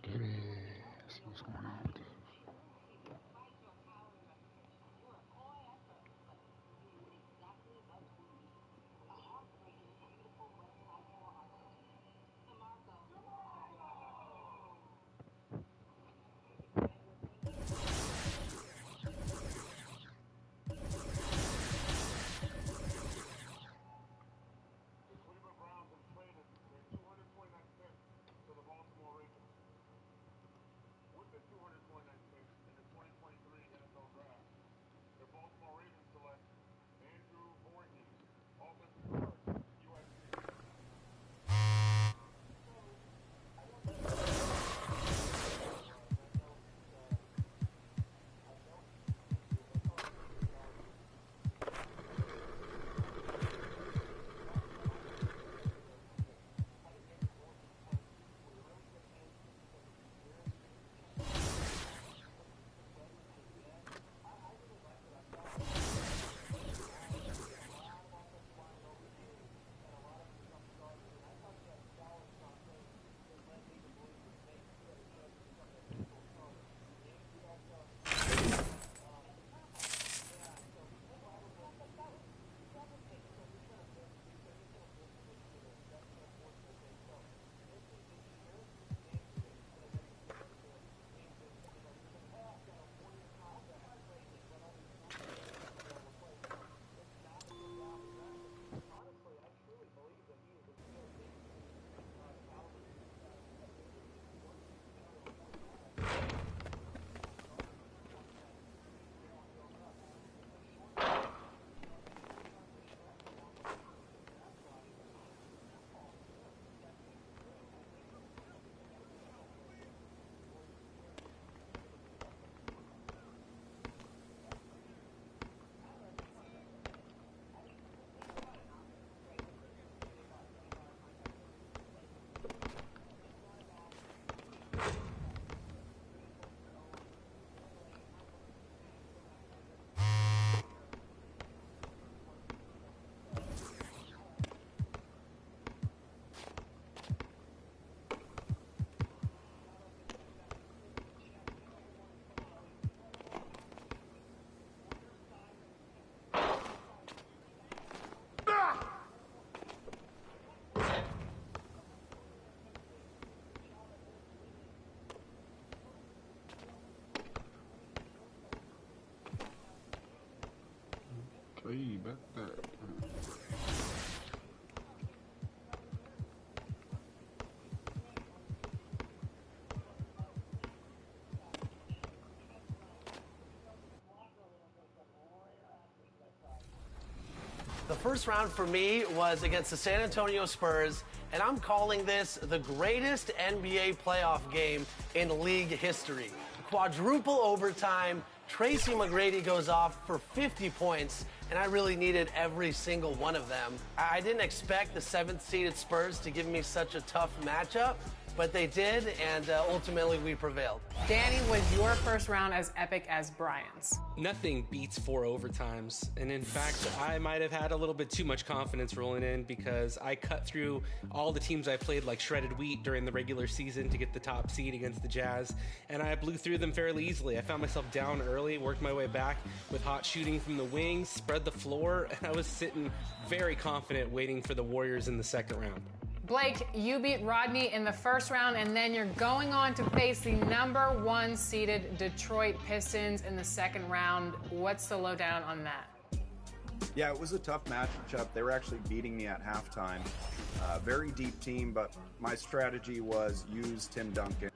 Scary. See what's going on with this. Okay, back there. The first round for me was against the San Antonio Spurs, and I'm calling this the greatest NBA playoff game in league history. Quadruple overtime, Tracy McGrady goes off for 50 points, and I really needed every single one of them. I didn't expect the 7th-seeded Spurs to give me such a tough matchup, but they did, and ultimately we prevailed. Danny, was your first round as epic as Brian's? Nothing beats 4 overtimes, and in fact, I might have had a little bit too much confidence rolling in because I cut through all the teams I played like shredded wheat during the regular season to get the top seed against the Jazz, and I blew through them fairly easily. I found myself down early, worked my way back with hot shooting from the wings, spread the floor, and I was sitting very confident waiting for the Warriors in the second round. Blake, you beat Rodney in the first round, and then you're going on to face the #1 seeded Detroit Pistons in the second round. What's the lowdown on that? Yeah, it was a tough matchup. They were actually beating me at halftime. Very deep team, but my strategy was use Tim Duncan.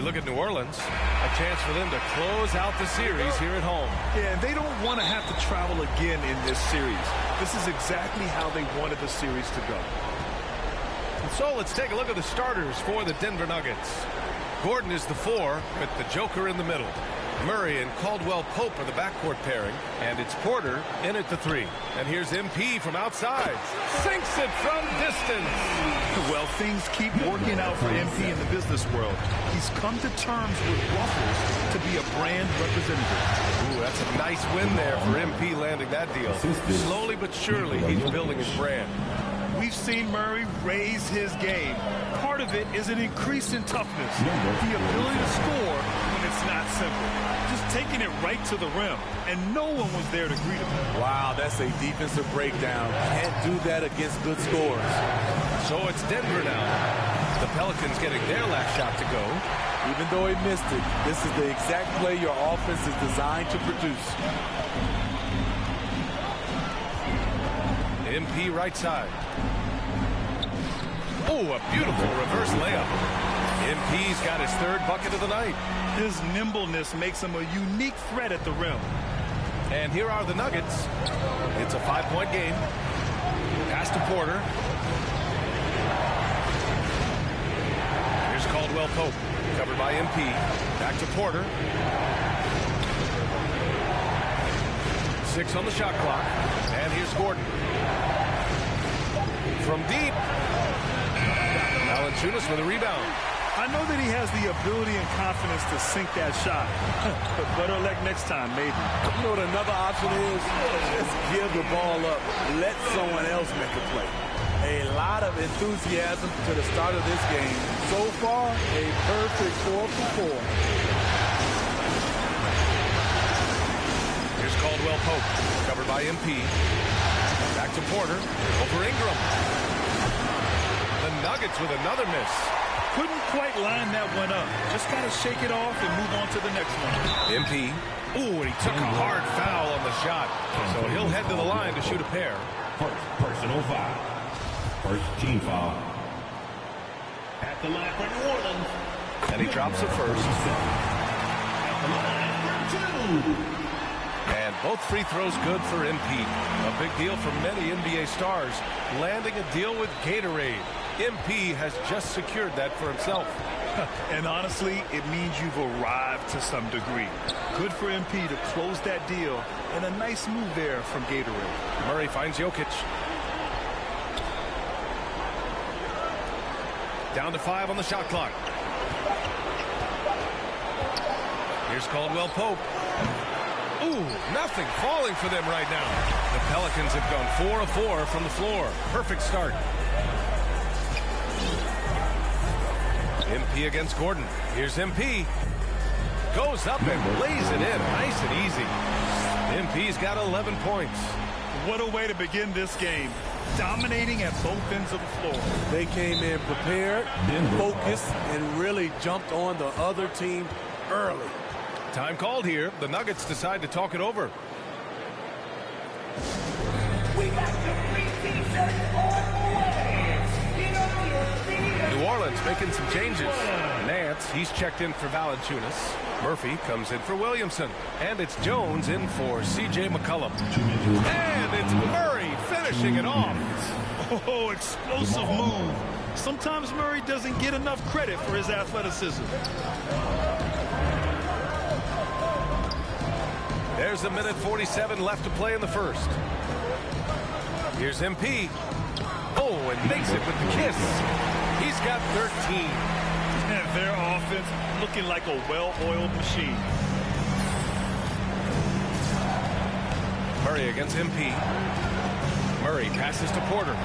look at New Orleans, a chance for them to close out the series here at home. Yeah, and they don't want to have to travel again in this series. This is exactly how they wanted the series to go. And so let's take a look at the starters for the Denver Nuggets. Gordon is the 4 with the Joker in the middle. Murray and Caldwell Pope are the backcourt pairing, and it's Porter in at the 3. And here's MP from outside. Sinks it from distance. Well, things keep working out for MP in the business world. He's come to terms with Ruffles to be a brand representative. Ooh, that's a nice win there for MP landing that deal. Slowly but surely, he's building his brand. We've seen Murray raise his game. Part of it is an increase in toughness, the ability to score when it's not simple. Just taking it right to the rim, and no one was there to greet him. Wow, that's a defensive breakdown. Can't do that against good scores. So it's Denver now. The Pelicans getting their last shot to go. Even though he missed it, this is the exact play your offense is designed to produce. MP right side. Oh, a beautiful reverse layup. MP's got his 3rd bucket of the night. His nimbleness makes him a unique threat at the rim. And here are the Nuggets. It's a 5-point game. Pass to Porter. Here's Caldwell Pope, covered by MP. Back to Porter. 6 on the shot clock. And here's Gordon. From deep. Valanciunas with a rebound. I know that he has the ability and confidence to sink that shot. But better luck next time, maybe. You know what another option is? Just give the ball up. Let someone else make a play. A lot of enthusiasm to the start of this game. So far, a perfect 4 for 4. Here's Caldwell Pope, covered by MP. Back to Porter, over Ingram. The Nuggets with another miss. Couldn't quite line that one up. Just got to shake it off and move on to the next one. MP. Ooh, and he took a hard foul on the shot. So he'll head to the line to shoot a pair. First personal foul. First team foul. At the line for New Orleans. And he drops it first. At the line for 2. And both free throws good for MP. A big deal for many NBA stars. Landing a deal with Gatorade. MP has just secured that for himself. And honestly, it means you've arrived to some degree. Good for MP to close that deal, and a nice move there from Gatorade. Murray finds Jokic. Down to 5 on the shot clock. Here's Caldwell Pope. Ooh, nothing falling for them right now. The Pelicans have gone 4 of 4 from the floor. Perfect start. MP against Gordon. Here's MP. Goes up and lays it in. Nice and easy. MP's got 11 points. What a way to begin this game. Dominating at both ends of the floor. They came in prepared, focused, and really jumped on the other team early. Time called here. The Nuggets decide to talk it over. We got the free t-shirts on the way. New Orleans making some changes. Nance, he's checked in for Valanciunas. Murphy comes in for Williamson. And it's Jones in for C.J. McCollum. And it's Murray finishing it off. Oh, explosive move. Sometimes Murray doesn't get enough credit for his athleticism. There's a minute 47 left to play in the first. Here's MP. Oh, and makes it with the kiss. He's got 13. And their offense looking like a well-oiled machine. Murray against MP. Murray passes to Porter.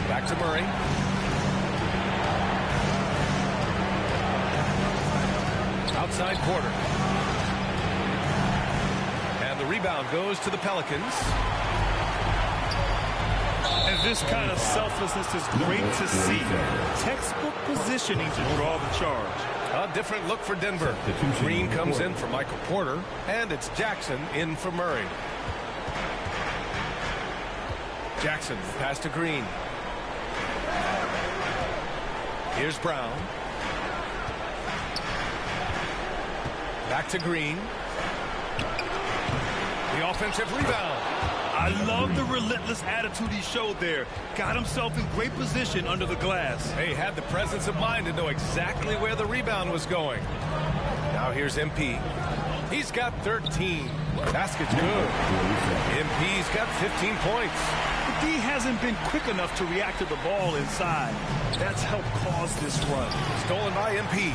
Back to Murray. Outside Porter. And the rebound goes to the Pelicans. And this kind of selflessness is great to see. Textbook positioning to draw the charge. A different look for Denver. Green comes in for Michael Porter, and it's Jackson in for Murray. Jackson pass to Green. Here's Brown. Back to Green. The offensive rebound. I love the relentless attitude he showed there. Got himself in great position under the glass. He had the presence of mind to know exactly where the rebound was going. Now here's MP. He's got 13. Basket's good. MP's got 15 points. The D hasn't been quick enough to react to the ball inside. That's helped cause this run. Stolen by MP.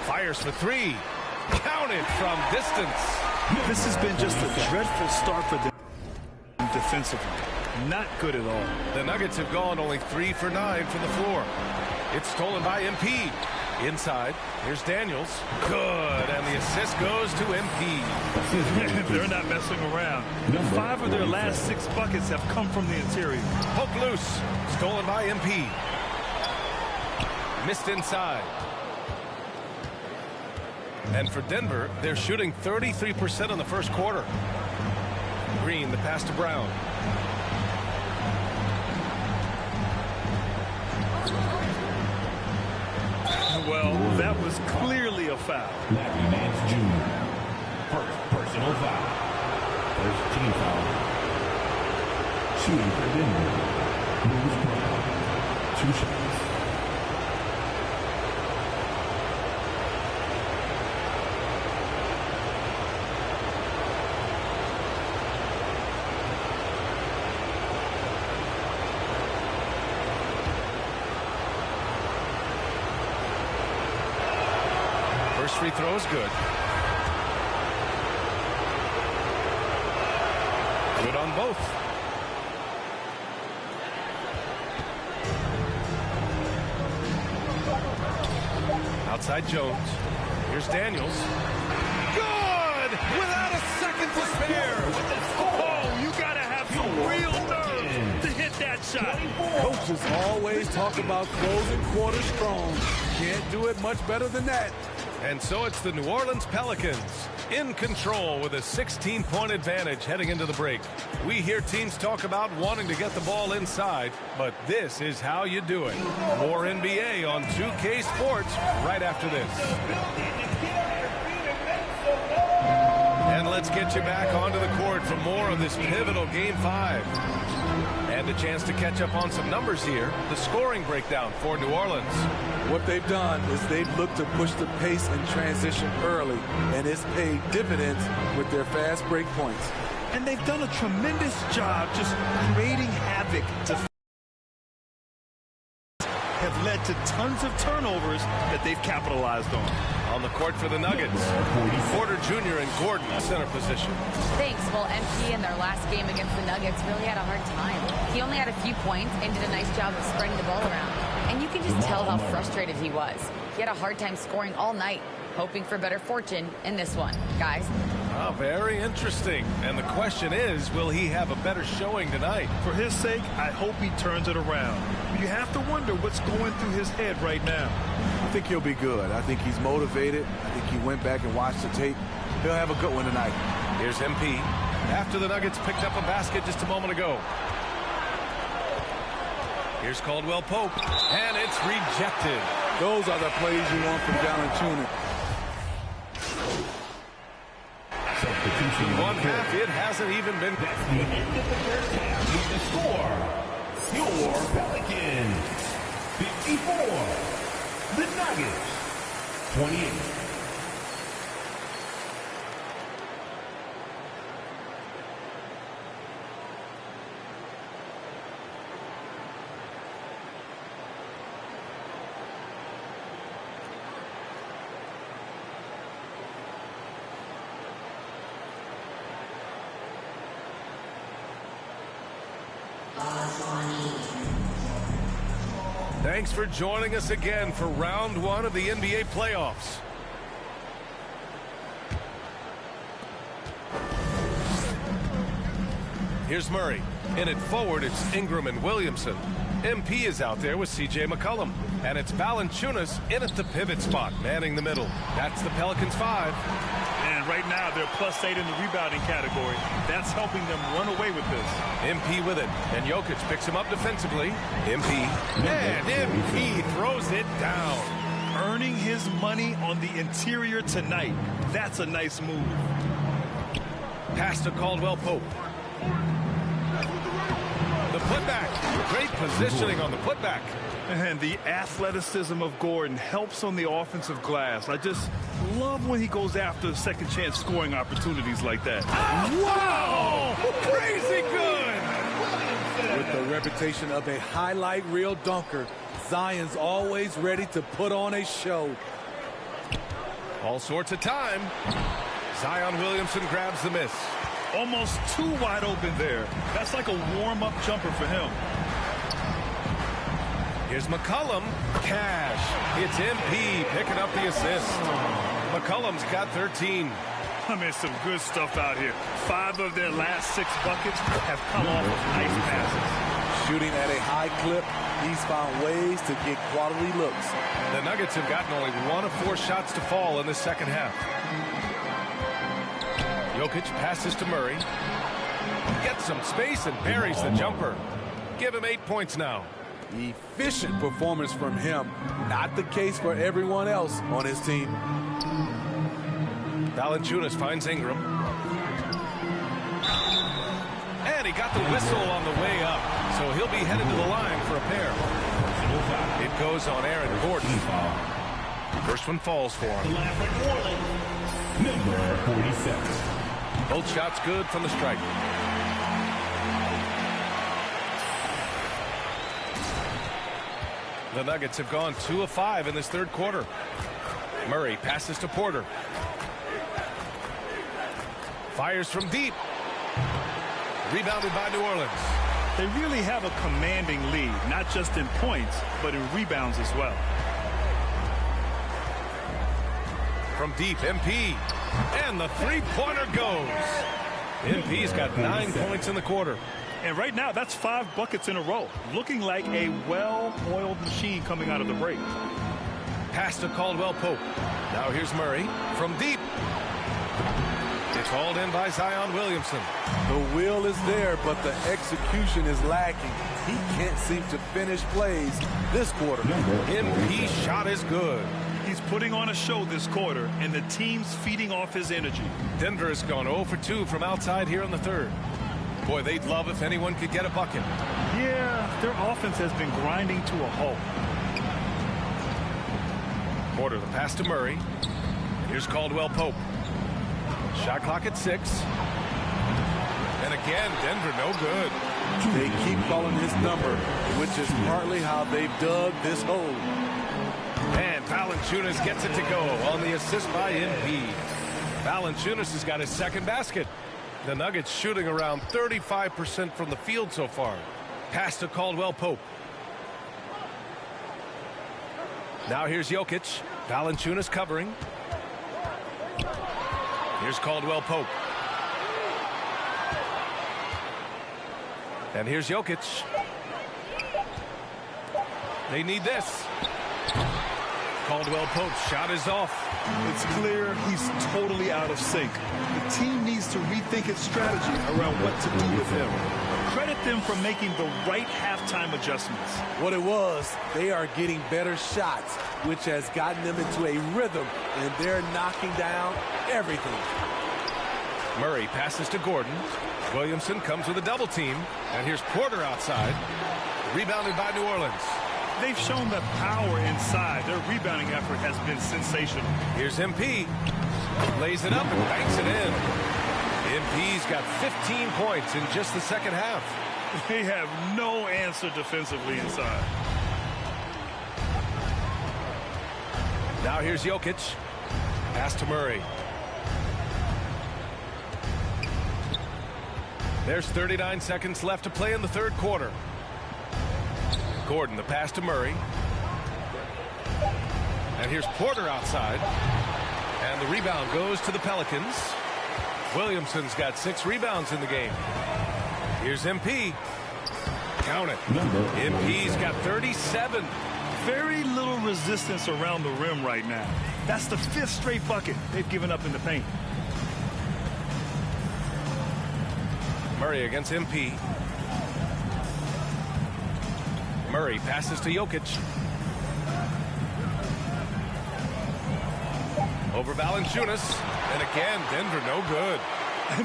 Fires for three. Counted from distance. This has been just a dreadful start for them defensively. Not good at all. The Nuggets have gone only 3 for 9 from the floor. It's stolen by MP. Inside, here's Daniels. Good, and the assist goes to MP. They're not messing around. 5 of their last 6 buckets have come from the interior. Poke loose. Stolen by MP. Missed inside. And for Denver, they're shooting 33% in the first quarter. Green, the pass to Brown. Well, that was clearly a foul. Larry Nance Jr. First personal foul. First team foul. Shooting for Denver. Lewis Brown. 2 shots. Free throw is good. Good on both. Outside Jones. Here's Daniels. Good! Without a second to spare. Oh, you gotta have some real nerve to hit that shot. Coaches always talk about closing quarters strong. Can't do it much better than that. And so it's the New Orleans Pelicans in control with a 16-point advantage heading into the break. We hear teams talk about wanting to get the ball inside, but this is how you do it. More NBA on 2K Sports right after this. And let's get you back onto the court for more of this pivotal Game 5. And a chance to catch up on some numbers here. The scoring breakdown for New Orleans. What they've done is they've looked to push the pace and transition early, and it's paid dividends with their fast break points. And they've done a tremendous job just creating havoc. Have led to tons of turnovers that they've capitalized on. On the court for the Nuggets, Porter Jr. and Gordon center position. Thanks. Well, MP in their last game against the Nuggets really had a hard time. He only had a few points and did a nice job of spreading the ball around. And you can just tell how frustrated he was. He had a hard time scoring all night, hoping for better fortune in this one. Guys? Oh, very interesting. And the question is, will he have a better showing tonight? For his sake, I hope he turns it around. You have to wonder what's going through his head right now. I think he'll be good. I think he's motivated. I think he went back and watched the tape. He'll have a good one tonight. Here's MP. After the Nuggets picked up a basket just a moment ago. Here's Caldwell Pope, and it's rejected. Those are the plays you want from Valanciunas. Substitution. One half, it hasn't even been. That's the end of the first half with the score. Your Pelicans 54. The Nuggets 28. Thanks for joining us again for round 1 of the NBA playoffs. Here's Murray. In it forward, it's Ingram and Williamson. MP is out there with C.J. McCollum. And it's Valanciunas in at the pivot spot, manning the middle. That's the Pelicans 5. And right now, they're +8 in the rebounding category. That's helping them run away with this. MP with it. And Jokic picks him up defensively. MP. And MP throws it down. earning his money on the interior tonight. That's a nice move. Pass to Caldwell Pope. The putback. Great positioning on the putback. And the athleticism of Gordon helps on the offensive glass. I just love when he goes after second chance scoring opportunities like that. Wow! Crazy good! With the reputation of a highlight reel dunker, Zion's always ready to put on a show. All sorts of time. Zion Williamson grabs the miss. Almost too wide open there. That's like a warm-up jumper for him. Here's McCollum. Cash. It's MP picking up the assist. McCollum's got 13. I mean, some good stuff out here. 5 of their last 6 buckets have come off of nice passes. Shooting at a high clip, he's found ways to get quality looks. The Nuggets have gotten only 1 of 4 shots to fall in the second half. Jokic passes to Murray. Gets some space and buries the jumper. Give him 8 points now. Efficient performance from him. Not the case for everyone else on his team. Valanciunas finds Ingram. And he got the whistle on the way up. So he'll be headed to the line for a pair. It goes on Aaron Gordon. First one falls for him. Number 47. Both shots good from the striker. The Nuggets have gone 2 of 5 in this third quarter. Murray passes to Porter. Fires from deep. Rebounded by New Orleans. They really have a commanding lead, not just in points, but in rebounds as well. From deep, MP. And the three-pointer goes. MP's got 9 points in the quarter. And right now, that's 5 buckets in a row. Looking like a well-oiled machine coming out of the break. Pass to Caldwell Pope. Now here's Murray from deep. It's hauled in by Zion Williamson. The will is there, but the execution is lacking. He can't seem to finish plays this quarter. MP shot is good. He's putting on a show this quarter, and the team's feeding off his energy. Denver has gone 0 for 2 from outside here in the third. Boy, they'd love if anyone could get a bucket. Yeah, their offense has been grinding to a halt. Porter, the pass to Murray. Here's Caldwell Pope. Shot clock at 6. And again, Denver no good. They keep calling his number, which is partly how they've dug this hole. And Valanciunas gets it to go on the assist by MP. Valanciunas has got his second basket. The Nuggets shooting around 35% from the field so far. Pass to Caldwell Pope. Now here's Jokic. Valanciunas covering. Here's Caldwell Pope. And here's Jokic. They need this. Caldwell Pope's shot is off. It's clear he's totally out of sync. The team needs to rethink its strategy around what to do with him. Credit them for making the right halftime adjustments. What it was, they are getting better shots, which has gotten them into a rhythm, and they're knocking down everything. Murray passes to Gordon. Williamson comes with a double team. And here's Porter outside. Rebounded by New Orleans. They've shown the power inside. Their rebounding effort has been sensational. Here's MP. Lays it up and banks it in. MP's got 15 points in just the second half. They have no answer defensively inside. Now here's Jokic. Pass to Murray. There's 39 seconds left to play in the third quarter. Gordon, the pass to Murray. And here's Porter outside. And the rebound goes to the Pelicans. Williamson's got 6 rebounds in the game. Here's MP. Count it. MP's got 37. Very little resistance around the rim right now. That's the 5th straight bucket they've given up in the paint. Murray against MP. Murray passes to Jokic. over Valanciunas. And again, Denver no good.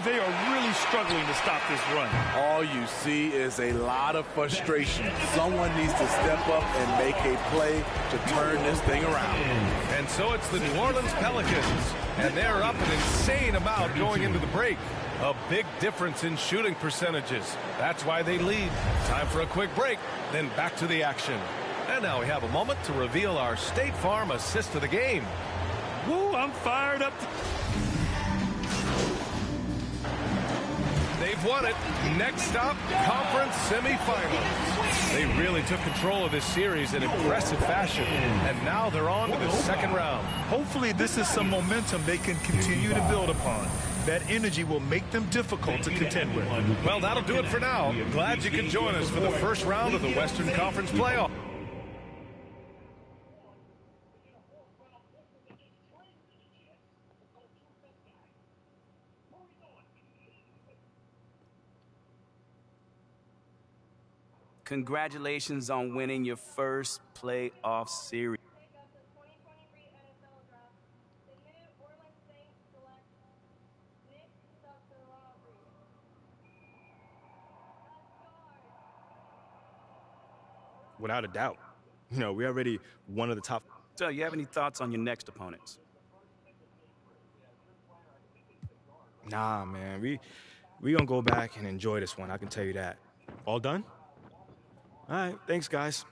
They are really struggling to stop this run. All you see is a lot of frustration. Someone needs to step up and make a play to turn this thing around. And so it's the New Orleans Pelicans. And they're up an insane amount going into the break. A big difference in shooting percentages. That's why they lead. Time for a quick break, then back to the action. And now we have a moment to reveal our State Farm assist of the game. Woo, I'm fired up. They've won it. Next stop, conference semifinals. They really took control of this series in impressive fashion. And now they're on to the second round. Hopefully this is some momentum they can continue to build upon. That energy will make them difficult to contend with. Well, that'll do it for now. Glad you could join us for the first round of the Western Conference playoff. Congratulations on winning your first playoff series. Without a doubt. You know, we're already one of the top. So, you have any thoughts on your next opponents? Nah, man. We gonna go back and enjoy this one. I can tell you that. All done? All right. Thanks, guys.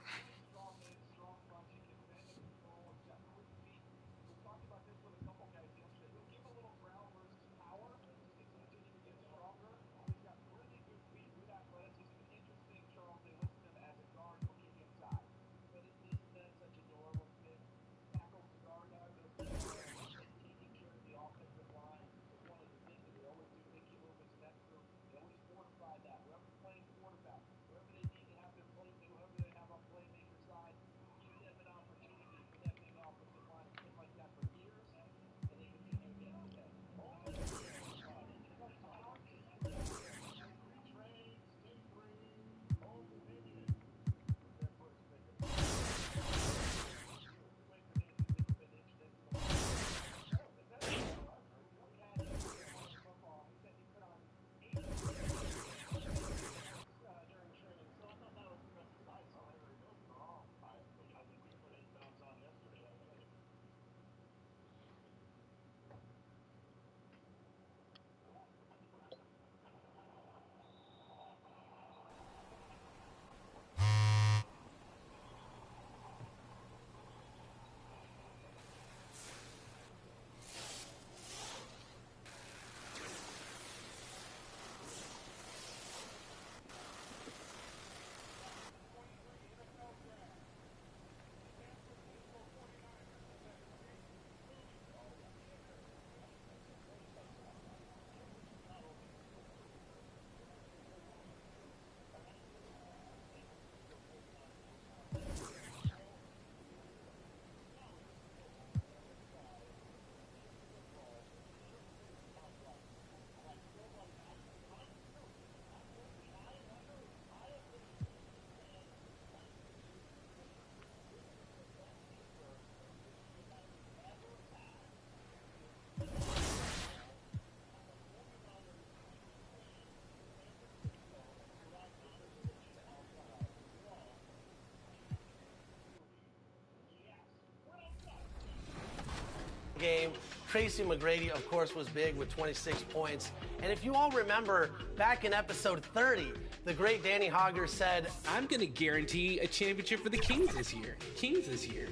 Game. Tracy McGrady, of course, was big with 26 points. And if you all remember, back in episode 30, the great Danny Hogger said, I'm going to guarantee a championship for the Kings this year. Kings this year.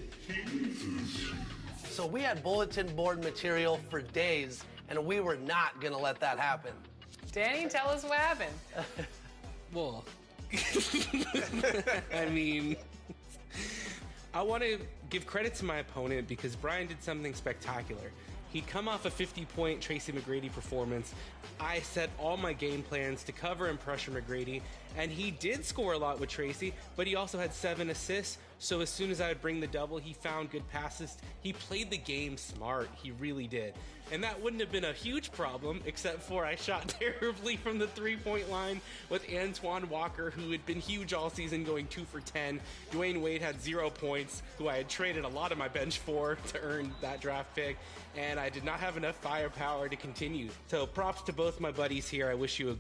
So we had bulletin board material for days, and we were not going to let that happen. Danny, tell us what happened. Well, I mean, I want to give credit to my opponent because Brian did something spectacular. He'd come off a 50-point Tracy McGrady performance. I set all my game plans to cover and pressure McGrady, and he did score a lot with Tracy, but he also had 7 assists So as soon as I would bring the double, he found good passes. He played the game smart. He really did. And that wouldn't have been a huge problem, except for I shot terribly from the three-point line with Antoine Walker, who had been huge all season, going 2 for 10. Dwayne Wade had 0 points, who I had traded a lot of my bench for to earn that draft pick, and I did not have enough firepower to continue. So props to both my buddies here. I wish you a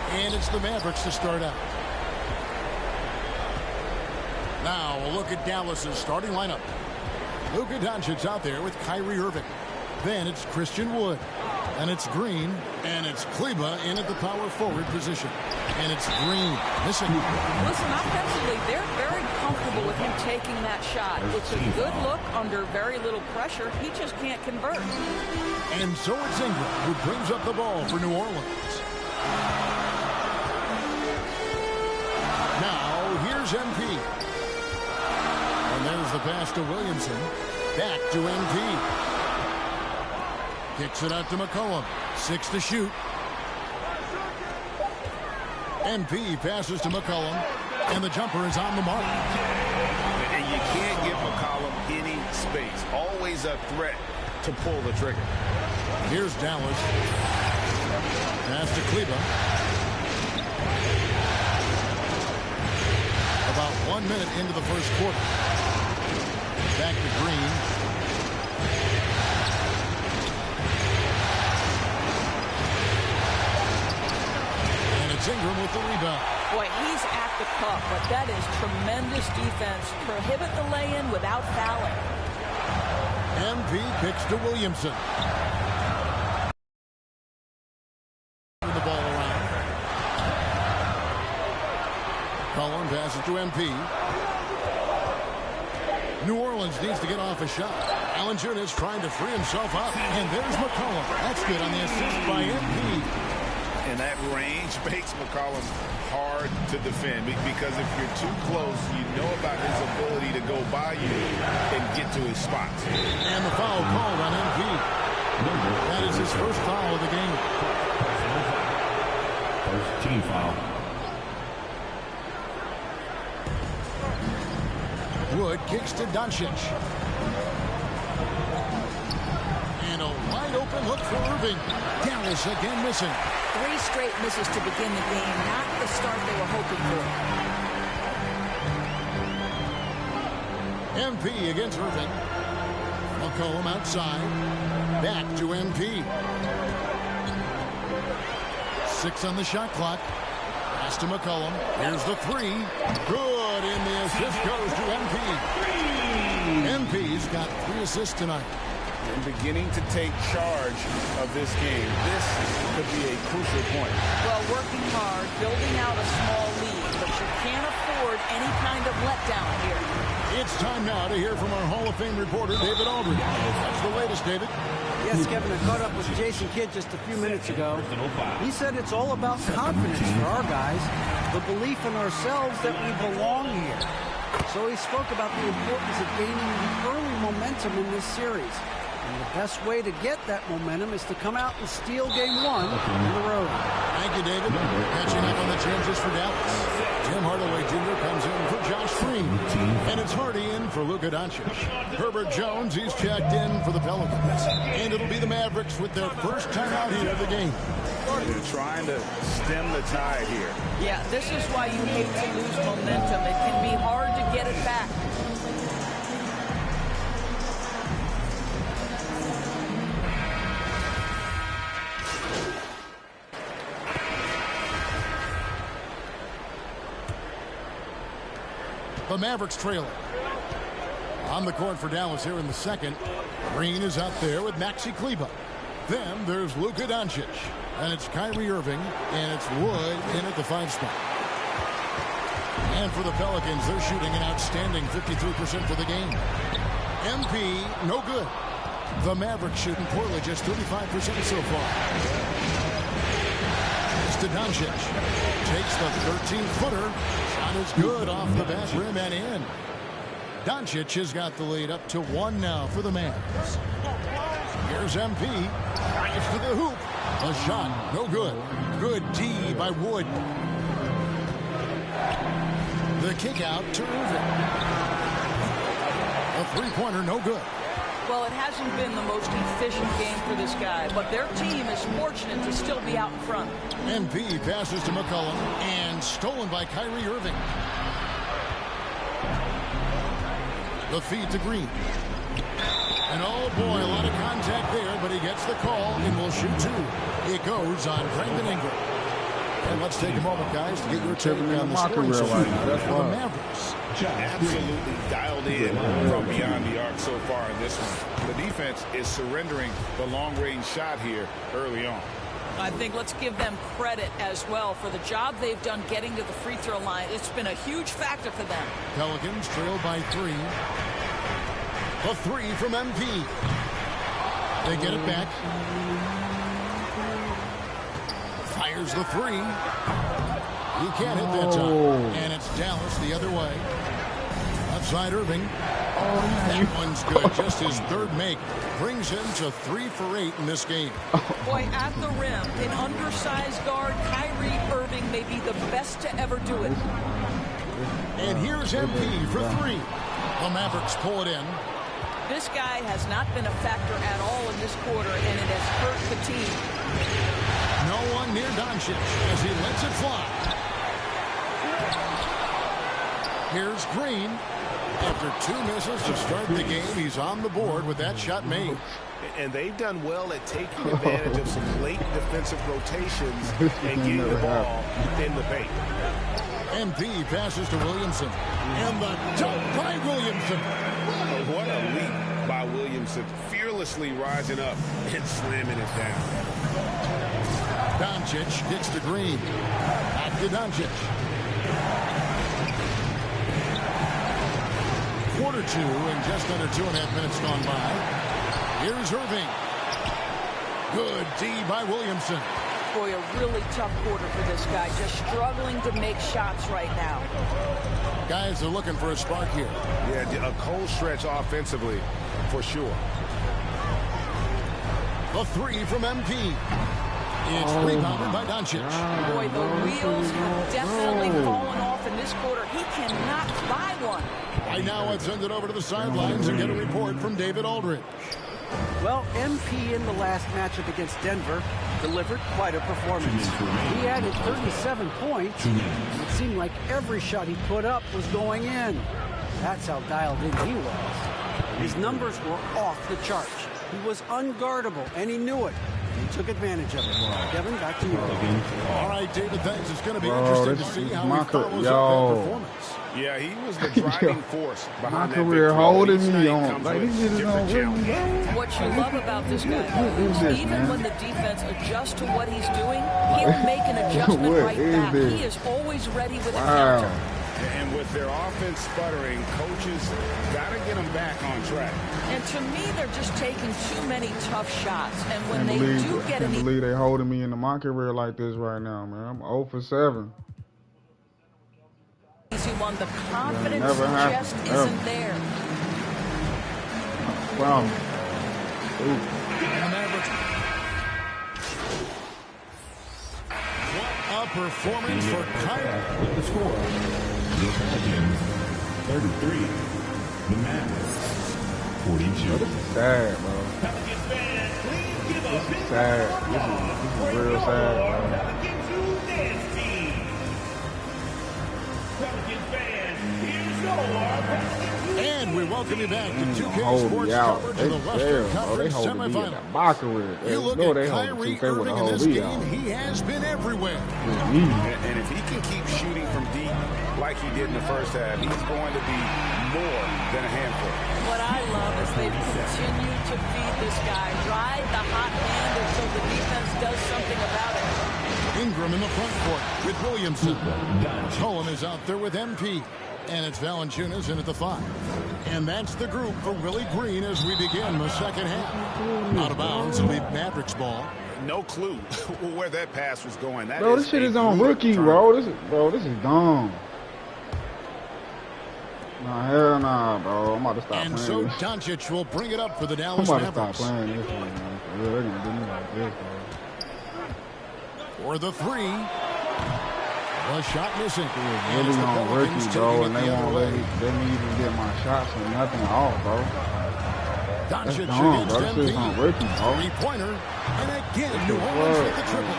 And it's the Mavericks to start out. Now a look at Dallas's starting lineup. Luka Doncic out there with Kyrie Irving. Then it's Christian Wood. And it's Green. And it's Kleber in at the power forward position. And it's Green missing. Listen, offensively, they're very comfortable with him taking that shot. It's a good look under very little pressure. He just can't convert. And so it's Ingram who brings up the ball for New Orleans. Now, here's MP. And there's the pass to Williamson. Back to MP. Kicks it out to McCollum. 6 to shoot. MP passes to McCollum. And the jumper is on the mark. And you can't give McCollum any space. Always a threat to pull the trigger. Here's Dallas. Pass to Kleber. About 1 minute into the first quarter. Back to Green. And it's Ingram with the rebound. Boy, he's at the cup, but that is tremendous defense. Prohibit the lay-in without fouling. MP kicks to Williamson. The ball around. Collin passes to MP. New Orleans needs to get off a shot. Valanciunas trying to free himself up. And there's McCollum. That's good on the assist by MP. And that range makes McCollum hard to defend because if you're too close, you know about his ability to go by you and get to his spots. And the foul called on MP. That is his first foul of the game. First team foul. Wood kicks to Doncic. And a wide open look for Irving. Dallas again missing. 3 straight misses to begin the game. Not the start they were hoping for. MP against Irving. McCollum outside. Back to MP. 6 on the shot clock. Pass to McCollum. Here's the 3. Good, and the assist goes to MP. MP's got 3 assists tonight. And beginning to take charge of this game. This could be a crucial point. Well, working hard, building out a small lead, but you can't afford any kind of letdown here. It's time now to hear from our Hall of Fame reporter, David Aldridge. That's the latest, David. Yes, Kevin, I caught up with Jason Kidd just a few minutes ago. He said it's all about confidence for our guys, the belief in ourselves that we belong here. So he spoke about the importance of gaining the early momentum in this series. And the best way to get that momentum is to come out and steal game 1 on the road. Thank you, David. Catching up on the changes for Dallas. Tim Hardaway Jr. comes in for Josh Green. And it's Hardy in for Luka Doncic. Herbert Jones, he's checked in for the Pelicans. And it'll be the Mavericks with their first time out here of the game. They're trying to stem the tide here. Yeah, this is why you hate to lose momentum. It can be hard to get it back. The Mavericks trailing. On the court for Dallas here in the second. Green is out there with Maxi Kleber. Then there's Luka Doncic. And it's Kyrie Irving. And it's Wood in at the 5 spot. And for the Pelicans, they're shooting an outstanding 53% for the game. MP, no good. The Mavericks shooting poorly, just 35% so far. It's to Doncic. Takes the 13-footer. Shot is good off the back rim and in. Doncic has got the lead up to 1 now for the Mavs. Here's MP. Drives to the hoop. A shot, no good. Good D by Wood. The kick out to Irving. A three-pointer, no good. Well, it hasn't been the most efficient game for this guy, but their team is fortunate to still be out in front. MP passes to McCollum and stolen by Kyrie Irving. The feed to Green. And oh boy, a lot of contact there, but he gets the call and will shoot 2. It goes on Brandon Ingram. And let's take a moment, guys, to get your take on the scoring situation for the Mavericks. Absolutely dialed in from beyond the arc so far in this one. The defense is surrendering the long-range shot here early on. I think let's give them credit as well for the job they've done getting to the free throw line. It's been a huge factor for them. Pelicans trail by 3. A 3 from MP. They get it back. Fires the 3. He can't hit that time. And it's Dallas the other way. Outside Irving. That one's good. Just his 3rd make. Brings him to 3 for 8 in this game. Boy, at the rim, an undersized guard, Kyrie Irving may be the best to ever do it. And here's MP for 3. The Mavericks pull it in. This guy has not been a factor at all in this quarter, and it has hurt the team. No one near Doncic as he lets it fly. Here's Green. After 2 misses to start the game, he's on the board with that shot made. And they've done well at taking advantage of some late defensive rotations and getting the ball in the paint. MP passes to Williamson. And the dunk by Williamson. What a leap by Williamson. Fearlessly rising up and slamming it down. Doncic gets to Green. Back to Doncic. Quarter 2 and just under 2.5 minutes gone by. Here's Irving. Good D by Williamson. Boy, a really tough quarter for this guy. Just struggling to make shots right now. Guys are looking for a spark here. Yeah, a cold stretch offensively, for sure. A 3 from MP. It's rebounded by Doncic. Boy, the wheels have definitely fallen off in this quarter. He cannot buy one. Right now, let's send it over to the sidelines and get a report from David Aldridge. Well, MP in the last matchup against Denver delivered quite a performance. He added 37 points. It seemed like every shot he put up was going in. That's how dialed in he was. His numbers were off the charts. He was unguardable, and he knew it. He took advantage of it. Kevin, back to you. All right, David, thanks. It's going to be interesting to see how he follows up that performance. Yeah, he was the driving force behind that career victory. holding me on. Like, these niggas don't really know. What you love about this guy, is even when the defense adjusts to what he's doing, he'll make an adjustment right back. He is always ready with a counter. And with their offense sputtering, coaches got to get them back on track. And to me, they're just taking too many tough shots. And when they do get I can't believe they holding me in my career like this right now, man. I'm 0 for 7. Easy one, the confidence just isn't there. Wow. What a performance for Kyrie. With the score, the Pelicans 33, the Mavericks 42. This is sad, bro. Pelicans fans, please give This is sad. This is real sad, bro. Pelicans Who Dance Team. Pelicans fans, here's your Pelicans. And we welcome you back to 2K Hold Sports me out. coverage They, of the Western they Conference holding me in the semifinal. mockery. You look know at they Kyrie holding 2K with Irving a in whole this lead game. out. He has been everywhere. And if he can keep shooting from deep like he did in the first half, he's going to be more than a handful. What I love is they've continued to feed this guy, ride the hot hand until the defense does something about it. Ingram in the front court with Williamson. Cohen is out there with MP. And it's Valanciunas in at the 5. And that's the group for Willie Green as we begin the second half. Out of bounds, it'll be Mavericks ball. No clue where that pass was going. That Bro, this shit is on rookie, bro. This is dumb. Nah, hell nah, bro. I'm about to stop And playing so this. Doncic will bring it up for the I'm Dallas about to stop Mavericks. playing this one, man. For real, they're gonna do me like this, bro. For the three. The shot missing. Really gonna work you, bro, and they won't let me even get my shots or nothing off, bro. That's Doncic dumb, bro. against This shit's not working, bro. Three-pointer. And again, New Orleans with the triple.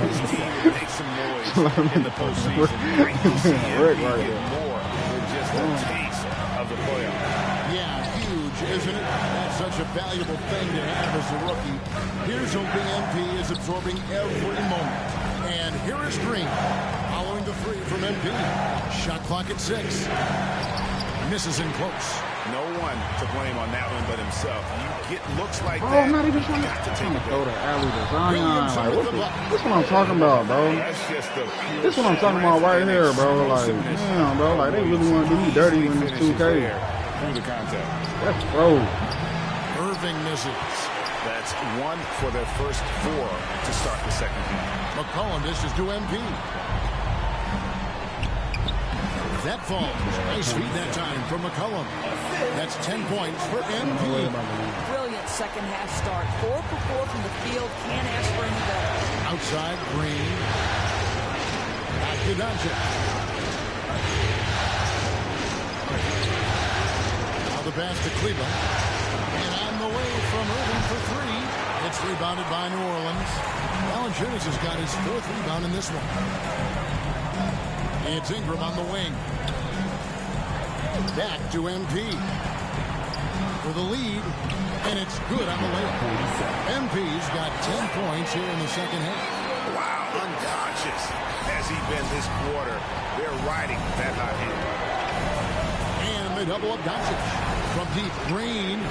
This team will make some noise in the postseason. Great to see him get more than just a taste of the playoffs. Yeah, huge, isn't it? That's such a valuable thing to have as a rookie. Here's hoping MP is absorbing every moment. And here is Green, following the three from MP. Shot clock at 6. Misses in close. No one to blame on that one but himself. You get looks like Bro, that. I'm not even trying to throw the alley to Zion. Like, this is what I'm talking about, bro. That's just the This is what I'm talking about right here, bro. Like, damn, bro. Like, they really want to do me dirty when it's 2K. Through the contact. That's bro. Irving misses. That's one for their first 4 to start the second half. McCollum dishes to MP. That falls. Nice feed that time from McCollum. That's 10 points for MP. Brilliant second half start. 4 for 4 from the field. Can't ask for any better. Outside, Green. Back to Doncic. Now the pass to Cleveland. And on the way from Irving for 3. It's rebounded by New Orleans. Valanciunas has got his 4th rebound in this one. It's Ingram on the wing. Back to MP. For the lead. And it's good on the layup. MP's got 10 points here in the second half. Wow, unconscious. Has he been this quarter? They're riding that hot hand. And they double up Doncic. From deep, Green.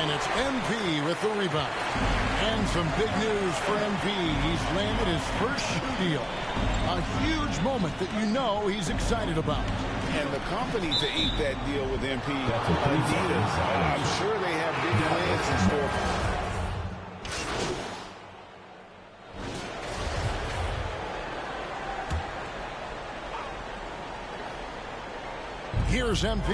And it's MP with the rebound. And some big news for MP. He's landed his first shoe deal. A huge moment that you know he's excited about. And the company to eat that deal with MP, Adidas, I'm sure they have big plans in store. Here's MP.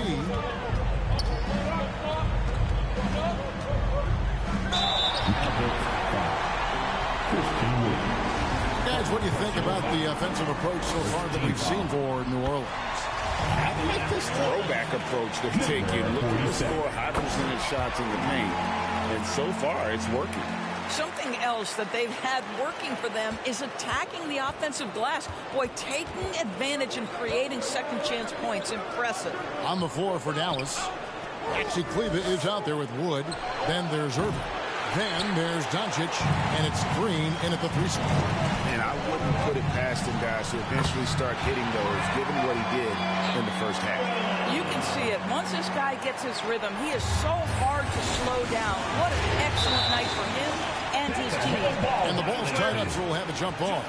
Guys, what do you think about the offensive approach so far that we've seen for New Orleans? I like this throwback approach they're taking. Looking to score high percentage shots in the paint. And so far, it's working. Something else that they've had working for them is attacking the offensive glass. Boy, taking advantage and creating second chance points. Impressive. On the floor for Dallas. Maxi Kleber is out there with Wood. Then there's Irving. Then there's Doncic. And it's Green in at the 3 spot. And I wouldn't put it past him, guys, to eventually start hitting those, given what he did in the first half. You can see it. Once this guy gets his rhythm, he is so hard to slow down. What an excellent night for him and his team. And the ball's tied up, so we'll have a jump ball.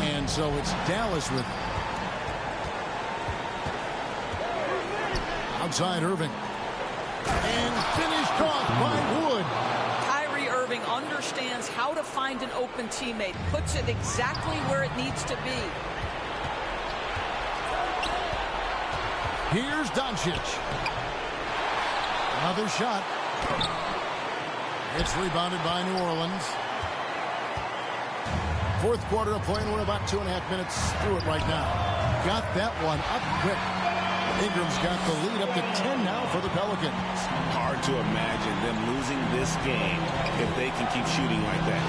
And so it's Dallas with outside Irving. And finished off by Wood. Kyrie Irving understands how to find an open teammate, puts it exactly where it needs to be. Here's Doncic. Another shot. It's rebounded by New Orleans. Fourth quarter of play, and we're about 2.5 minutes through it right now. Got that one up quick. Ingram's got the lead up to 10 now for the Pelicans. Hard to imagine them losing this game if they can keep shooting like that.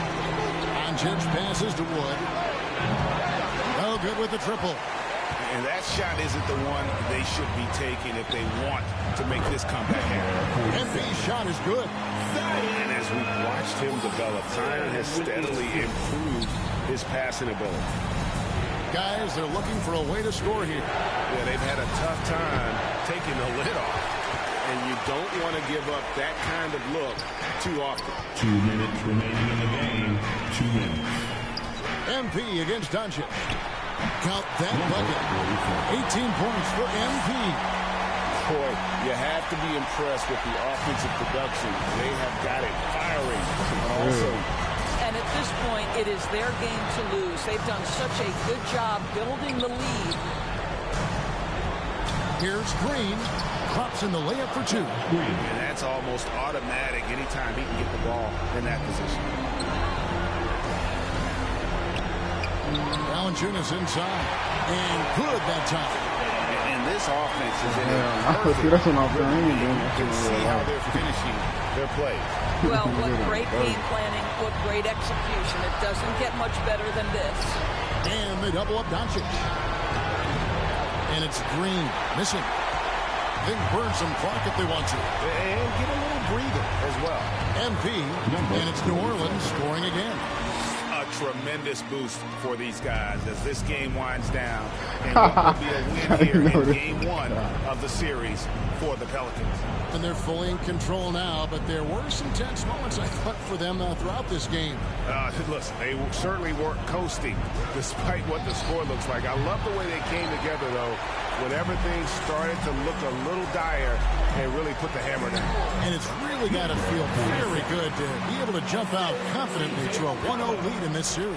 Doncic passes to Wood. No good with the triple. And that shot isn't the one they should be taking if they want to make this comeback happen. MP's shot is good. And as we've watched him develop, Zion has steadily improved his passing ability. Guys, they're looking for a way to score here. Yeah, they've had a tough time taking the lid off. And you don't want to give up that kind of look too often. 2 minutes remaining in the game. 2 minutes. MP against Doncic. Count that bucket. 18 points for MP. Boy, you have to be impressed with the offensive production. They have got it firing it is their game to lose. They've done such a good job building the lead. Here's Green. Drops in the layup for 2. And that's almost automatic anytime he can get the ball in that position. Valanciunas inside. And good that time. And this offense is in See, that's what I'm saying. You can see how they're finishing their plays. Well, what great game planning, what great execution. It doesn't get much better than this. And they double up Doncic. And it's Green missing. They can burn some clock if they want to. And get a little breather as well. MP, and it's New Orleans scoring again. A tremendous boost for these guys as this game winds down. And what will be a win here in game 1 of the series for the Pelicans. And they're fully in control now, but there were some tense moments, I thought, for them throughout this game. Listen, they certainly weren't coasting despite what the score looks like. I love the way they came together, though, when everything started to look a little dire and really put the hammer down. And it's really got to feel very good to be able to jump out confidently to a 1-0 lead in this series.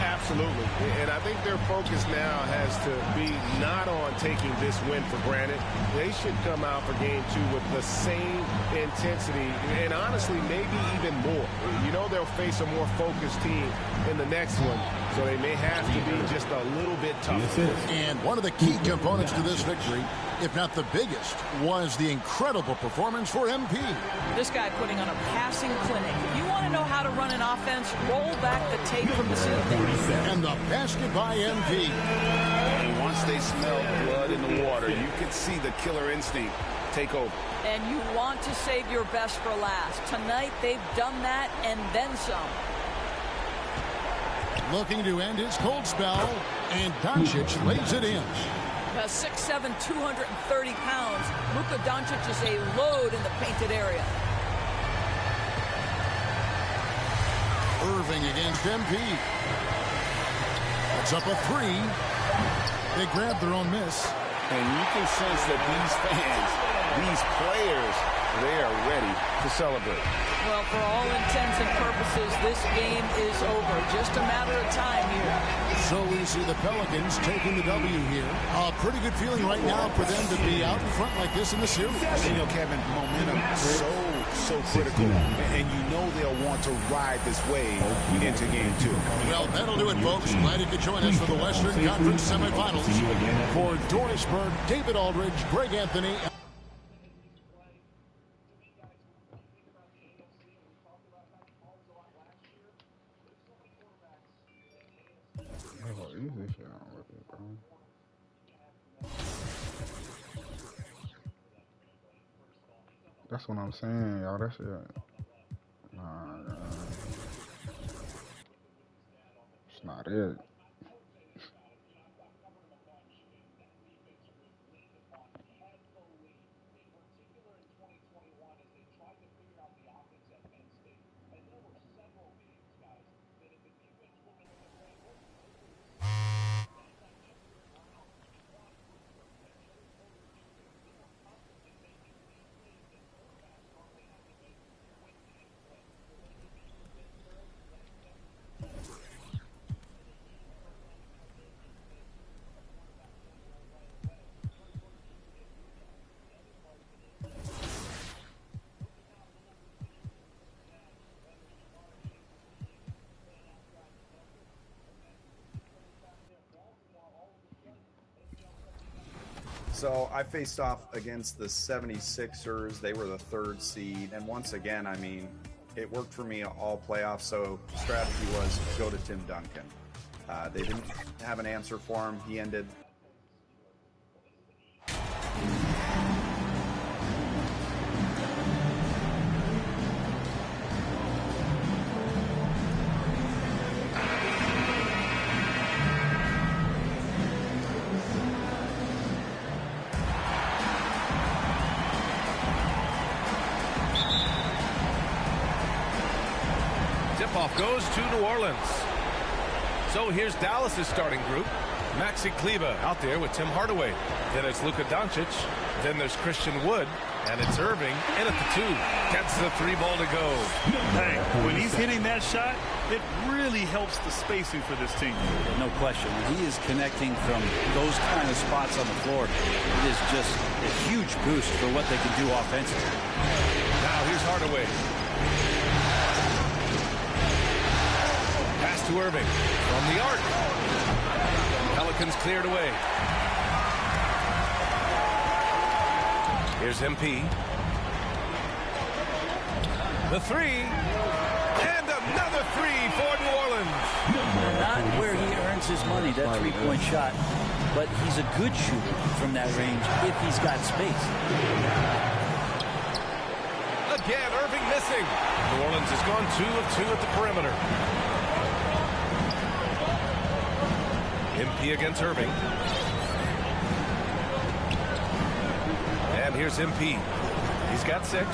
Absolutely. And I think their focus now has to be not on taking this win for granted. They should come out for game 2 with the same intensity and honestly maybe even more. You know they'll face a more focused team in the next one, so they may have to be just a little bit tougher. And one of the key components to this victory, if not the biggest, was the incredible performance for MP. This guy putting on a passing clinic. If you want to know how to run an offense, roll back the tape from this evening. And the basket by MP. And once they smelled blood in the water, you could see the killer instinct take over. And you want to save your best for last. Tonight, they've done that and then some. Looking to end his cold spell, and Doncic lays it in. 6'7", 230 pounds. Luka Doncic is a load in the painted area. Irving against MP. That's up a 3. They grab their own miss. And you can sense that these fans, these players, they are ready to celebrate. Well, for all intents and purposes, this game is over. Just a matter of time here. So we see the Pelicans taking the W here. A pretty good feeling right now for them to be out in front like this in the series. You know, Kevin, momentum so critical. And you know they'll want to ride this wave into game 2. Well, that'll do it, folks. Glad you could join us for the Western Conference semifinals. For Doris Burke, David Aldridge, Greg Anthony. That's what I'm saying, y'all. That shit. Nah, it's not it. So I faced off against the 76ers. They were the 3rd seed. And once again, I mean, it worked for me all playoffs. So strategy was go to Tim Duncan. They didn't have an answer for him. He ended. Tip-off goes to New Orleans. So here's Dallas's starting group. Maxi Kleber out there with Tim Hardaway. Then it's Luka Doncic. Then there's Christian Wood. And it's Irving in at the 2. Gets the 3 ball to go. Hey, When he's hitting that shot, it really helps the spacing for this team. No question. When he is connecting from those kind of spots on the floor, it is just a huge boost for what they can do offensively. Now here's Hardaway. Pass to Irving from the arc. Pelicans cleared away. Here's MP. The three. And another three for New Orleans. Not where he earns his money, that three-point shot, but he's a good shooter from that range if he's got space. Again, Irving missing. New Orleans has gone 2 of 2 at the perimeter. MP against Irving. And here's MP. He's got 6.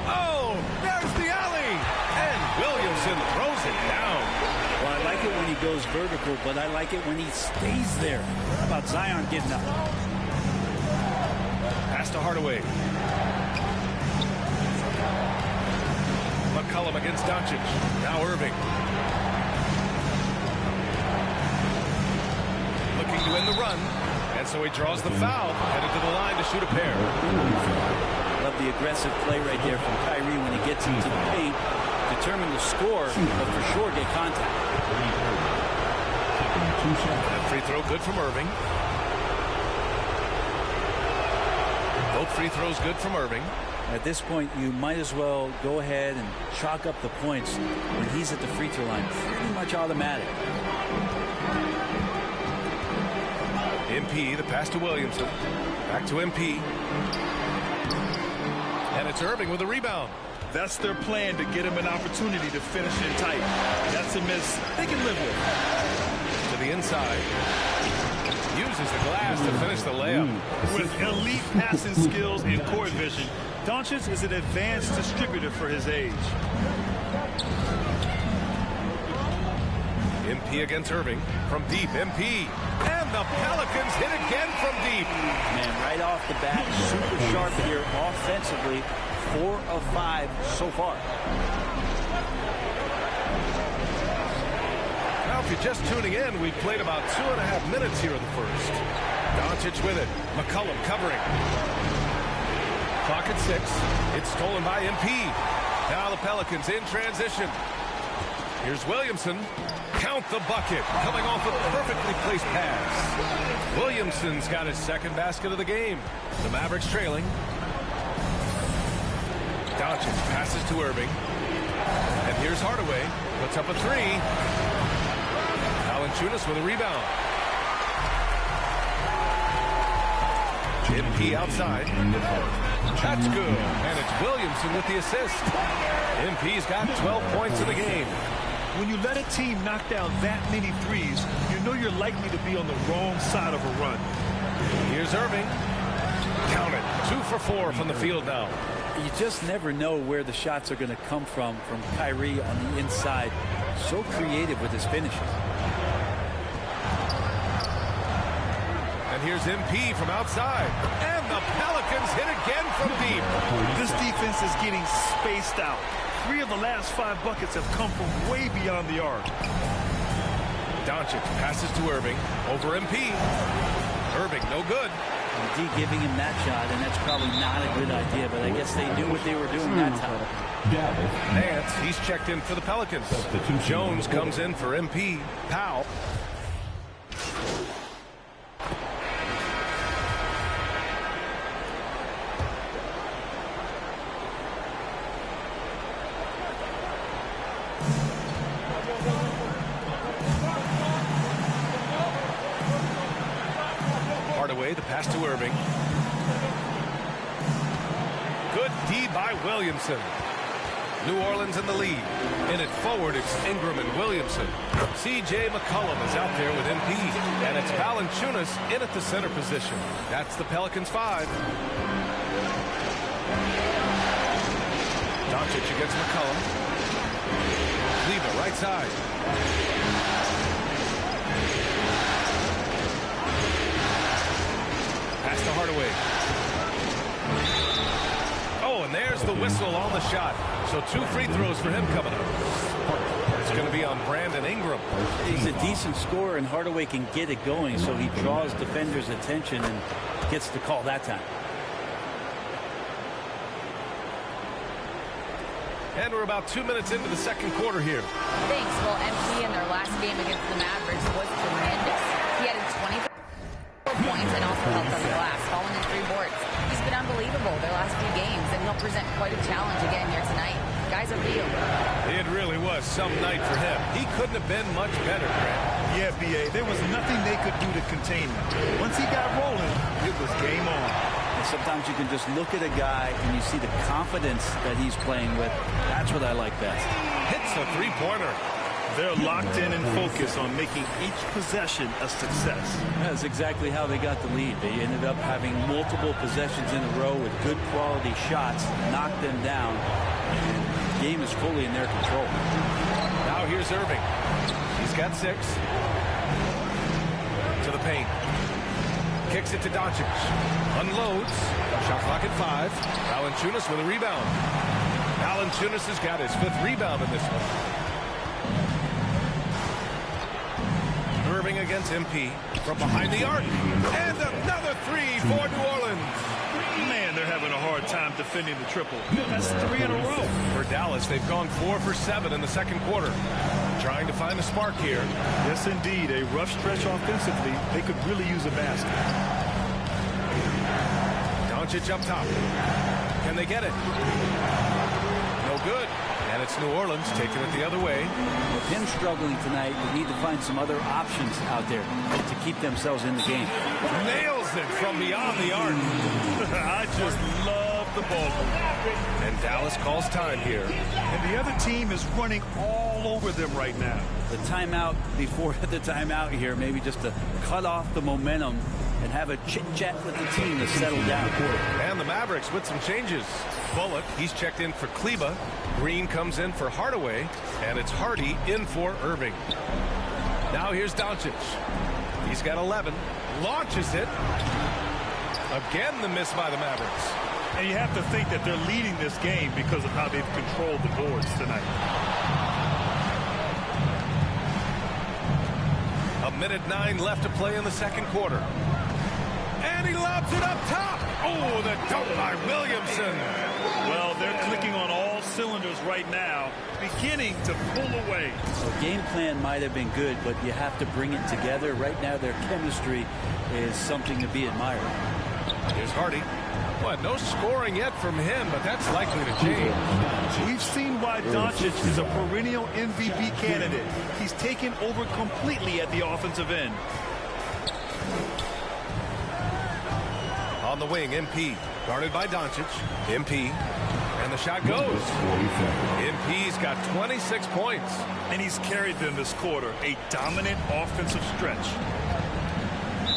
Oh, there's the alley. And Williamson throws it down. Well, I like it when he goes vertical, but I like it when he stays there. How about Zion getting up? Pass to Hardaway. McCollum against Doncic. Now Irving. Looking to end the run. And so he draws the foul. Headed to the line to shoot a pair. Love the aggressive play right there from Kyrie when he gets into the paint. Determined to score, but for sure get contact. That free throw good from Irving. Both free throws good from Irving. At this point, you might as well go ahead and chalk up the points when he's at the free throw line. Pretty much automatic. MP, the pass to Williamson. Back to MP. And it's Irving with a rebound. That's their plan, to get him an opportunity to finish it tight. That's a miss they can live with. To the inside. Uses the glass to finish the layup. With elite passing skills and court vision, Doncic is an advanced distributor for his age. MP against Irving. From deep, MP. And the Pelicans hit again from deep. Man, right off the bat, super sharp here offensively. 4 of 5 so far. Now, if you're just tuning in, we've played about 2.5 minutes here in the first. Doncic with it. McCollum covering. Clock at 6. It's stolen by MP. Now the Pelicans in transition. Here's Williamson. Count the bucket. Coming off a perfectly placed pass. Williamson's got his second basket of the game. The Mavericks trailing. Doncic passes to Irving. And here's Hardaway. Puts up a 3. Valanciunas with a rebound. MP outside. That's good. And it's Williamson with the assist. MP's got 12 points in the game. When you let a team knock down that many threes, you know you're likely to be on the wrong side of a run. Here's Irving. Count it. 2 for 4 from the field now. You just never know where the shots are going to come from Kyrie on the inside. So creative with his finishes. And here's MP from outside. And the Pelicans hit again from deep. This defense is getting spaced out. 3 of the last 5 buckets have come from way beyond the arc. Doncic passes to Irving. Over MP. Irving, no good. D giving him that shot, and that's probably not a good idea, but I guess they knew what they were doing that time. Nance, he's checked in for the Pelicans. Jones comes in for MP. Powell. Hardaway, the pass to Irving. Good D by Williamson. New Orleans in the lead. In it forward, it's Ingram and Williamson. C.J. McCollum is out there with MP. And it's Valanciunas in at the center position. That's the Pelicans 5. Doncic against McCollum. Kleber, right side. Pass to Hardaway. Oh, and there's the whistle on the shot. So 2 free throws for him coming up. It's going to be on Brandon Ingram. He's a decent scorer, and Hardaway can get it going, so he draws defenders' attention and gets the call that time. And we're about 2 minutes into the second quarter here. Thanks. Well, MP in their last game against the Mavericks was tremendous. He had 24 points and also helped on the glass, falling in 3 boards. He's been unbelievable their last few games, and he'll present quite a challenge again here tonight. Guy's a real. It really was some night for him. He couldn't have been much better, Grant. Yeah, B.A. There was nothing they could do to contain him. Once he got rolling, it was game on. And sometimes you can just look at a guy and you see the confidence that he's playing with. That's what I like best. Hits a 3-pointer. They're locked in and focused on making each possession a success. That's exactly how they got the lead. They ended up having multiple possessions in a row with good quality shots, knocked them down. And the game is fully in their control. Now here's Irving. He's got 6. To the paint. Kicks it to Doncic. Unloads. Shot clock at 5. Valanciunas with a rebound. Valanciunas has got his 5th rebound in this one. Irving against MP from behind the arc. And another 3 for New Orleans. Man, they're having a hard time defending the triple. That's 3 in a row. For Dallas, they've gone 4 for 7 in the second quarter. Trying to find a spark here. Yes, indeed. A rough stretch offensively. They could really use a basket. Doncic up top. Can they get it? No good. And it's New Orleans taking it the other way. With him struggling tonight, they need to find some other options out there to keep themselves in the game. Nails it from beyond the arc. I just love the ball. And Dallas calls time here. And the other team is running all over them right now. The timeout before the timeout here, maybe just to cut off the momentum and have a chit-chat with the team to settle down. And the Mavericks with some changes. Bullock, he's checked in for Kleba. Green comes in for Hardaway. And it's Hardy in for Irving. Now here's Doncic. He's got 11. Launches it. Again, the miss by the Mavericks. And you have to think that they're leading this game because of how they've controlled the boards tonight. A minute 9 left to play in the second quarter. And he lobs it up top. Oh, the dunk by Williamson. Well, they're clicking on all cylinders right now, beginning to pull away. So game plan might have been good, but you have to bring it together. Right now, their chemistry is something to be admired. Here's Hardy. Well, no scoring yet from him, but that's likely to change. We've seen why Doncic is a perennial MVP candidate. He's taken over completely at the offensive end. On the wing, MP. Guarded by Doncic. MP. And the shot goes. MP's got 26 points. And he's carried them this quarter. A dominant offensive stretch.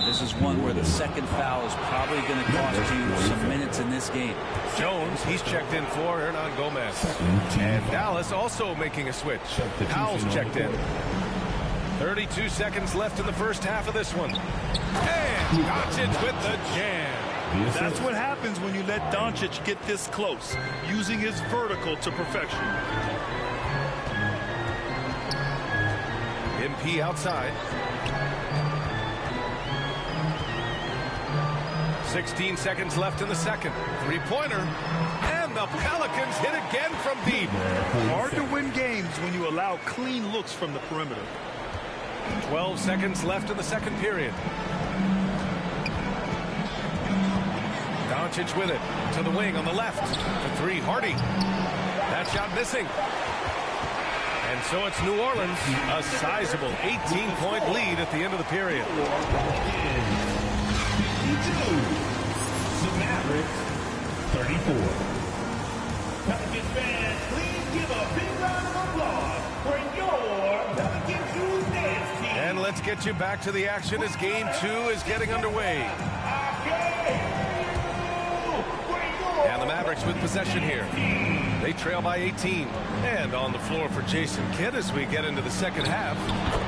This is one where the second foul is probably going to cost you some minutes in this game. Jones, he's checked in for Hernan Gomez. And Dallas also making a switch. Powell's checked in. 32 seconds left in the first half of this one. And Doncic with the jam. That's what happens when you let Doncic get this close, using his vertical to perfection. MP outside. 16 seconds left in the second. 3-pointer. And the Pelicans hit again from deep. Hard to win games when you allow clean looks from the perimeter. 12 seconds left in the second period. Doncic with it. To the wing on the left. The 3, Hardy. That shot missing. And so it's New Orleans. A sizable 18-point lead at the end of the period. The Mavericks, 34. Pelicans fans, please give a big round of applause for your Pelicans Youth Dance Team. And let's get you back to the action as Game 2 is getting underway. And the Mavericks with possession here. They trail by 18. And on the floor for Jason Kidd as we get into the second half,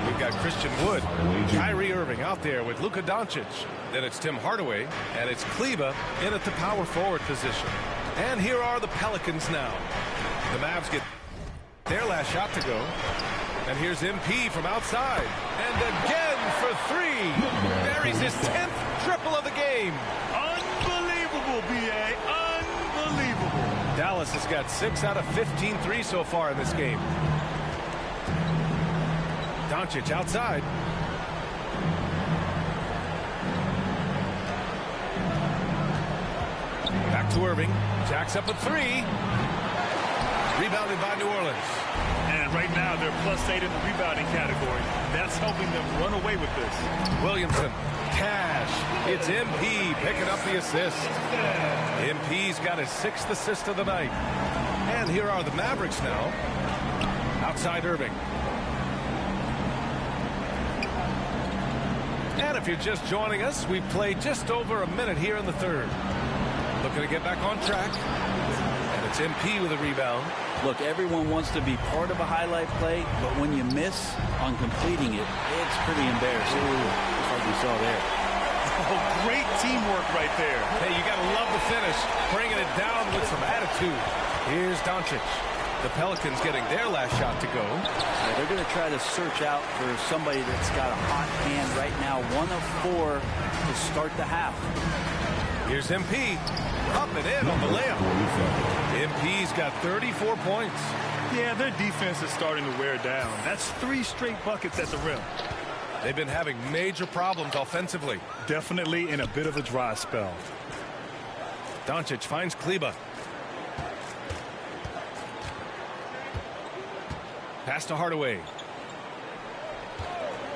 we've got Christian Wood, Kyrie Irving out there with Luka Doncic. Then it's Tim Hardaway, and it's Kleba in at the power forward position. And here are the Pelicans now. The Mavs get their last shot to go. And here's MP from outside. And again for three. Buries his 10th triple of the game. Unbelievable, B.A. Unbelievable. Dallas has got 6 out of 15 threes so far in this game. Doncic outside. Back to Irving. Jacks up a 3. Rebounded by New Orleans. And right now they're +8 in the rebounding category. That's helping them run away with this. Williamson. Cash. It's MP picking up the assist. MP's got his 6th assist of the night. And here are the Mavericks now. Outside Irving. And if you're just joining us, we've played just over a minute here in the third. Looking to get back on track. And it's MP with a rebound. Look, everyone wants to be part of a highlight play, but when you miss on completing it, it's pretty embarrassing. Just like we saw there. Oh, great teamwork right there. Hey, you got to love the finish. Bringing it down with some attitude. Here's Doncic. The Pelicans getting their last shot to go. Yeah, they're going to try to search out for somebody that's got a hot hand right now. 1 of 4 to start the half. Here's MP. Up and in on the layup. MP's got 34 points. Yeah, their defense is starting to wear down. That's 3 straight buckets at the rim. They've been having major problems offensively. Definitely in a bit of a dry spell. Doncic finds Kleber. Pass to Hardaway.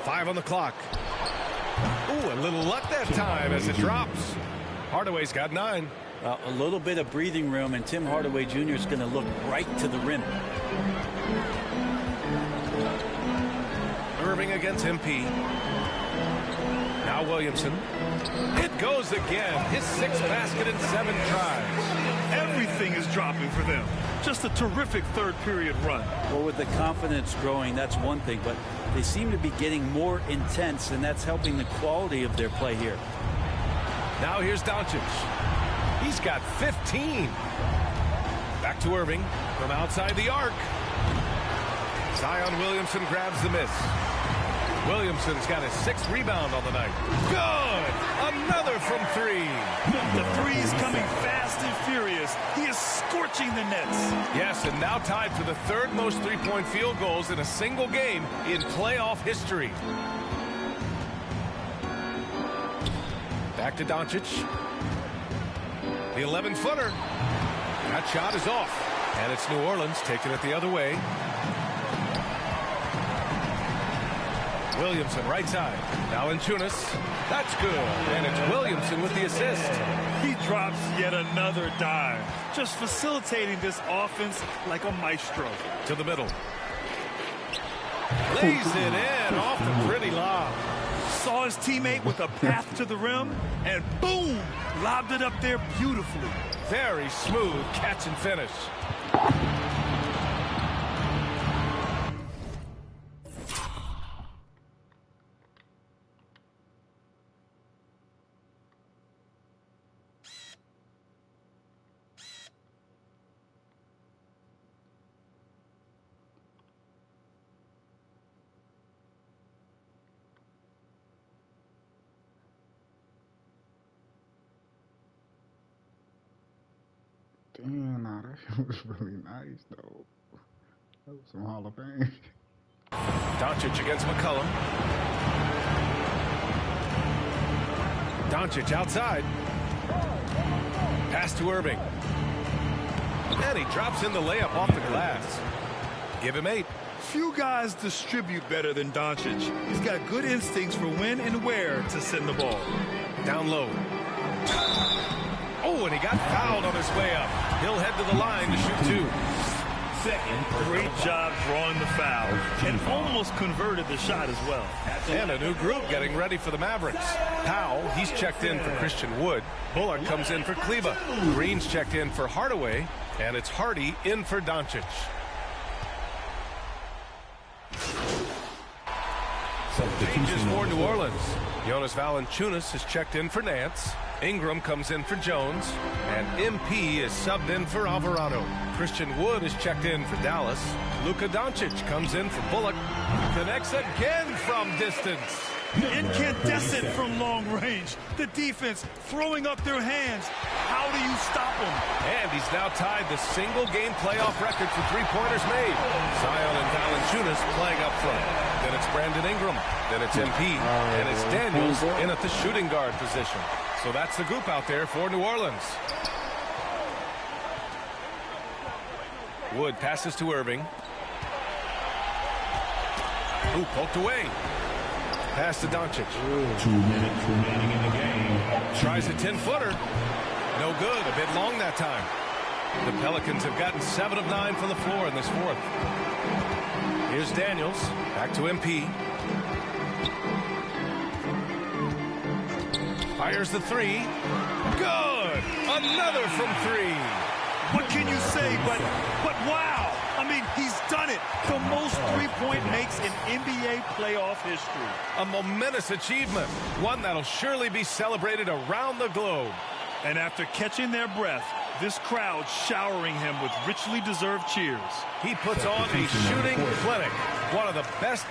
5 on the clock. Ooh, a little luck that time as it drops. Hardaway's got 9. A little bit of breathing room, and Tim Hardaway Jr. is going to look right to the rim. Irving against MP. Now Williamson. It goes again. His 6th basket in 7 tries. Everything is dropping for them. Just a terrific third period run. Well, with the confidence growing, that's one thing, but they seem to be getting more intense, and that's helping the quality of their play here. Now here's Doncic. He's got 15. Back to Irving from outside the arc. Zion Williamson grabs the miss. Williamson's got his 6th rebound on the night. Good! Another from 3. The three is coming fast and furious. He is scorching the Nets. Yes, and now tied for the 3rd most three-point field goals in a single game in playoff history. Back to Doncic. The 11-footer. That shot is off. And it's New Orleans taking it the other way. Williamson right side. Valanciunas. That's good. And it's Williamson with the assist. He drops yet another dime. Just facilitating this offense like a maestro. To the middle. Lays it in off the pretty lob. Saw his teammate with a path to the rim, and boom, lobbed it up there beautifully. Very smooth catch and finish. Damn, nah, that shit was really nice, though. That was some Hall of Fame. Doncic against McCollum. Doncic outside. Pass to Irving. And he drops in the layup off the glass. Give him 8. Few guys distribute better than Doncic. He's got good instincts for when and where to send the ball. Down low. Oh, and he got fouled on his way up. He'll head to the line to shoot 2. Great job drawing the foul and almost converted the shot as well. And a new group getting ready for the Mavericks. Powell, he's checked in for Christian Wood. Bullard comes in for Kleber. Green's checked in for Hardaway. And it's Hardy in for Doncic. Changes for New Orleans. Jonas Valanciunas has checked in for Nance. Ingram comes in for Jones, and MP is subbed in for Alvarado. Christian Wood is checked in for Dallas. Luka Doncic comes in for Bullock. Connects again from distance. Incandescent from long range. The defense throwing up their hands. How do you stop him? And he's now tied the single-game playoff record for three-pointers made. Zion and Valanciunas playing up front. Then it's Brandon Ingram. Then it's MP. And it's Daniels in at the shooting guard position. So that's the group out there for New Orleans. Wood passes to Irving. Ooh, poked away. Pass to Doncic. 2 minutes remaining in the game. Tries a 10-footer. No good. A bit long that time. The Pelicans have gotten 7 of 9 from the floor in this fourth. Here's Daniels. Back to MP. Fires the three. Good. Another from three. What can you say but wow. I mean, he's done it. The most three-point makes in NBA playoff history. A momentous achievement. One that'll surely be celebrated around the globe. And after catching their breath, this crowd showering him with richly deserved cheers. He puts on a shooting clinic. One of the best.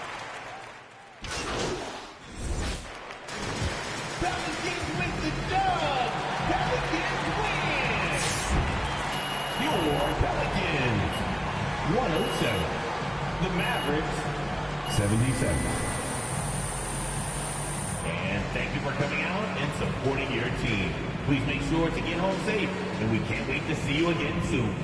Pelicans with the dub. Pelicans win. Your Pelicans 107. The Mavericks 77. And thank you for coming out and supporting your team. Please make sure to get home safe, and we can't wait to see you again soon.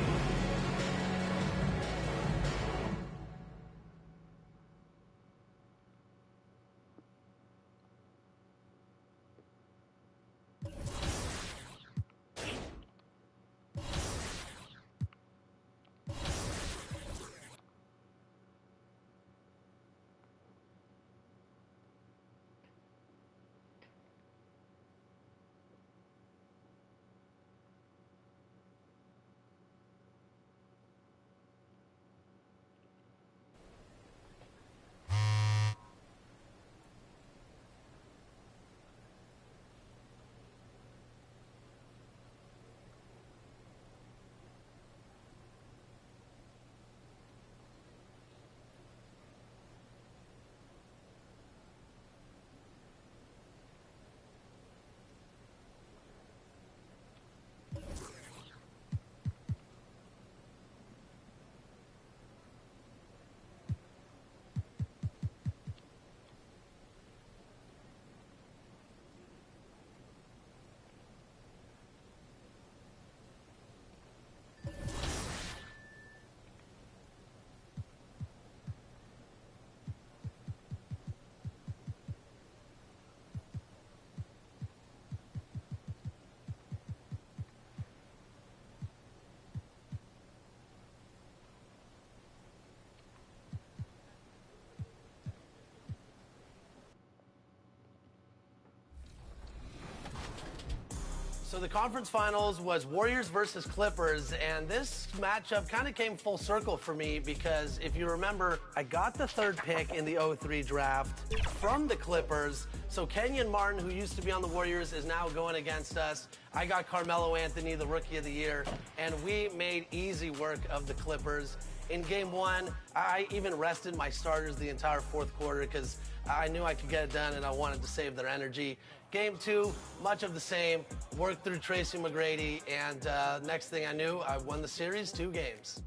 So the conference finals was Warriors versus Clippers, and this matchup kind of came full circle for me because if you remember, I got the third pick in the 03 draft from the Clippers. So Kenyon Martin, who used to be on the Warriors, is now going against us. I got Carmelo Anthony, the Rookie of the Year, and we made easy work of the Clippers. In game one, I even rested my starters the entire fourth quarter because I knew I could get it done and I wanted to save their energy. Game two, much of the same. Worked through Tracy McGrady, and next thing I knew, I won the series 2 games.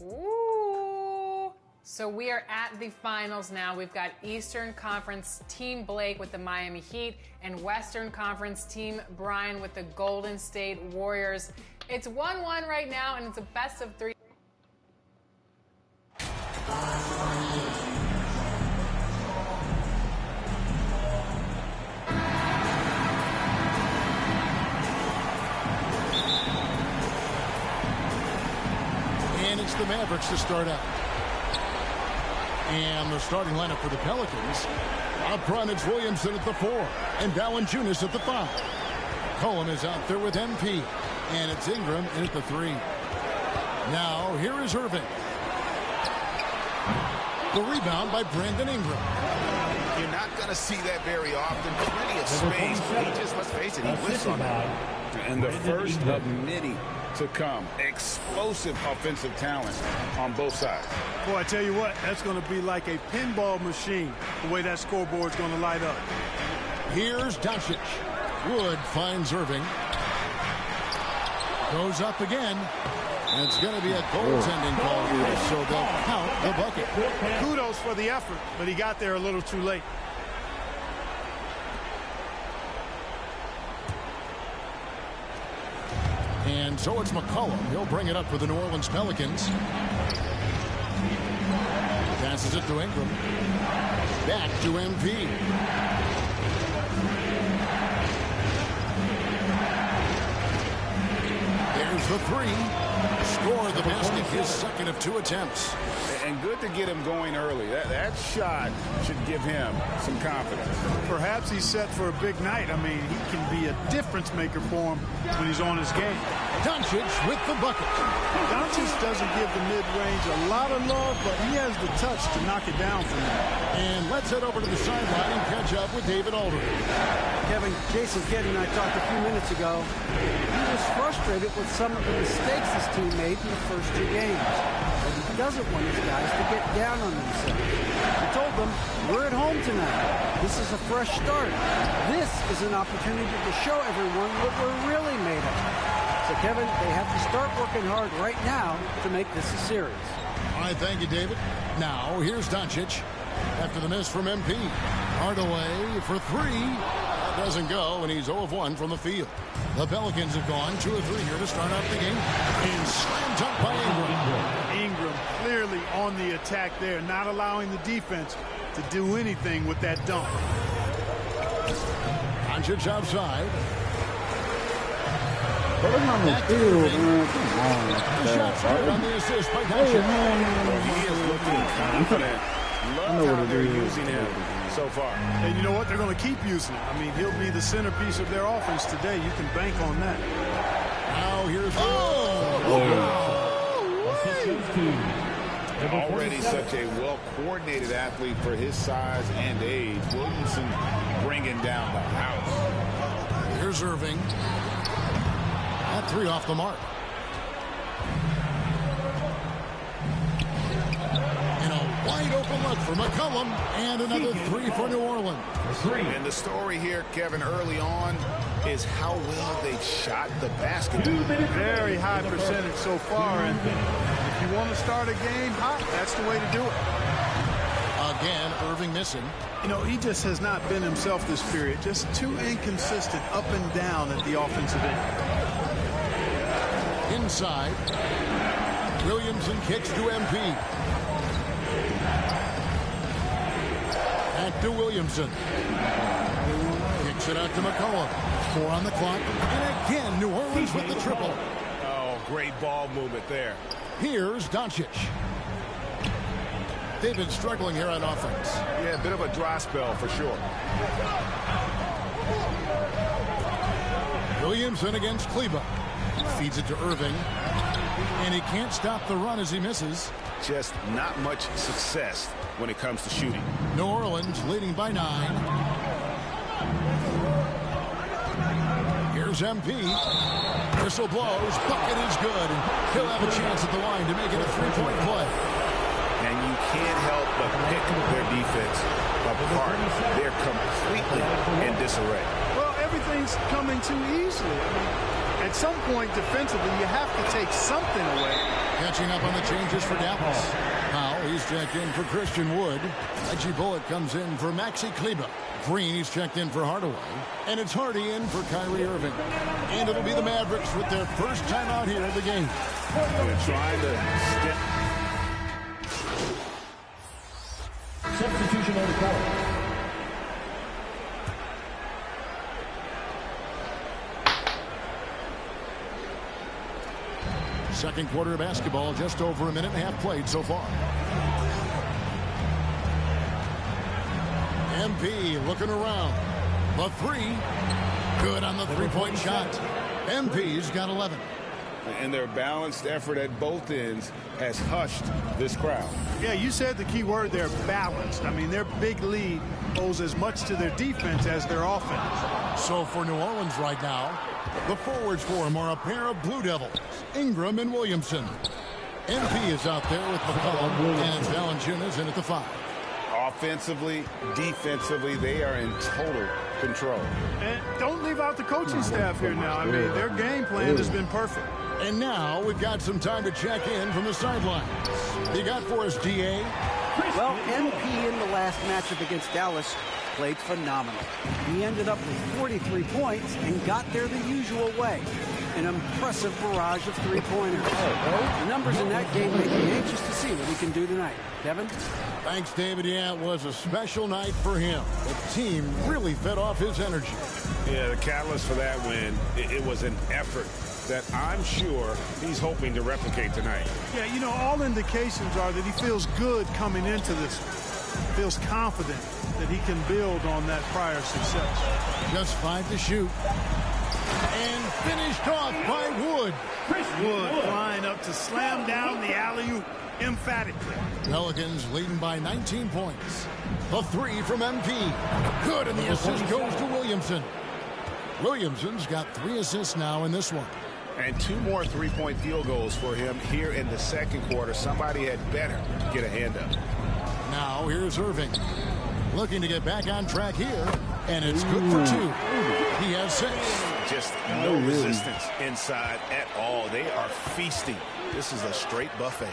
Ooh. So we are at the finals now. We've got Eastern Conference Team Blake with the Miami Heat and Western Conference Team Brian with the Golden State Warriors. It's 1-1 right now, and it's a best of 3. And it's the Mavericks to start out. And the starting lineup for the Pelicans. Up front, it's Williamson at the 4 and Valanciunas at the 5. Cohen is out there with MP. And it's Ingram in at the 3. Now, here is Irving. The rebound by Brandon Ingram. You're not going to see that very often. Plenty of space. He just, let's face it, he whiffs on that. And the first of many to come. Explosive offensive talent on both sides. Boy, I tell you what, that's going to be like a pinball machine, the way that scoreboard's going to light up. Here's Doncic. Wood finds Irving. Goes up again. And it's going to be a goaltending call here, so they'll count the bucket. Kudos for the effort, but he got there a little too late. And so it's McCollum. He'll bring it up for the New Orleans Pelicans. Passes it to Ingram. Back to MP. There's the three. Score the basket, his second of 2 attempts. And good to get him going early. That shot should give him some confidence. Perhaps he's set for a big night. I mean, he can be a difference maker for him when he's on his game. Doncic with the bucket. Doncic doesn't give the mid-range a lot of love, but he has the touch to knock it down for him. And let's head over to the sideline and catch up with David Aldridge. Kevin, Jason Kidd and I talked a few minutes ago. He was frustrated with some of the mistakes his team made in the first 2 games. But he doesn't want his guys to get down on themselves. He told them, we're at home tonight. This is a fresh start. This is an opportunity to show everyone what we're really made of. So, Kevin, they have to start working hard right now to make this a series. All right, thank you, David. Now, here's Doncic. After the miss from MP. Hardaway for 3. That doesn't go, and he's 0 of 1 from the field. The Pelicans have gone 2 of 3 here to start out the game. And slam dunk by Ingram. Ingram clearly on the attack there, not allowing the defense to do anything with that dunk. Doncic outside. But it's not no steal, man. Come on. On the assist by He is looking confident. Love how they're using him so far. And you know what? They're going to keep using him. I mean, he'll be the centerpiece of their offense today. You can bank on that. Now here's Already such a well-coordinated athlete for his size and age. Williamson bringing down the house. Here's Irving. That 3 off the mark. And a wide open look for McCollum. And another 3 for New Orleans. And the story here, Kevin, early on is how well they've shot the basketball. Very high percentage so far. And if you want to start a game hot, that's the way to do it. Again, Irving missing. You know, he just has not been himself this period. Just too inconsistent up and down at the offensive end. Inside. Williamson kicks to MP. Back to Williamson. Kicks it out to McCollum. 4 on the clock. And again, New Orleans with the triple. Oh, great ball movement there. Here's Doncic. They've been struggling here on offense. Yeah, a bit of a dry spell for sure. Williamson against Kleber. Feeds it to Irving. And he can't stop the run as he misses. Just not much success when it comes to shooting. New Orleans leading by 9. Here's MP. Whistle blows. Bucket is good. And he'll have a chance at the line to make it a 3-point play. And you can't help but pick their defense apart. They're completely in disarray. Well, everything's coming too easily. I mean, at some point defensively, you have to take something away. Catching up on the changes for Dallas. Powell, he's checked in for Christian Wood. Reggie Bullock comes in for Maxi Kleber. Green, he's checked in for Hardaway. And it's Hardy in for Kyrie Irving. And it'll be the Mavericks with their first time out here in the game. They're trying to step. Substitution on the court. Second quarter of basketball, just over 1.5 minutes played so far. MP looking around. The 3. Good on the 3-point shot. MP's got 11. and their balanced effort at both ends has hushed this crowd. Yeah, you said the key word there, balanced. I mean, their big lead owes as much to their defense as their offense. So for New Orleans right now, the forwards for them are a pair of Blue Devils, Ingram and Williamson. MP is out there with McCollum, and Valanciunas in at the 5. Offensively, defensively, they are in total control. And don't leave out the coaching staff here now. I mean, their game plan has been perfect. And now we've got some time to check in from the sidelines. You got for us, DA? Well, MP in the last matchup against Dallas played phenomenal. He ended up with 43 points and got there the usual way. An impressive barrage of three-pointers. The numbers in that game make me anxious to see what he can do tonight. Kevin? Thanks, David. Yeah, it was a special night for him. The team really fed off his energy. Yeah, the catalyst for that win, it was an effort that I'm sure he's hoping to replicate tonight. Yeah, you know, all indications are that he feels good coming into this. Feels confident that he can build on that prior success. Just 5 to shoot. And finished off by Wood. Wood flying up to slam down the alley-oop emphatically. Pelicans leading by 19 points. The 3 from MP. Good, and the assist goes to Williamson. Williamson's got 3 assists now in this one. And 2 more three-point field goals for him here in the second quarter. Somebody had better get a hand up. Now here's Irving. Looking to get back on track here. And it's good for 2. He has 6. Just no resistance inside at all. They are feasting. This is a straight buffet.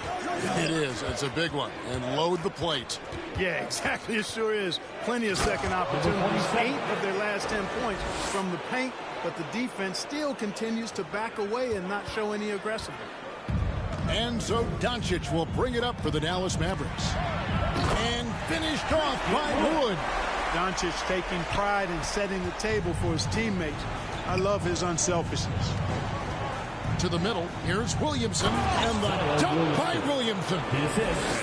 It is. It's a big one. And load the plate. Yeah, exactly. It sure is. Plenty of second opportunities. 8 of their last 10 points from the paint, but the defense still continues to back away and not show any aggressiveness. And so Doncic will bring it up for the Dallas Mavericks. And finished off by Wood. Doncic taking pride in setting the table for his teammates. I love his unselfishness. To the middle, here's Williamson, and the dunk by Williamson.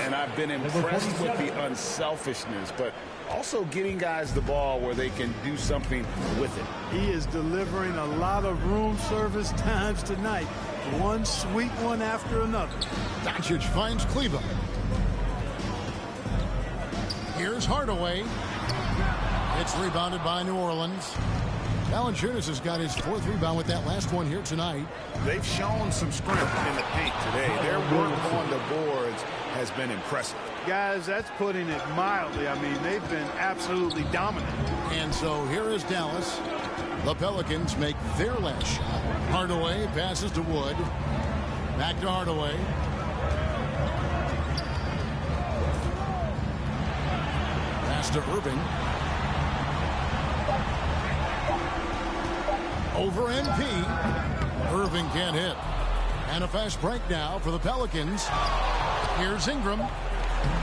And I've been impressed with the unselfishness, but also getting guys the ball where they can do something with it. He is delivering a lot of room service times tonight. One sweet one after another. Doncic finds Kleber. Here's Hardaway. It's rebounded by New Orleans. Valanciunas has got his 4th rebound with that last one here tonight. They've shown some strength in the paint today. Their work on the boards has been impressive. Guys, that's putting it mildly. I mean, they've been absolutely dominant. And so here is Dallas. The Pelicans make their last shot. Hardaway passes to Wood. Back to Hardaway. Pass to Irving. Over MP. Irving can't hit. And a fast break now for the Pelicans. Here's Ingram.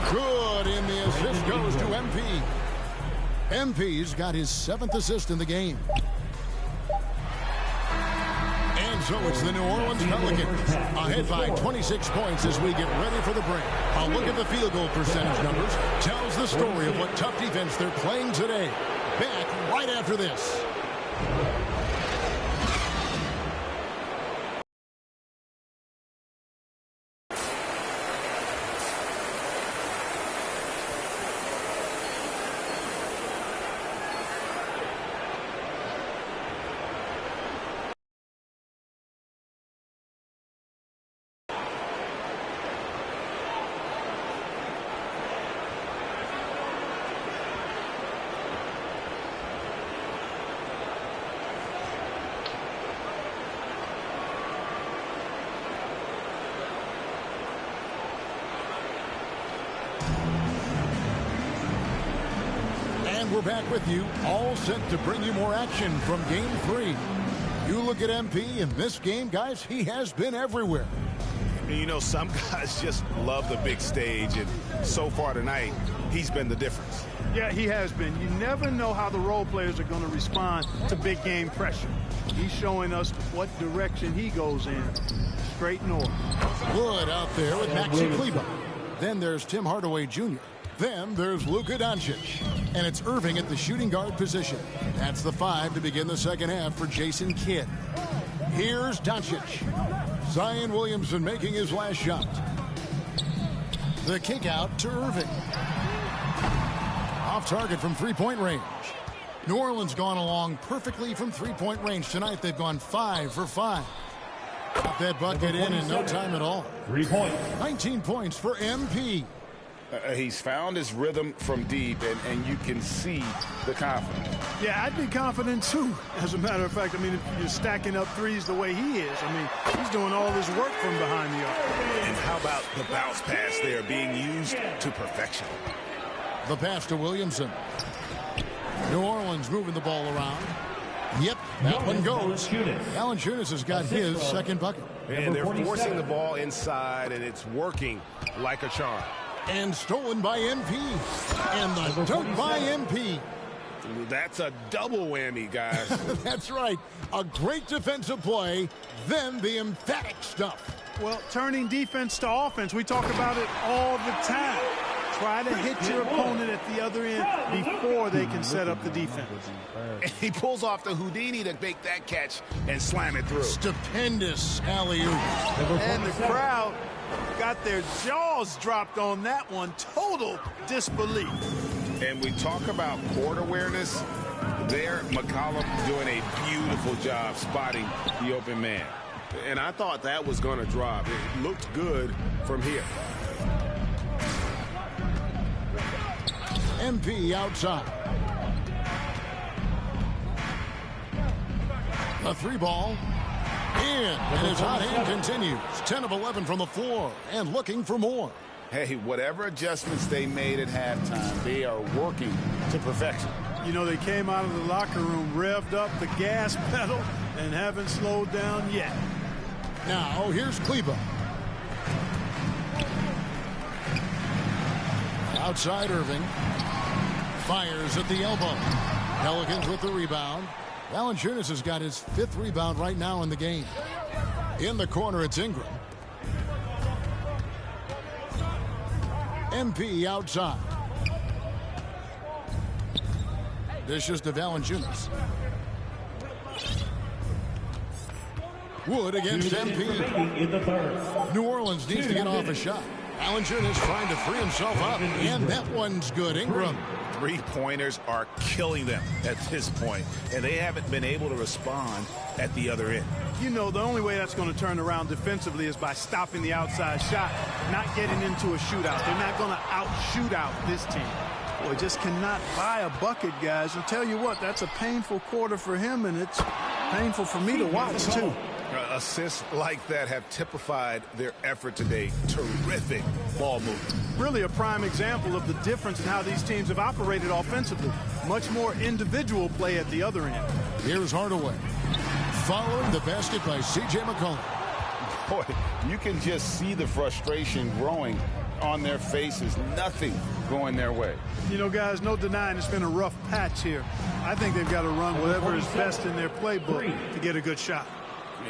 Good, and the assist goes to MP. MP's got his 7th assist in the game. And so it's the New Orleans Pelicans ahead by 26 points as we get ready for the break. A look at the field goal percentage numbers tells the story of what tough defense they're playing today. Back right after this. We're back with you, all set to bring you more action from Game 3. You look at MP in this game, guys, he has been everywhere. You know, some guys just love the big stage, and so far tonight, he's been the difference. Yeah, he has been. You never know how the role players are going to respond to big game pressure. He's showing us what direction he goes in. Straight north. Wood out there with Maxi Kleber. Then there's Tim Hardaway Jr. Then there's Luka Doncic. And it's Irving at the shooting guard position. That's the 5 to begin the second half for Jason Kidd. Here's Doncic. Zion Williamson making his last shot. The kick out to Irving. Off target from three-point range. New Orleans gone along perfectly from three-point range. Tonight they've gone 5 for 5. Got that bucket in no time at all. 3 points. 19 points for MP. He's found his rhythm from deep, and you can see the confidence. Yeah, I'd be confident too. As a matter of fact, I mean, if you're stacking up threes the way he is, I mean, he's doing all his work from behind the arc. And how about the bounce pass there being used to perfection? The pass to Williamson. New Orleans moving the ball around. Yep, that one goes. Valanciunas has got his second bucket. And they're forcing the ball inside, and it's working like a charm. And stolen by MP. And the dunk by MP. That's a double whammy, guys. That's right. A great defensive play, then the emphatic stuff. Well, turning defense to offense, we talk about it all the time. Try to hit your opponent at the other end before they can set up the defense. And he pulls off the Houdini to make that catch and slam it through. Stupendous alley-oop. And the crowd got their jaws dropped on that one. Total disbelief. And we talk about court awareness. There, McCollum doing a beautiful job spotting the open man. And I thought that was going to drop. It looked good from here. MP outside. A three ball. And his hot hand continues. 10 of 11 from the floor and looking for more. Hey, whatever adjustments they made at halftime, they are working to perfection. You know, they came out of the locker room, revved up the gas pedal, and haven't slowed down yet. Now, here's Kleber. Outside Irving. Fires at the elbow. Pelicans with the rebound. Valanciunas has got his 5th rebound right now in the game. In the corner, it's Ingram. MP outside. Dishes to Valanciunas. Wood against MP. In the third. New Orleans needs to get off a shot. Valanciunas trying to free himself up, and that one's good. Ingram. Three-pointers are killing them at this point, and they haven't been able to respond at the other end. You know, the only way that's going to turn around defensively is by stopping the outside shot, not getting into a shootout. They're not going to out-shoot out this team. Boy, just cannot buy a bucket, guys. I'll tell you what, that's a painful quarter for him, and it's painful for me to watch, too. Assists like that have typified their effort today. Terrific ball movement. Really a prime example of the difference in how these teams have operated offensively. Much more individual play at the other end. Here's Hardaway. Following the basket by C.J. McCollum. Boy, you can just see the frustration growing on their faces. Nothing going their way. You know, guys, no denying it's been a rough patch here. I think they've got to run whatever is best in their playbook to get a good shot.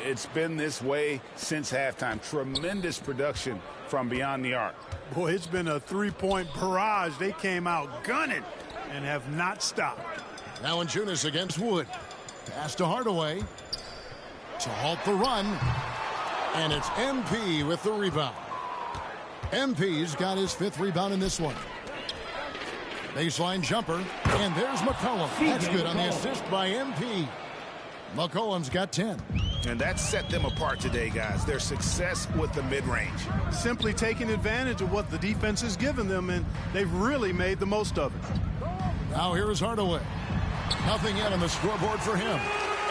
It's been this way since halftime. Tremendous production from beyond the arc. Boy, it's been a three-point barrage. They came out gunning and have not stopped. Valanciunas against Wood. Pass to Hardaway to halt the run. And it's MP with the rebound. MP's got his 5th rebound in this one. Baseline jumper. And there's McCollum. That's good on the assist by MP. McCollum's got 10. And that set them apart today, guys. Their success with the mid-range. Simply taking advantage of what the defense has given them, and they've really made the most of it. Now here is Hardaway. Nothing yet on the scoreboard for him.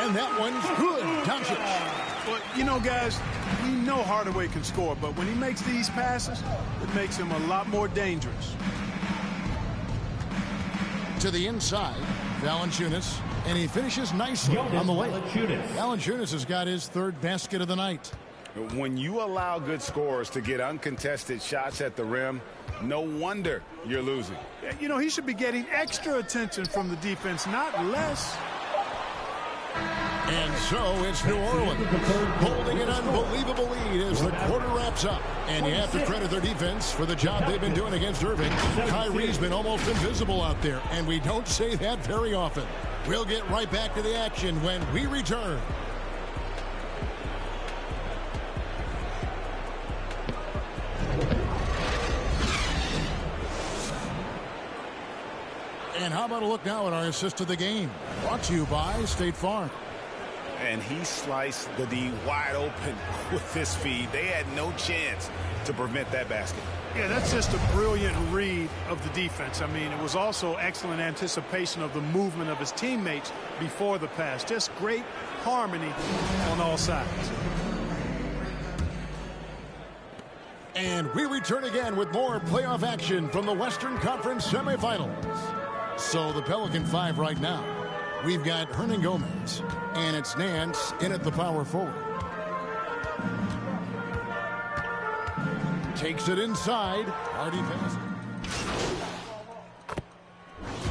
And that one's good. Doncic. Well, you know, guys, we know Hardaway can score, but when he makes these passes, it makes him a lot more dangerous. To the inside, Valanciunas. And he finishes nicely on the way. Valanciunas has got his 3rd basket of the night. When you allow good scorers to get uncontested shots at the rim, no wonder you're losing. You know, he should be getting extra attention from the defense, not less. And so it's New Orleans holding an unbelievable lead as the quarter wraps up. And you have to credit their defense for the job they've been doing against Irving. Kyrie's been almost invisible out there, and we don't say that very often. We'll get right back to the action when we return. And how about a look now at our assist of the game? Brought to you by State Farm. And he sliced the D wide open with this feed. They had no chance to prevent that basket. Yeah, that's just a brilliant read of the defense. I mean, it was also excellent anticipation of the movement of his teammates before the pass. Just great harmony on all sides. And we return again with more playoff action from the Western Conference semifinals. So the Pelican 5 right now. We've got Hernan Gomez, and it's Nance in at the power forward. Takes it inside. Hardy passes.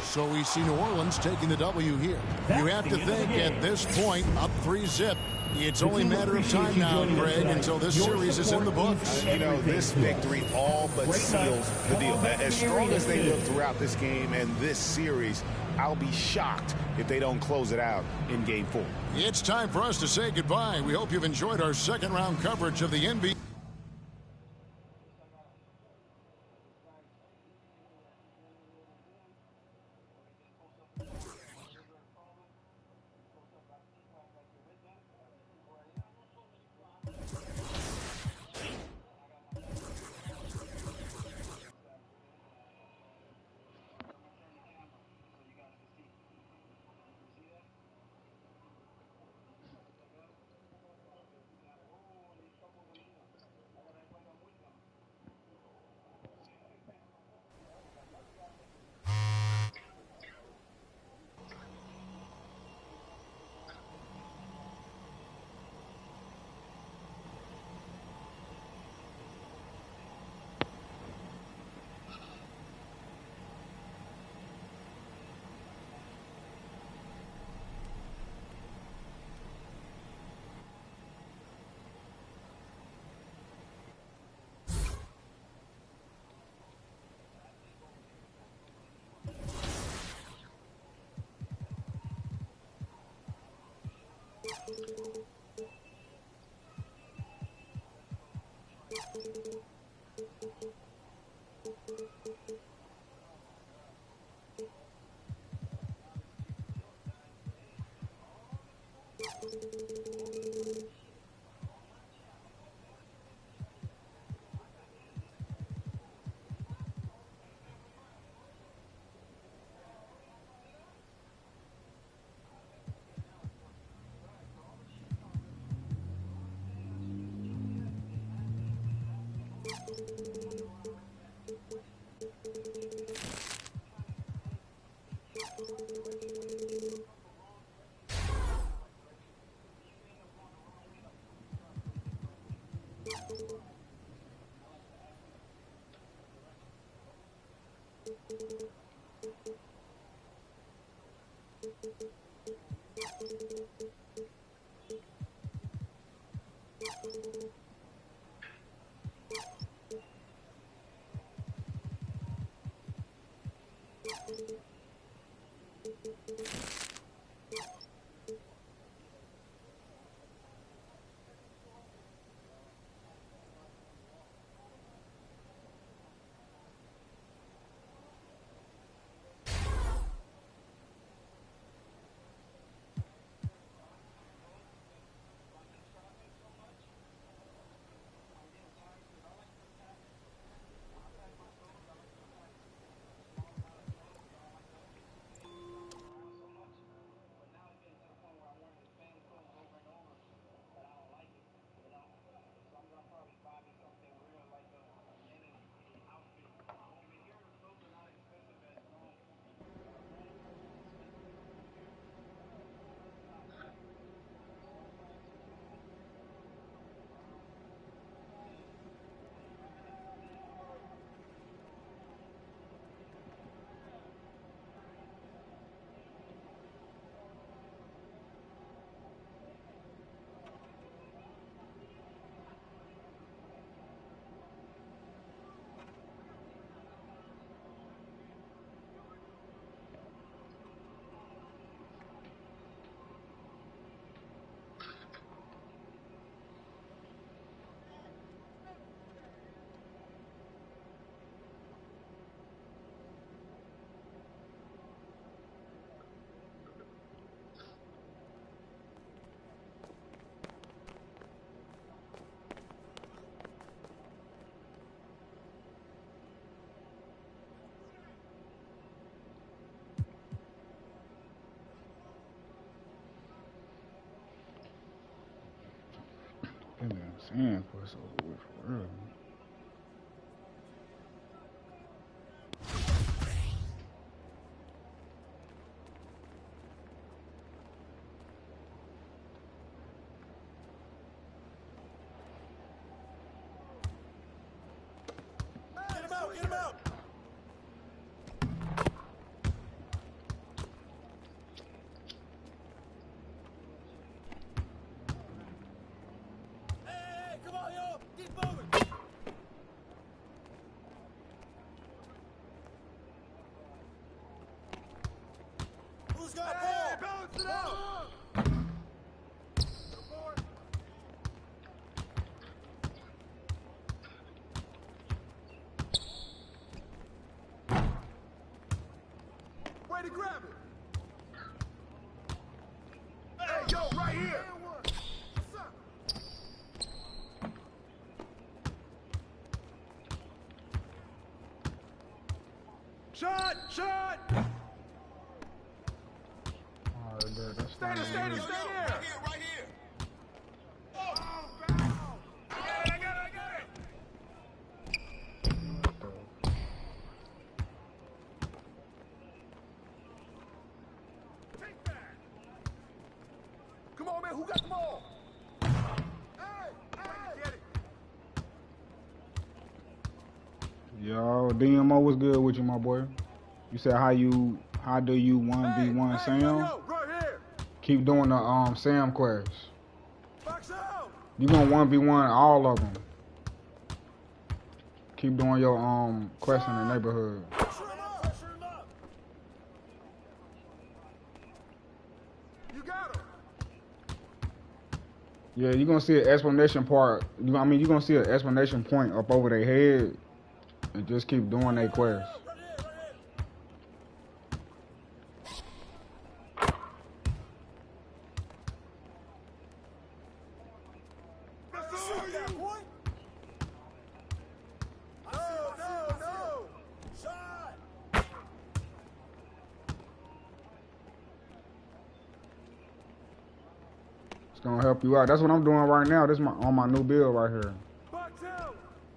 So we see New Orleans taking the W here. You have to think at this point, up 3-0. It's only a matter of time now, Greg, until this series is in the books. You know, this victory all but seals the deal. As strong as they look throughout this game and this series, I'll be shocked if they don't close it out in Game 4. It's time for us to say goodbye. We hope you've enjoyed our second round coverage of the NBA. Sam quest over with for real. Way to grab it. Hey, yo, right here. Shot! Shot! Alright, there, that's Stay there, stay there, stay there. Right here, right here. Come on, man, who got the ball? Hey, get it. Yo, DMO, what's good with you, my boy? You said how do you 1v1 Sam? Right here. Keep doing the Sam quest. You gonna 1v1 all of them. Keep doing your quest in the neighborhood. You got him. Yeah, you're gonna see an explanation part. You're gonna see an explanation point up over their head, and just keep doing their quest. It's gonna help you out. That's what I'm doing right now. This is on my new build right here.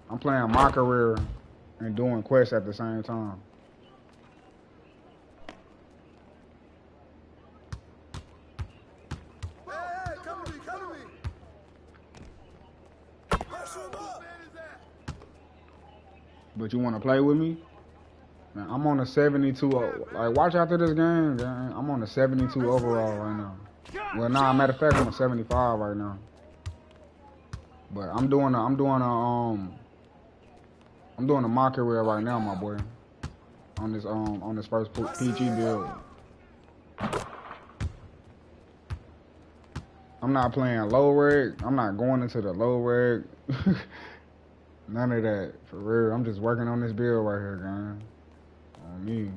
I'm playing my career and doing quests at the same time. Hey, come to me, come to me. Pressure him up. But you wanna play with me? Man, I'm on a 72. Like, watch after this game, gang. I'm on a 72 overall right now. Well, nah, matter of fact, I'm a 75 right now. But I'm doing a my career right now, my boy. On this first PG build. I'm not playing low reg. I'm not going into the low reg. None of that, for real. I'm just working on this build right here, gang. On me.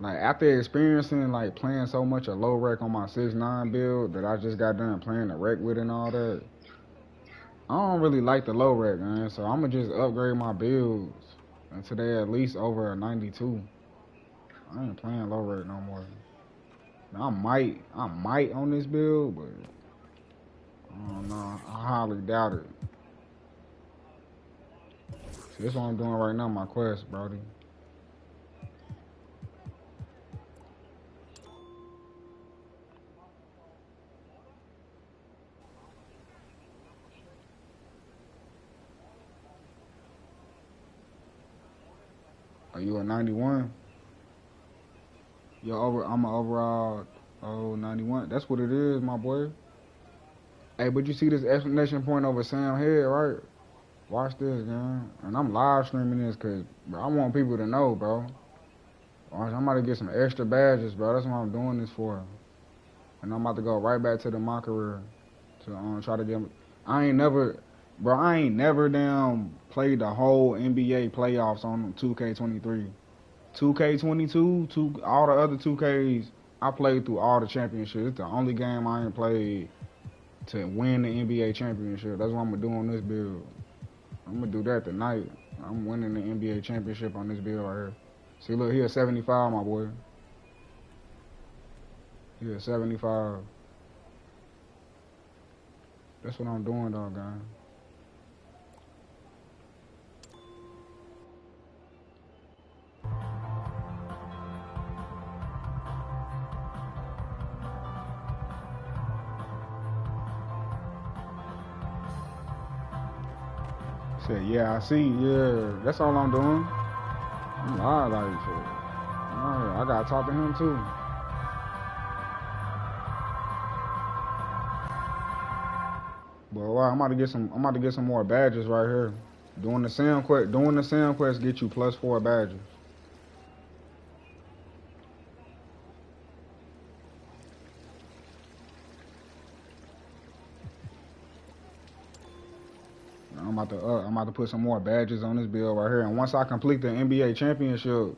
Like, after experiencing, like, playing so much a low rec on my 6'9" build that I just got done playing the rec with and all that, I don't really like the low rec, man. So I'm gonna just upgrade my builds until they at least over a 92. I ain't playing low rec no more. I might on this build, but I don't know. I highly doubt it. See, this is what I'm doing right now, my quest, brody. Are you a 91? I'm an overall 91. That's what it is, my boy. Hey, but you see this explanation point over Sam head, right? Watch this, man. And I'm live streaming this because, bro, I want people to know, bro. I'm about to get some extra badges, bro. That's what I'm doing this for. And I'm about to go right back to my career to try to get. I ain't never damn played the whole NBA playoffs on 2K23. 2K22, all the other 2Ks, I played through all the championships. It's the only game I ain't played to win the NBA championship. That's what I'm gonna do on this build. I'm gonna do that tonight. I'm winning the NBA championship on this build right here. See, look, he a 75, my boy. He a 75. That's what I'm doing, though, guys. Said, yeah, I see. Yeah, that's all I'm doing. I'm lying like shit. I gotta talk to him too. But wow, I'm about to get some more badges right here. Doing the Sam quest get you +4 badges. I'm about to put some more badges on this build right here. And once I complete the NBA championship,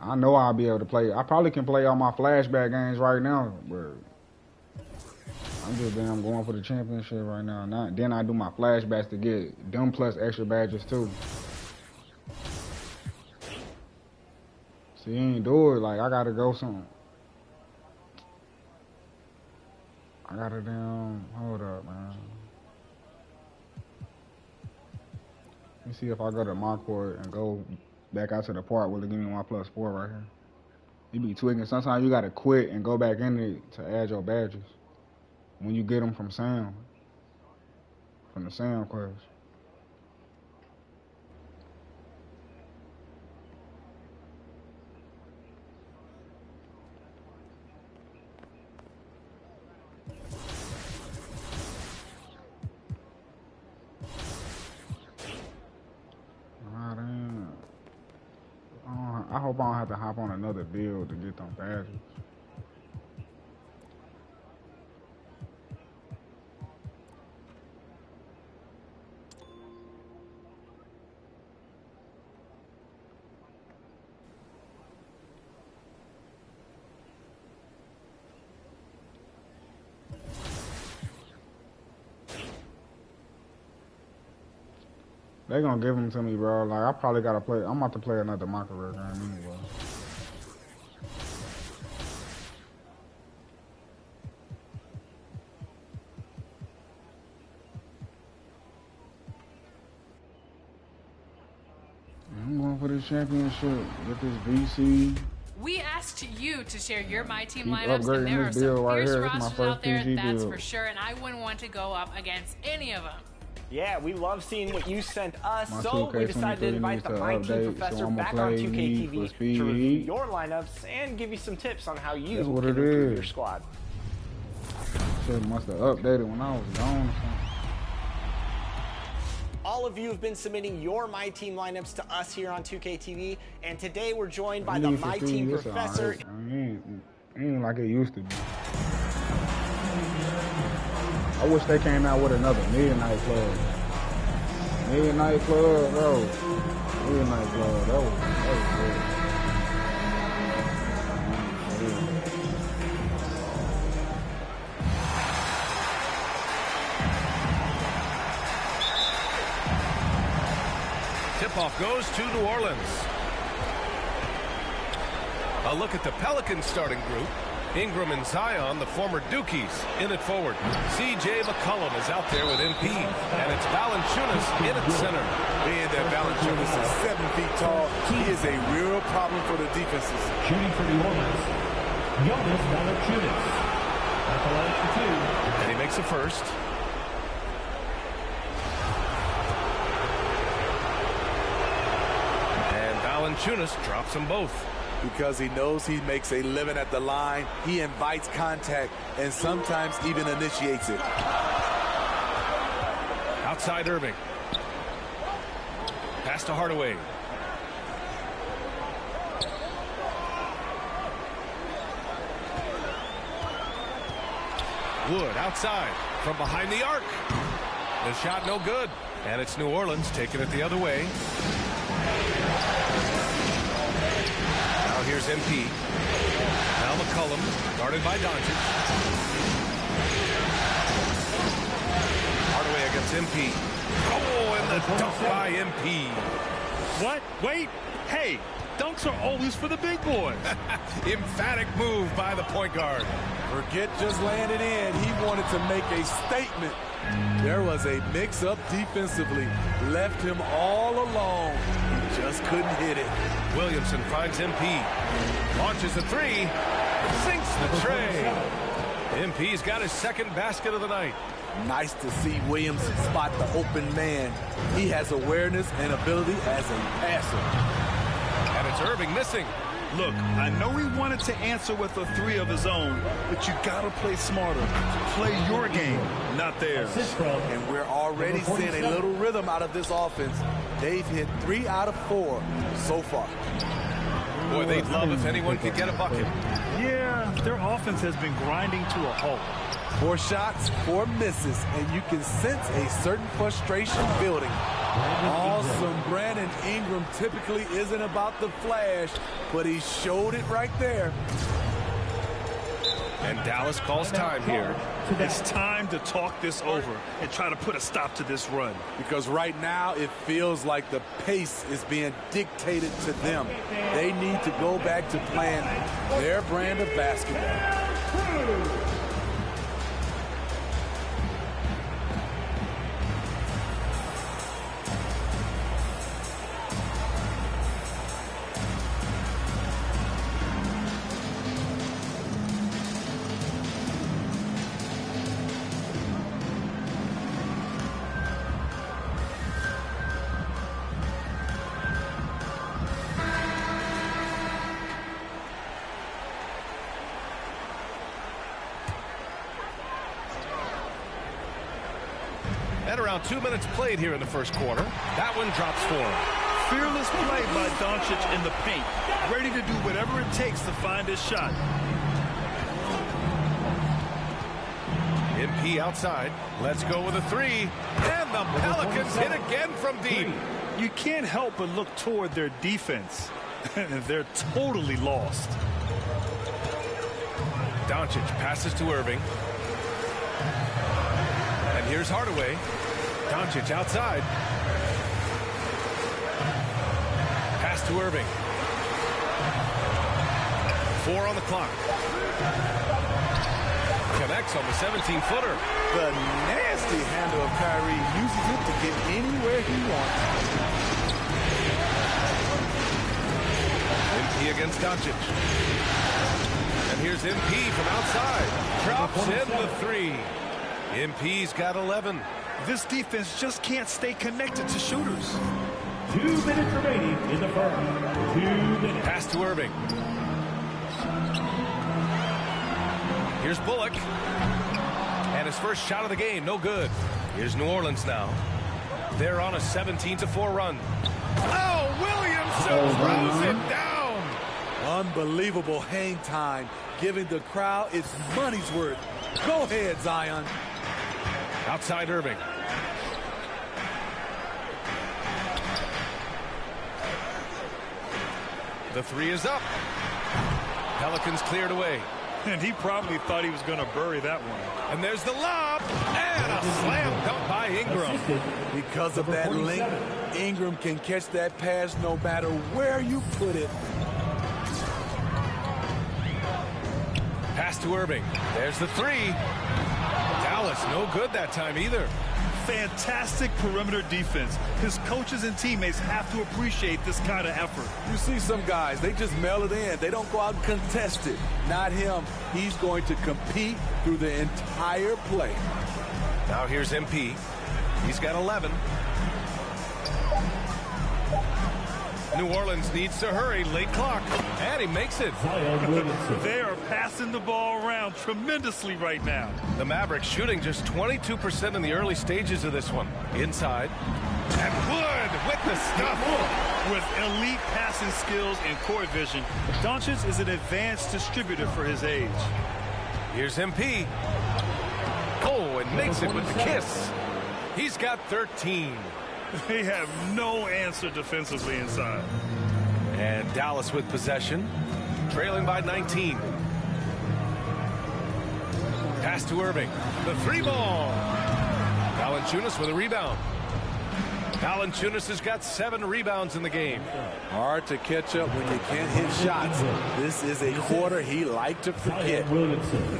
I know I'll be able to play. I probably can play all my flashback games right now, but I'm just damn going for the championship right now. Then I do my flashbacks to get them plus extra badges too. See, you ain't do it. Like, I gotta go some. I gotta damn, hold up, man. Let me see if I go to my court and go back out to the park. Will it give me my +4 right here? You be tweaking. Sometimes you gotta quit and go back in it to add your badges when you get them from Sam, from the Sam quest. I hope I don't have to hop on another build to get them badges. They gonna give them to me, bro. Like, I probably gotta play. I'm about to play another My Career game anyway. I'm going for this championship. Get this VC. We asked you to share your My Team Keep lineups, and upgrading there are this some build right fierce here. This is my rosters first out there, PG that's build. for sure, and I wouldn't want to go up against any of them. Yeah, we love seeing what you sent us, My so we decided to 2K23 invite needs the to My Team update, Professor so I'ma back on play 2K Need for TV Speed. to review your lineups and give you some tips on how you That's can what it improve is. your squad. Shit must have updated when I was gone or something. All of you have been submitting your My Team lineups to us here on 2K TV, and today we're joined by the Need for My Speed, Team it's Professor. alright. I mean, ain't like it used to be. I wish they came out with another Midnight Club. Midnight Club, bro. Midnight Club, that was good. Tip-off goes to New Orleans. A look at the Pelicans starting group. Ingram and Zion, the former Dukies, in it forward. C.J. McCollum is out there with MP, and it's Valanciunas in at center. Being that Valanciunas is 7 feet tall, he is a real problem for the defenses. Shooting for New Orleans, Jonas Valanciunas. At the line for 2. And he makes a first. And Valanciunas drops them both. Because he knows he makes a living at the line, he invites contact and sometimes even initiates it. Outside Irving. Pass to Hardaway. Wood outside from behind the arc. The shot no good. And it's New Orleans taking it the other way. Now here's MP. Now McCollum, guarded by Doncic. Hardaway against MP. Oh, and the dunk by MP. What? Wait. Hey, dunks are always for the big boys. Emphatic move by the point guard. Forget just laying it in. He wanted to make a statement. There was a mix-up defensively. Left him all alone. He just couldn't hit it. Williamson finds MP. Launches the three. Sinks the tray. MP's got his second basket of the night. Nice to see Williamson spot the open man. He has awareness and ability as a passer. And it's Irving missing. Look, I know he wanted to answer with a three of his own, but you got to play smarter. Play your game, not theirs. And we're already seeing a little rhythm out of this offense. They've hit 3 out of 4 so far. Boy, they'd love if anyone could get a bucket. Yeah, their offense has been grinding to a halt. 4 shots, 4 misses, and you can sense a certain frustration building. Awesome. Brandon Ingram typically isn't about the flash, but he showed it right there. And Dallas calls time here. It's time to talk this over and try to put a stop to this run. Because right now it feels like the pace is being dictated to them. They need to go back to playing their brand of basketball. And around 2 minutes played here in the first quarter. That one drops for him. Fearless play by Doncic in the paint. Ready to do whatever it takes to find his shot. MP outside. Let's go with a three. And the Pelicans hit again from deep. You can't help but look toward their defense. They're totally lost. Doncic passes to Irving. And here's Hardaway. Doncic outside. Pass to Irving. 4 on the clock. Connects on the 17-footer. The nasty handle of Kyrie uses it to get anywhere he wants. MP against Doncic. And here's MP from outside. Drops in the three. MP's got 11. This defense just can't stay connected to shooters. 2 minutes remaining in the first. 2 minutes. Pass to Irving. Here's Bullock. And his first shot of the game, no good. Here's New Orleans now. They're on a 17-4 run. Oh, Williamson throws it down. Unbelievable hang time, giving the crowd its money's worth. Go ahead, Zion. Outside Irving. The three is up. Pelicans cleared away. And he probably thought he was going to bury that one. And there's the lob. And a slam dunk by Ingram. Because of that length, Ingram can catch that pass no matter where you put it. Pass to Irving. There's the three. Dallas no good that time either. Fantastic perimeter defense. His coaches and teammates have to appreciate this kind of effort. You see some guys, they just mail it in. They don't go out and contest it. Not him. He's going to compete through the entire play. Now here's MP. He's got 11. New Orleans needs to hurry. Late clock. And he makes it. They are passing the ball around tremendously right now. The Mavericks shooting just 22% in the early stages of this one. Inside. And Wood with the stuff. With elite passing skills and court vision, Doncic is an advanced distributor for his age. Here's MP. Oh, and makes it with the kiss. He's got 13. They have no answer defensively inside. And Dallas with possession, trailing by 19. Pass to Irving. The three ball. Valanciunas with a rebound. Valanciunas has got 7 rebounds in the game. Hard to catch up when you can't hit shots. This is a quarter he liked to forget.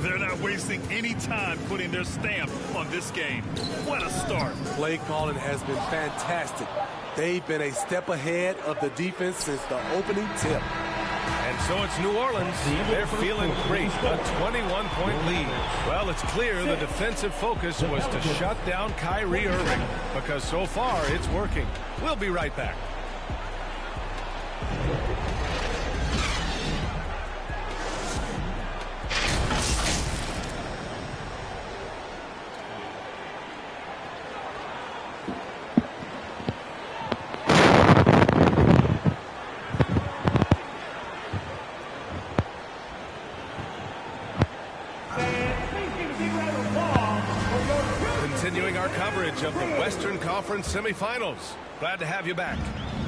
They're not wasting any time putting their stamp on this game. What a start. Play calling has been fantastic. They've been a step ahead of the defense since the opening tip. And so it's New Orleans. They're feeling great. A 21-point lead. Well, it's clear the defensive focus was to shut down Kyrie Irving, because so far it's working. We'll be right back. Continuing our coverage of the Western Conference semifinals. Glad to have you back.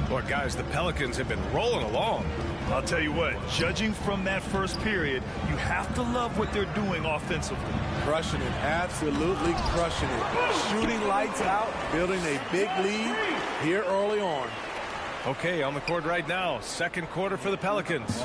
Boy, guys, the Pelicans have been rolling along. I'll tell you what, judging from that first period, you have to love what they're doing offensively. Crushing it, absolutely crushing it. Shooting lights out, building a big lead here early on. Okay, on the court right now, second quarter for the Pelicans.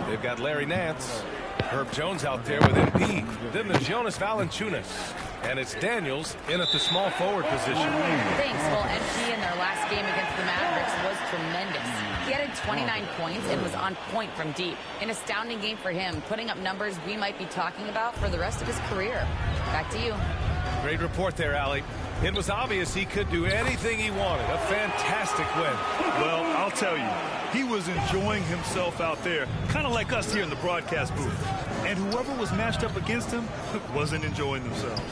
They've got Larry Nance, Herb Jones out there with MP, then the Jonas Valanciunas. And it's Daniels in at the small forward position. Thanks. Well, MP in their last game against the Mavericks was tremendous. He added 29 points and was on point from deep. An astounding game for him, putting up numbers we might be talking about for the rest of his career. Back to you. Great report there, Allie. It was obvious he could do anything he wanted. A fantastic win. Well, I'll tell you, he was enjoying himself out there, kind of like us here in the broadcast booth. And whoever was matched up against him wasn't enjoying themselves.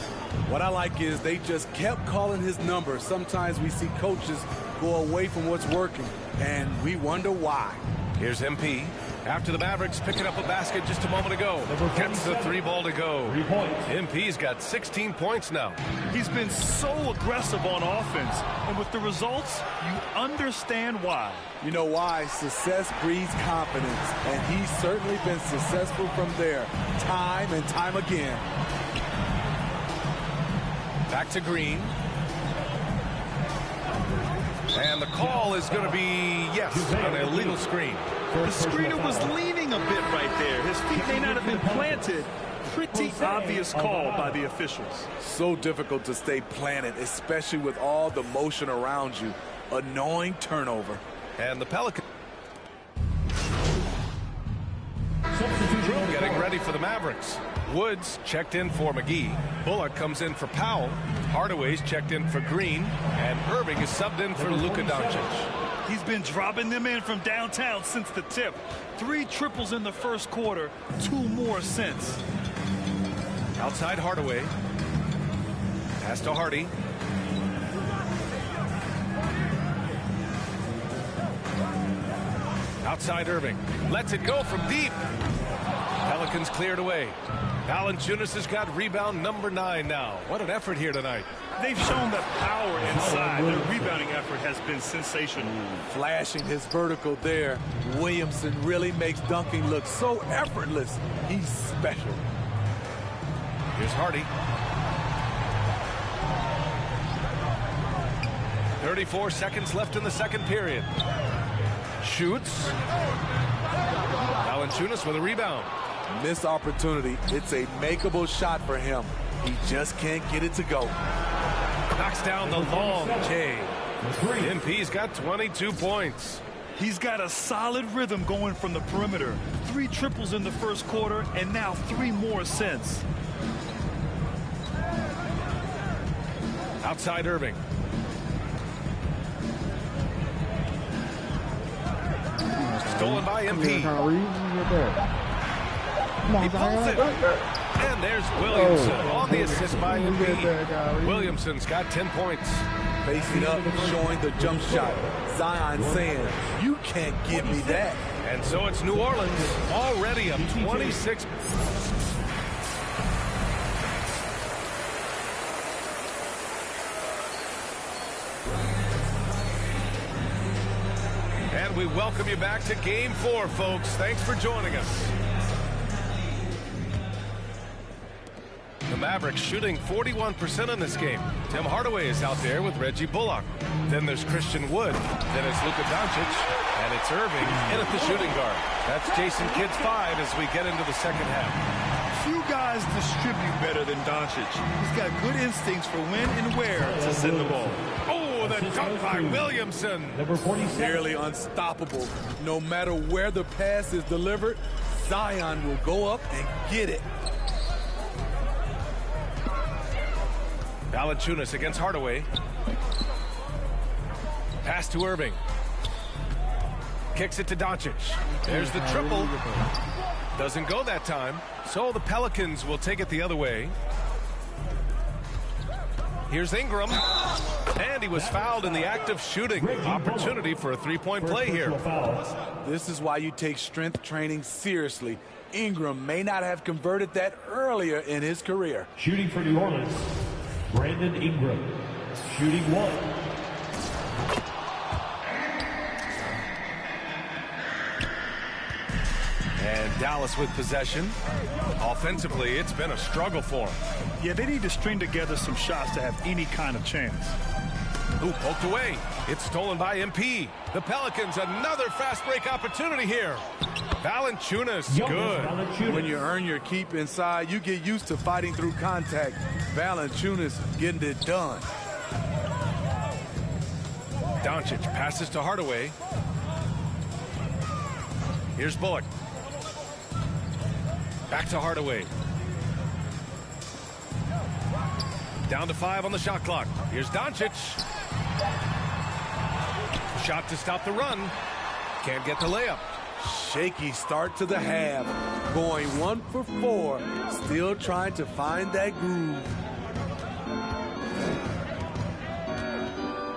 What I like is they just kept calling his number. Sometimes we see coaches go away from what's working, and we wonder why. Here's MP. After the Mavericks picking up a basket just a moment ago. Gets the 3 ball to go. MP's got 16 points now. He's been so aggressive on offense, and with the results, you understand why. You know why? Success breeds confidence, and he's certainly been successful from there, time and time again. Back to Green. And the call is going to be, yes, an illegal screen. The screener was leaning a bit right there. His feet may not have been planted. Pretty obvious call by the officials. So difficult to stay planted, especially with all the motion around you. Annoying turnover. And the Pelicans getting ready for the Mavericks. Woods checked in for McGee. Bullock comes in for Powell. Hardaway's checked in for Green. And Irving is subbed in for Luka Doncic. He's been dropping them in from downtown since the tip. 3 triples in the first quarter, 2 more since. Outside Hardaway. Pass to Hardy. Outside Irving. Lets it go from deep. Pelicans cleared away. Valanciunas has got rebound number 9 now. What an effort here tonight. They've shown that power inside. Their rebounding effort has been sensational. Flashing his vertical there. Williamson really makes dunking look so effortless. He's special. Here's Hardy. 34 seconds left in the second period. Shoots. Valanciunas with a rebound. Missed opportunity. It's a makeable shot for him. He just can't get it to go. Knocks down the long K. MP's got 22 points. He's got a solid rhythm going from the perimeter. 3 triples in the first quarter, and now 3 more since. Outside Irving. Stolen by MP. He pulls it. And there's Williamson on the assist by MP. Williamson's got 10 points. Facing up, showing the jump shot. Zion saying, you can't give me that. And so it's New Orleans already up 26. And we welcome you back to Game 4, folks. Thanks for joining us. The Mavericks shooting 41% in this game. Tim Hardaway is out there with Reggie Bullock. Then there's Christian Wood. Then it's Luka Doncic. And it's Irving in at the shooting guard. That's Jason Kidd's 5 as we get into the second half. Few guys distribute better than Doncic. He's got good instincts for when and where to send the ball. Oh, the dunk by Williamson. Number 47. Nearly unstoppable. No matter where the pass is delivered, Zion will go up and get it. Valanciunas against Hardaway. Pass to Irving. Kicks it to Doncic. There's the triple. Doesn't go that time. So the Pelicans will take it the other way. Here's Ingram. And he was fouled in the act of shooting. Opportunity for a three-point play here. This is why you take strength training seriously. Ingram may not have converted that earlier in his career. Shooting for New Orleans, Brandon Ingram. Shooting 1. And Dallas with possession. Offensively, it's been a struggle for him. Yeah, they need to string together some shots to have any kind of chance. Ooh, poked away. It's stolen by MP. The Pelicans, another fast break opportunity here. Valanciunas, good. When you earn your keep inside, you get used to fighting through contact. Valanciunas getting it done. Doncic passes to Hardaway. Here's Bullock. Back to Hardaway. Down to 5 on the shot clock. Here's Doncic. Shot to stop the run. Can't get the layup. Shaky start to the half. Going 1 for 4. Still trying to find that groove.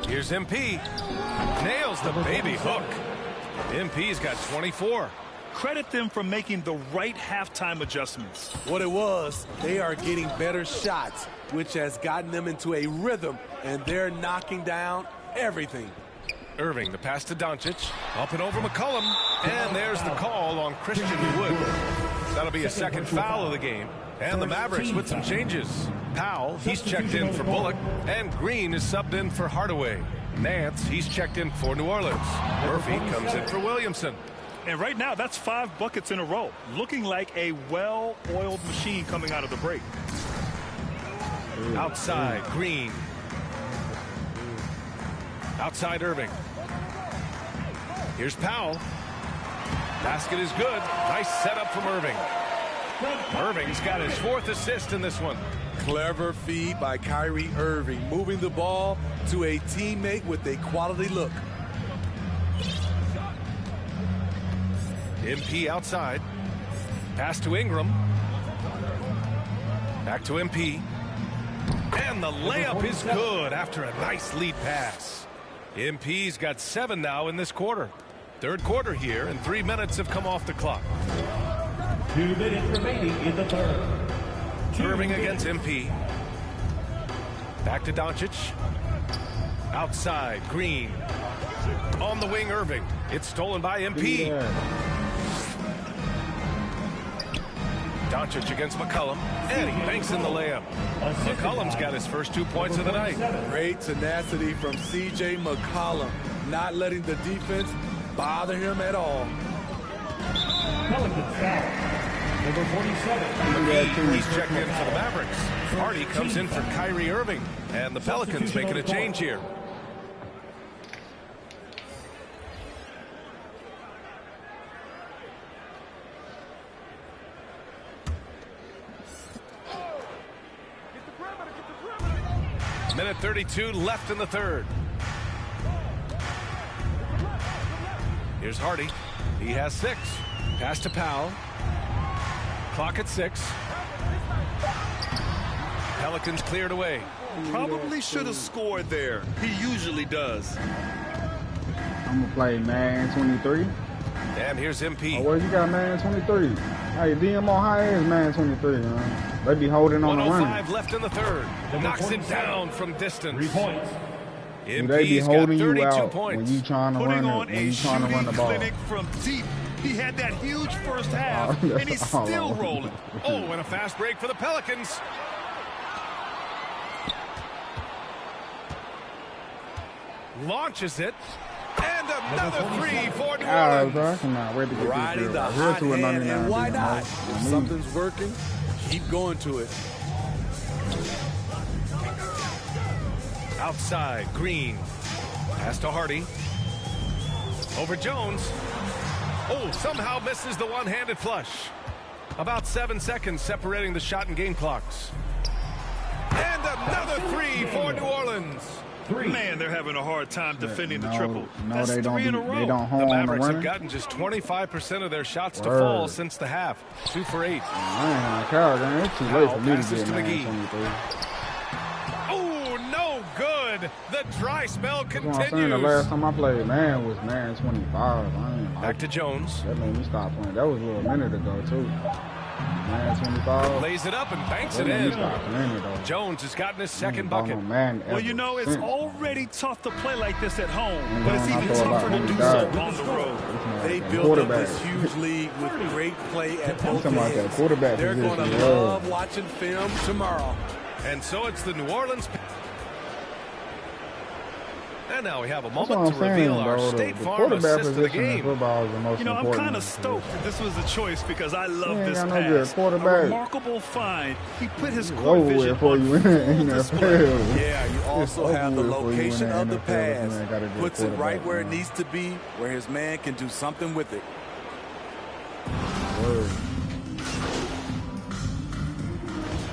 Here's MP. Nails the baby hook. MP's got 24. Credit them for making the right halftime adjustments. What it was, they are getting better shots, which has gotten them into a rhythm, and they're knocking down everything. Irving, the pass to Doncic. Up and over McCollum. And there's the call on Christian Wood. That'll be a second foul of the game. And the Mavericks with some changes. Powell, he's checked in for Bullock. And Green is subbed in for Hardaway. Nance, he's checked in for New Orleans. Murphy comes in for Williamson. And right now, that's 5 buckets in a row. Looking like a well-oiled machine coming out of the break. Outside, Green. Outside, Irving. Here's Powell. Basket is good. Nice setup from Irving. Irving's got his 4th assist in this one. Clever feed by Kyrie Irving, moving the ball to a teammate with a quality look. MP outside. Pass to Ingram. Back to MP. And the layup is good after a nice lead pass. MP's got 7 now in this quarter. Third quarter here, and 3 minutes have come off the clock. 2 minutes remaining in the third. Irving against MP. Back to Doncic. Outside, Green. On the wing, Irving. It's stolen by MP. Doncic against McCollum, and he banks in the layup. McCollum's got his first 2 points of the night. Great tenacity from C.J. McCollum, not letting the defense bother him at all. Pelicans foul. Number 47. He's checked in for the Mavericks. Hardy comes in for Kyrie Irving, and the Pelicans making a change here. Minute 32 left in the third. Here's Hardy. He has 6. Pass to Powell. Clock at 6. Pelicans cleared away. Probably should have scored there. He usually does. I'm going to play man 23. And here's MP. Oh, well, you got man 23. Hey, DMO high is man 23, man. They be holding on the run. 1:05 left in the third. Knocks it down from distance. 3 points. They be holding you out points. when you trying to Putting run on it, when a you trying to run the shooting ball. clinic from deep. He had that huge first half, and he's still rolling. Oh, and a fast break for the Pelicans. launches it. And another three for New Bro, Orleans. I cannot wait to get Riding this the girl. hot To a hand, 99 and why being not? home. If something's working, keep going to it. Outside, Green. Pass to Hardy. Over Jones. Oh, somehow misses the one-handed flush. About 7 seconds separating the shot and game clocks. And another three for New Orleans. Man, they're having a hard time defending the triple. No, That's they don't. three in a row. They don't The hold on the Mavericks have running. gotten just 25% of their shots to Word. fall since the half. 2 for 8. I ain't on Kyle, man. It's too late for me to Passes get to man McGee. 23. Oh, no good. The dry spell That's what I'm saying. The continues. last time I played, man, was man 25. I ain't Back to Jones. That made me stop playing. That was a little minute ago, too. Man 25. Lays it up and banks That it made me in. stop playing it, though. Jones has gotten his second Ball bucket. no man Well, ever you know, it's since. already tough to play like this at home, And but it's then I even throw a lot tougher to when do we so died. on the road. They That built up quarterback. this huge league with great play at I'm both talking about that ends. quarterback They're going to position, yeah. love watching film tomorrow. And so it's the New Orleans. And now we have a That's moment what I'm to saying, reveal our bro. State The Farm quarterback assist of the position in game. football is the most You know, I'm important kind of position. stoked that this was a choice because I love He ain't this got no good pass. A quarterback. remarkable find. He put his It's court over with vision for on you in the full display. NFL. Yeah, you It's also over have the with for you in location of the NFL. This pass. man got a good Puts it right quarterback, where it man. needs to be, where his man can do something with it. Word.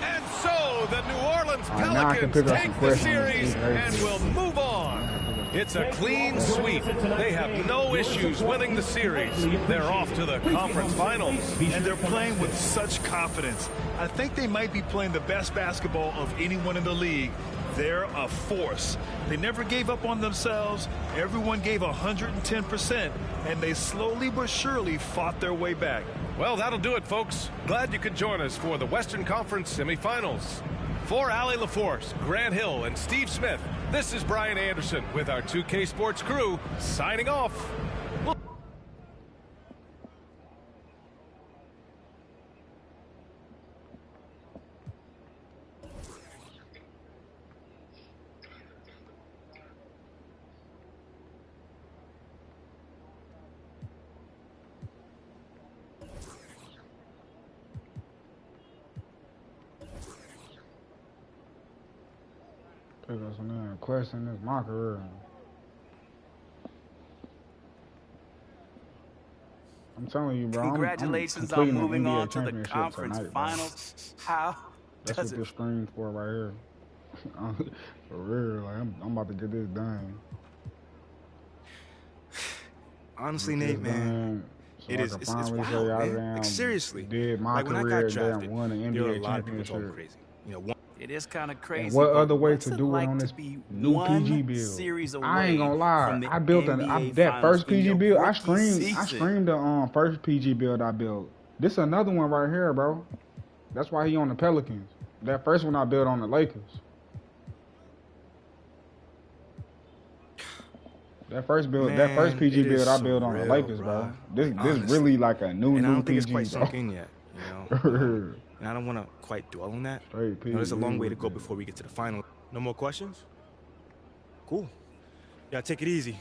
And so the New Orleans All right, now I can Pelicans pick up some take the questions. series Hey. and will move on. It's a clean sweep. They have no issues winning the series. They're off to the conference finals. And they're playing with such confidence. I think they might be playing the best basketball of anyone in the league. They're a force. They never gave up on themselves. Everyone gave 110%, and they slowly but surely fought their way back. Well, that'll do it, folks. Glad you could join us for the Western Conference semifinals. For Allie LaForce, Grant Hill, and Steve Smith, this is Brian Anderson with our 2K Sports crew signing off. Pick up some question. This is my career. I'm telling you, bro. Congratulations I'm on completing moving NBA on to the championship conference tonight, bro. finals. How That's does what it this screen's for right here. For real, like I'm about to get this done. Honestly, Get Nate, this man, done so I it's can finally wild, say I man. damn Like, seriously. did my Like, when I career, got drafted, damn won an there were a NBA lot of people talking championship. crazy. You know, one, It is kind of crazy. And what but other way what's to it do like it on to this be new one PG build? series I ain't gonna away lie. from the I built NBA that Finals first in PG your build. I rookie screamed season. the first PG build I built. This another one right here, bro. That's why he on the Pelicans. That first one I built on the Lakers. That first build, that first Man, PG it is build I so built on the real, Lakers, bro. bro. This Honestly. really like a new and I don't think PG, it's quite bro. sunk in yet. You know, and I don't want to quite dwell on that. Straight You know, there's a long PG way to with go it. before we get to the final. No more questions? Cool. Yeah, take it easy.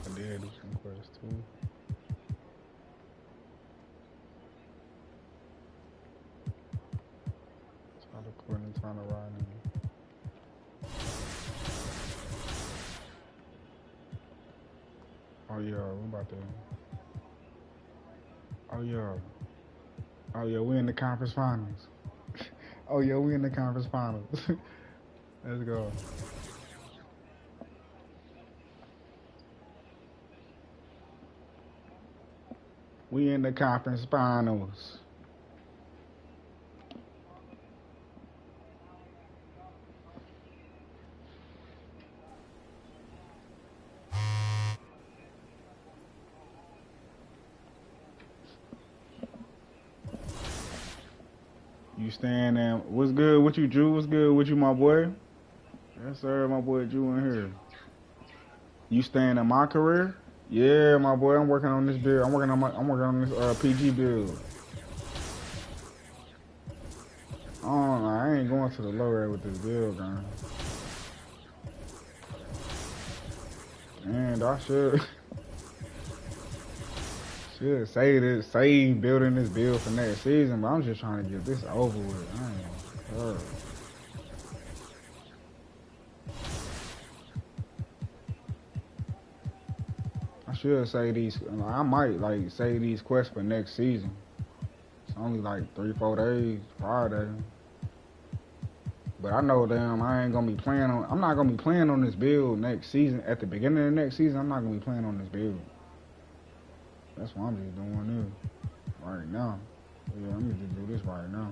I did do some quests too. Try to quit and trying to ride in. Oh yeah, we about to. Oh yeah. Oh yeah, we in the conference finals. Oh yeah, we in the conference finals. Let's go. We in the conference finals. You stand there. What's good with you, Drew? What's good with you, my boy? Yes, sir, my boy Drew in here. You staying in my career? Yeah, my boy, I'm working on this build. I'm working on this PG build. I ain't going to the low red with this build, man. And I should say building this build for next season, but I'm just trying to get this over with. I ain't I should say these. I might like say these quests for next season. It's only like 3-4 days, Friday. But I know damn I ain't gonna be playing on. I'm not gonna be playing on this build next season. At the beginning of the next season, I'm not gonna be playing on this build. That's why I'm just doing this right now. Yeah, I'm gonna just do this right now.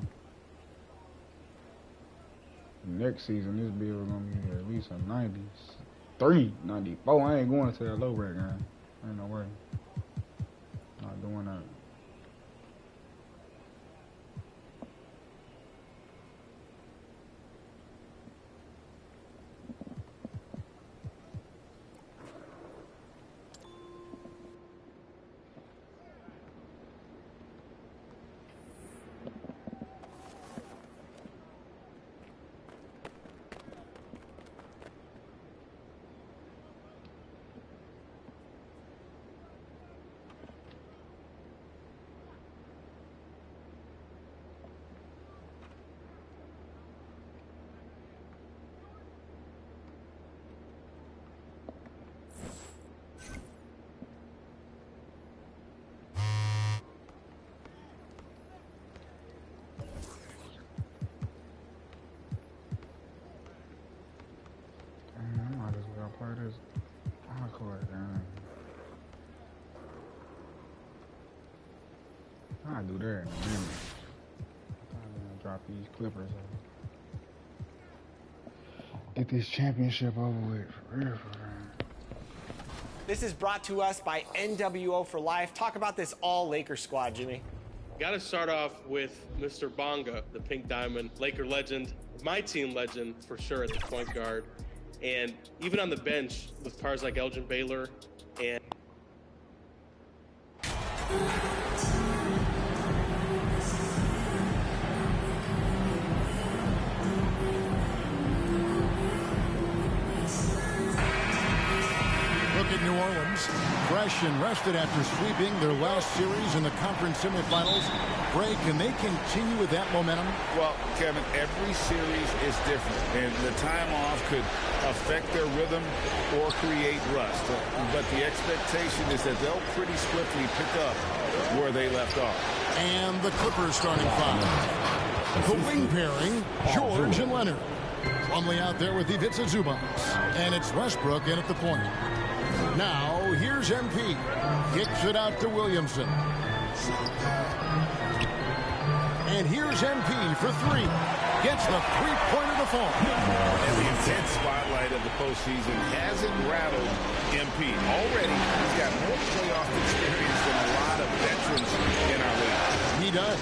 Next season, this build gonna be at least a 93, 94. I ain't going to that low rate, man. Ain't no way. Not doing that. I'll do that in a minute. I'm gonna drop these clippers on. Get this championship over with for real, for real. This is brought to us by NWO for Life. Talk about this all Laker squad, Jimmy. Got to start off with Mr. Bonga, the Pink Diamond, Laker legend, my team legend for sure at the point guard. And even on the bench with players like Elgin Baylor and Look at New Orleans, fresh and rested after sweeping their last series in the conference semifinals. Ray, can they continue with that momentum? Well, Kevin, every series is different, and the time off could affect their rhythm or create rust. But the expectation is that they'll pretty swiftly pick up where they left off. And the Clippers starting five. The wing pairing, George and Leonard. Plumlee out there with Ivica Zubac. And it's Westbrook in at the point. Now, here's MP. Kicks it out to Williamson. And here's MP for three. Gets the three-pointer to fall. And the intense spotlight of the postseason hasn't rattled MP. Already, he's got more playoff experience than a lot of veterans in our league. He does.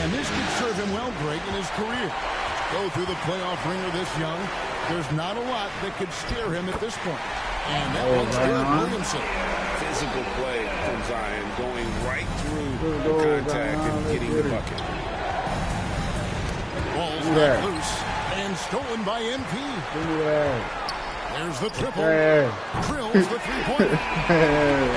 And this could serve him well, Greg, in his career. Go through the playoff ringer this young. There's not a lot that could scare him at this point. And that one's good, Williamson. Physical play from Zion, going right through the contact and getting the bucket. Ball's let loose and stolen by MP. There's the triple. Drills the three-pointer.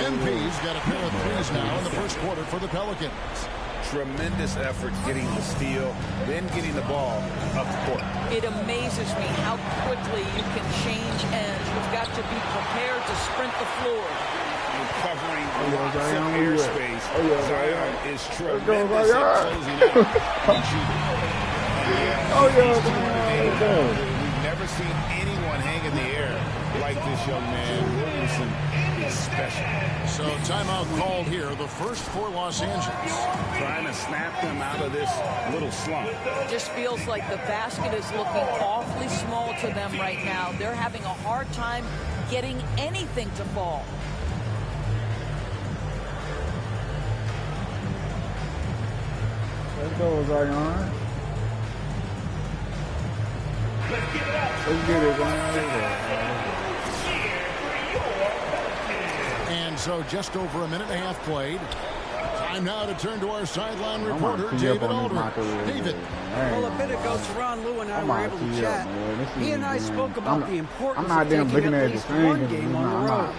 MP's got a pair of threes now in the first quarter for the Pelicans. Tremendous effort getting the steal, then getting the ball up the court. It amazes me how quickly you can change ends. You've got to be prepared to sprint the floor. And covering lots of airspace. Zion is tremendous at closing out. We've never seen anyone hang in the air like this young man. Williamson is special. So timeout called here, the first for Los Angeles. Trying to snap them out of this little slump. Just feels like the basket is looking awfully small to them right now. They're having a hard time getting anything to fall. Let's go, Zion. Let's give it up. Let's get it, Zion. And so just over a minute and a half played. Time now to turn to our sideline reporter, David Aldridge. David. Well, a bit ago, Teron Lou and I were able to chat. He and I spoke about the importance of taking at least one game on the road.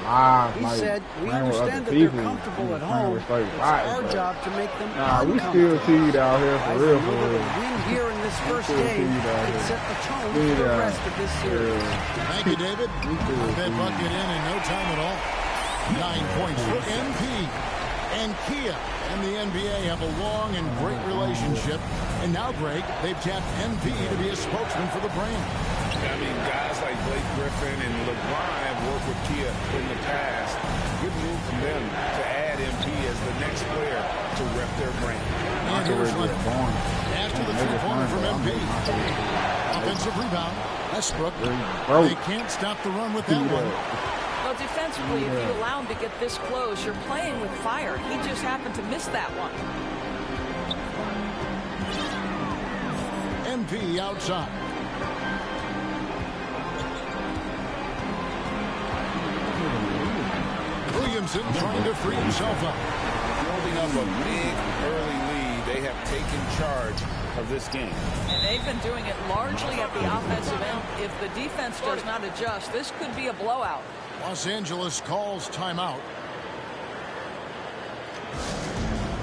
He said, we understand that they're comfortable at home. It's our job to make them we still teed out here for real. A win here in this first game could set the tone for the rest of this series. Thank you, David. That bucket in no time at all. 9 points for MP. And Kia and the NBA have a long and great relationship. And now, Greg, they've tapped MP to be a spokesman for the brand. I mean, guys like Blake Griffin and LeBron have worked with Kia in the past. Good move from them to add MP as the next player to rep their brand. And here's Leonard. After the three-pointer from MP. Offensive rebound. Westbrook. They can't stop the run with that one. Well, defensively, if you allow him to get this close, you're playing with fire. He just happened to miss that one. MP outside. Williamson trying to free himself up. Building up a big early lead, they have taken charge of this game. And they've been doing it largely at the offensive end. If the defense does not adjust, this could be a blowout. Los Angeles calls timeout.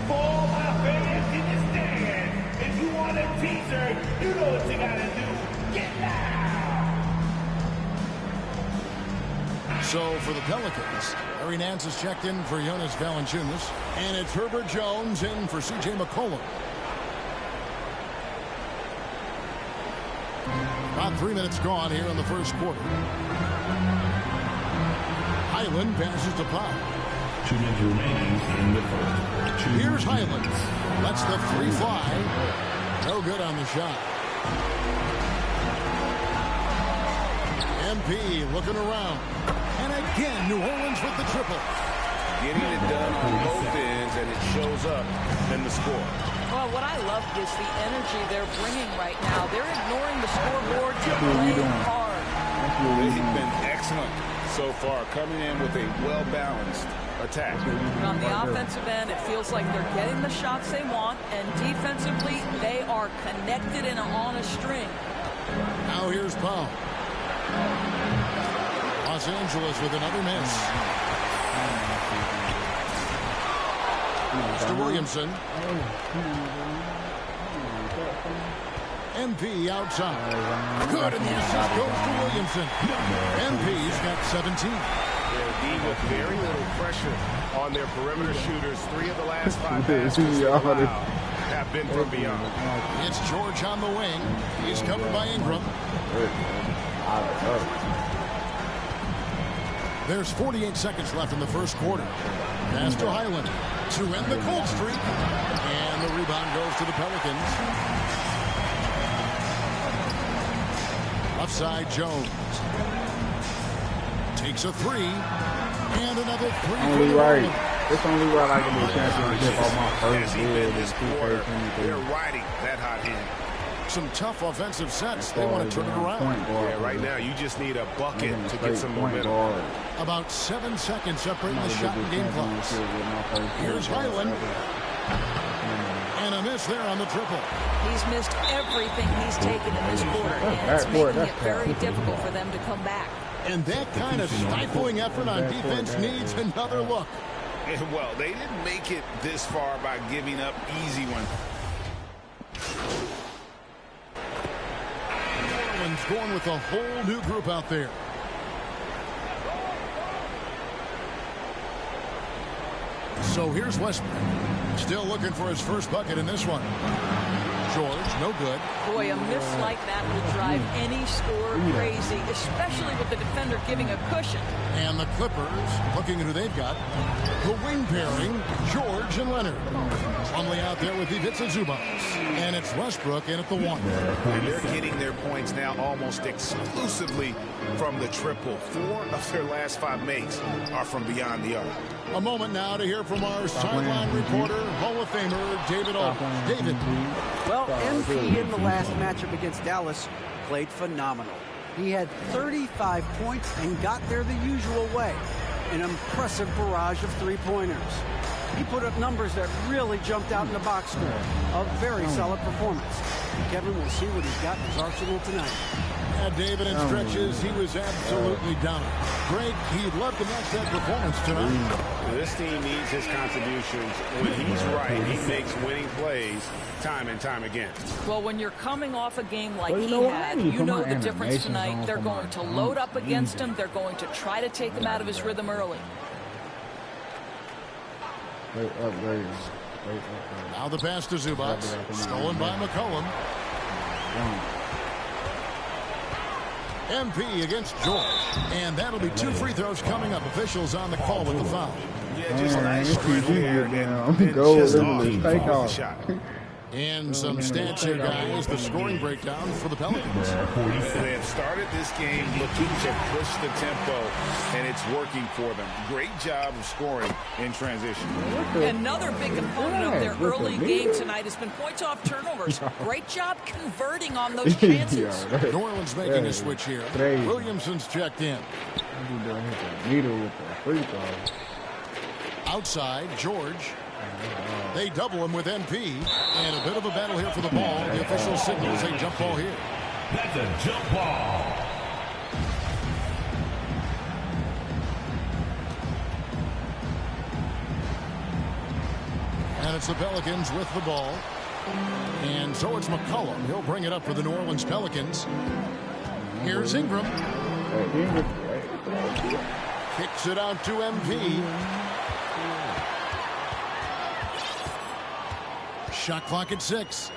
For my fans in the stand, if you want a teaser, you know what you gotta do. Get loud! So for the Pelicans, Larry Nance is checked in for Jonas Valanciunas, and it's Herbert Jones in for C.J. McCollum. About 3 minutes gone here in the first quarter. Highland passes to Pop. 2 minutes remaining in the first. Here's Highland. That's the free fly. No good on the shot. MP looking around. And again, New Orleans with the triple. Getting it done on both ends, and it shows up in the score. Well, what I love is the energy they're bringing right now. They're ignoring the scoreboard to play hard. They've been excellent so far, coming in with a well-balanced attack. And on the offensive end, it feels like they're getting the shots they want, and defensively, they are connected and on a string. Now here's Powell. Los Angeles with another miss. Mr. Williamson. MP outside. Good, and the assist goes to Williamson. MP's got 17. They're deep with very little pressure on their perimeter shooters. 3 of the last 5 passes have been from beyond. It's George on the wing. He's covered by Ingram. There's 48 seconds left in the first quarter. Pass to Highland to end the cold streak. And the rebound goes to the Pelicans. Left side, Jones. Takes a 3. And another 3. Only right. It's only right I can do a championship on my first year. They're riding that hot hand. Some tough offensive sets. They want to turn it around. Yeah, right now you just need a bucket to get some momentum. About 7 seconds separating the shot and game clocks. Here's Highland. And a miss there on the triple. He's missed everything he's taken in this quarter, and it's making it very difficult for them to come back. And that kind of stifling effort on defense needs another look. Well, they didn't make it this far by giving up easy ones. Going with a whole new group out there. So here's Westbrook. Still looking for his first bucket in this one. George, no good. Boy, a miss like that will drive any scorer crazy, especially with the defender giving a cushion. And the Clippers, looking at who they've got. The wing pairing, George and Leonard. Plumlee out there with Ivica Zubac. And it's Westbrook in at the 1. And they're getting their points now almost exclusively from the triple. 4 of their last 5 makes are from beyond the arc. A moment now to hear from our sideline reporter, Hall of Famer David Aldridge. David. Well, MP in the last matchup against Dallas played phenomenal. He had 35 points and got there the usual way. an impressive barrage of three-pointers. He put up numbers that really jumped out in the box score. A very solid performance. Kevin will see what he's got in his arsenal tonight. Yeah, David, in stretches, he was absolutely dominant. Greg, he'd love to match that performance tonight. This team needs his contributions. When he's right, he makes winning plays time and time again. Well, when you're coming off a game like he had, you know the difference tonight. They're going to load up against him. They're going to try to take him out of his rhythm early. Now the pass to Zubac. Stolen by McCollum. MP against George. And that'll be 2 free throws coming up. Officials on the call with the foul. Yeah, just nice straight here and go just take off off. the shot. And some stats here, guys. The scoring breakdown for the Pelicans. They have started this game looking to push the tempo, and it's working for them. Great job of scoring in transition. Another big component of their early game tonight has been points off turnovers. Great job converting on those chances. New Orleans making a switch here. Williamson's checked in. Outside, George. They double him with MP. And a bit of a battle here for the ball. The official signals a jump ball here. That's a jump ball. And it's the Pelicans with the ball. And so it's McCollum. He'll bring it up for the New Orleans Pelicans. Here's Ingram. Kicks it out to MP. Shot clock at 6.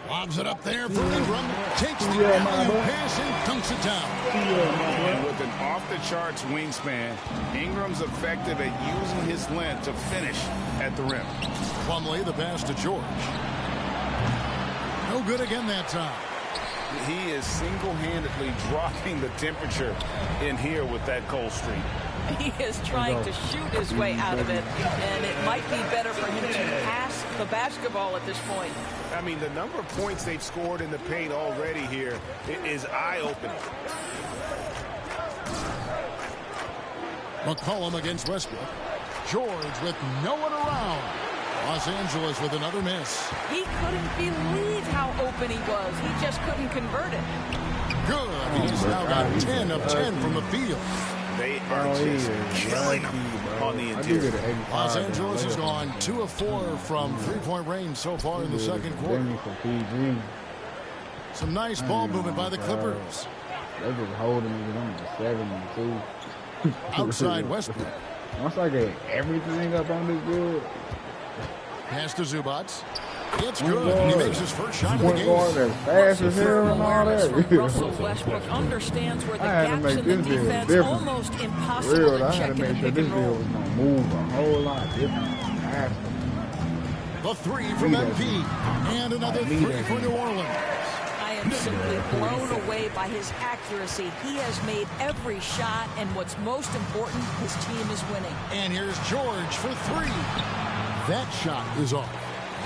Lobs it up there for Ingram. Takes the alley-oop pass and dunks it down. And with an off-the-charts wingspan, Ingram's effective at using his length to finish at the rim. Plumlee, the pass to George. No good again that time. He is single-handedly dropping the temperature in here with that cold streak. He is trying to shoot his way out of it, and it might be better for him to pass the basketball at this point. I mean, the number of points they've scored in the paint already here is eye-opening. McCollum against Westbrook. George with no one around. Los Angeles with another miss. He couldn't believe how open he was. He just couldn't convert it. Good. He's now got 10 of 10 from the field. They are just killing him on the interior. Los Angeles has gone 2 of 4 from three-point range so far in the second quarter. Some nice ball movement by the Clippers. They just holding it on the 7-2. Outside Westbrook. Once I get everything up on this good. Pass to Zubac. It's good. He makes his first shot of the game. As fast as hell and all that. Russell Westbrook understands where the gaps in the defense almost impossible to check in the pick and roll. Was gonna move a whole lot different. The 3 from MP. And another 3 for New Orleans. I am simply blown away by his accuracy. He has made every shot, and what's most important, his team is winning. And here's George for 3. That shot is off.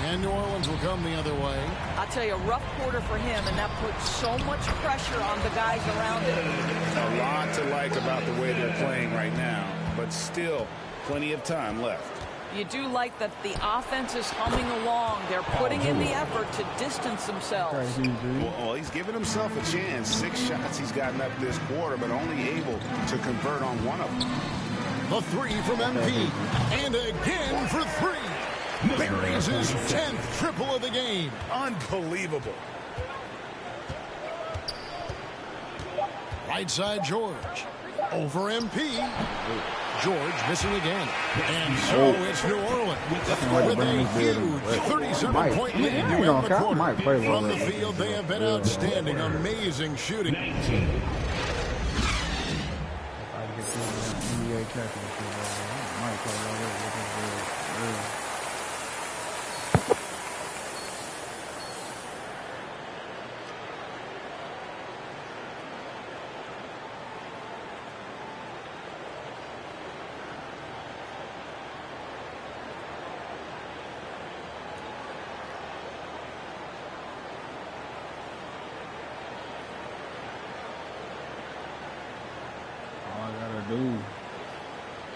And New Orleans will come the other way. I'll tell you, a rough quarter for him, and that puts so much pressure on the guys around him. A lot to like about the way they're playing right now, but still plenty of time left. You do like that the offense is humming along. They're putting in the effort to distance themselves. Well, he's given himself a chance. 6 shots he's gotten up this quarter, but only able to convert on one of them. The 3 from MP. And again for 3. Buries his 10th triple of the game. Unbelievable. Right side George. Over MP. George missing again. And so it's New Orleans with a huge 37-point lead to end the quarter. From the field, they have been outstanding. Amazing shooting. do.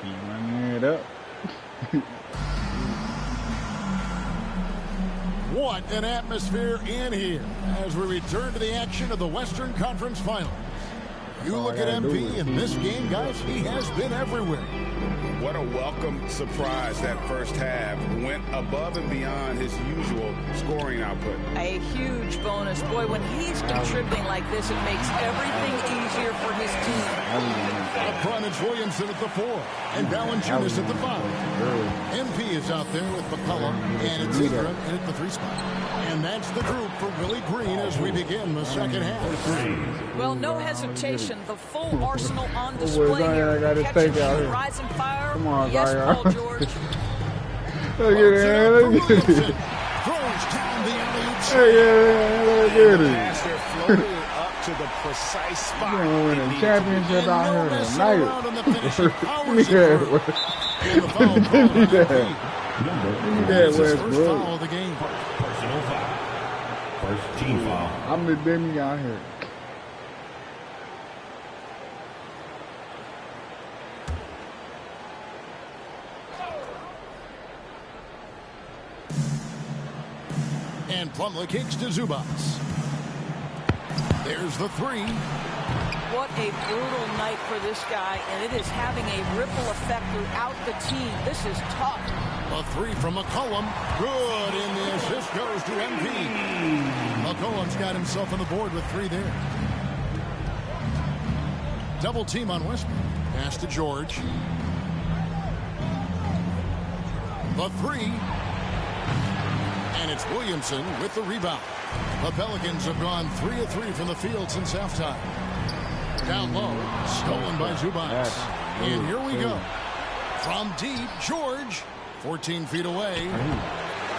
Keep running it up. What an atmosphere in here as we return to the action of the Western Conference Finals. You look at MP in this game, guys, he has been everywhere. What a welcome surprise that first half. Went above and beyond his usual scoring output. A huge bonus. Boy, when he's contributing like this, it makes everything easier for his team. Up front, it's Williamson at the 4 and Valanciunas at the 5. MP is out there with McCollum, and it's Ingram in at the 3 spot. And that's the group for Willie Green as we begin the second half. Well, no hesitation. The full arsenal on display here. Catch and shoot, rise and fire. Come on, yes, Zion. Paul George. Look at it, look at it. Throws down the alley-oop. Look at it. Master floated up to the precise spot. We're gonna win a championship out here tonight. Give me that. Give me that. Give me that, Westbrook. Foul of the game. Personal foul. First team foul. I'm the Demi out here. And Plumlee kicks to Zubats. There's the 3. What a brutal night for this guy, and it is having a ripple effect throughout the team. This is tough. A 3 from McCollum. Good, and the assist goes to MP. McCollum's got himself on the board with 3 there. Double team on Westbrook. Pass to George. The 3. And it's Williamson with the rebound. The Pelicans have gone 3 of 3 from the field since halftime. Down low, stolen by Zubats. And here we go. From deep, George, 14 feet away.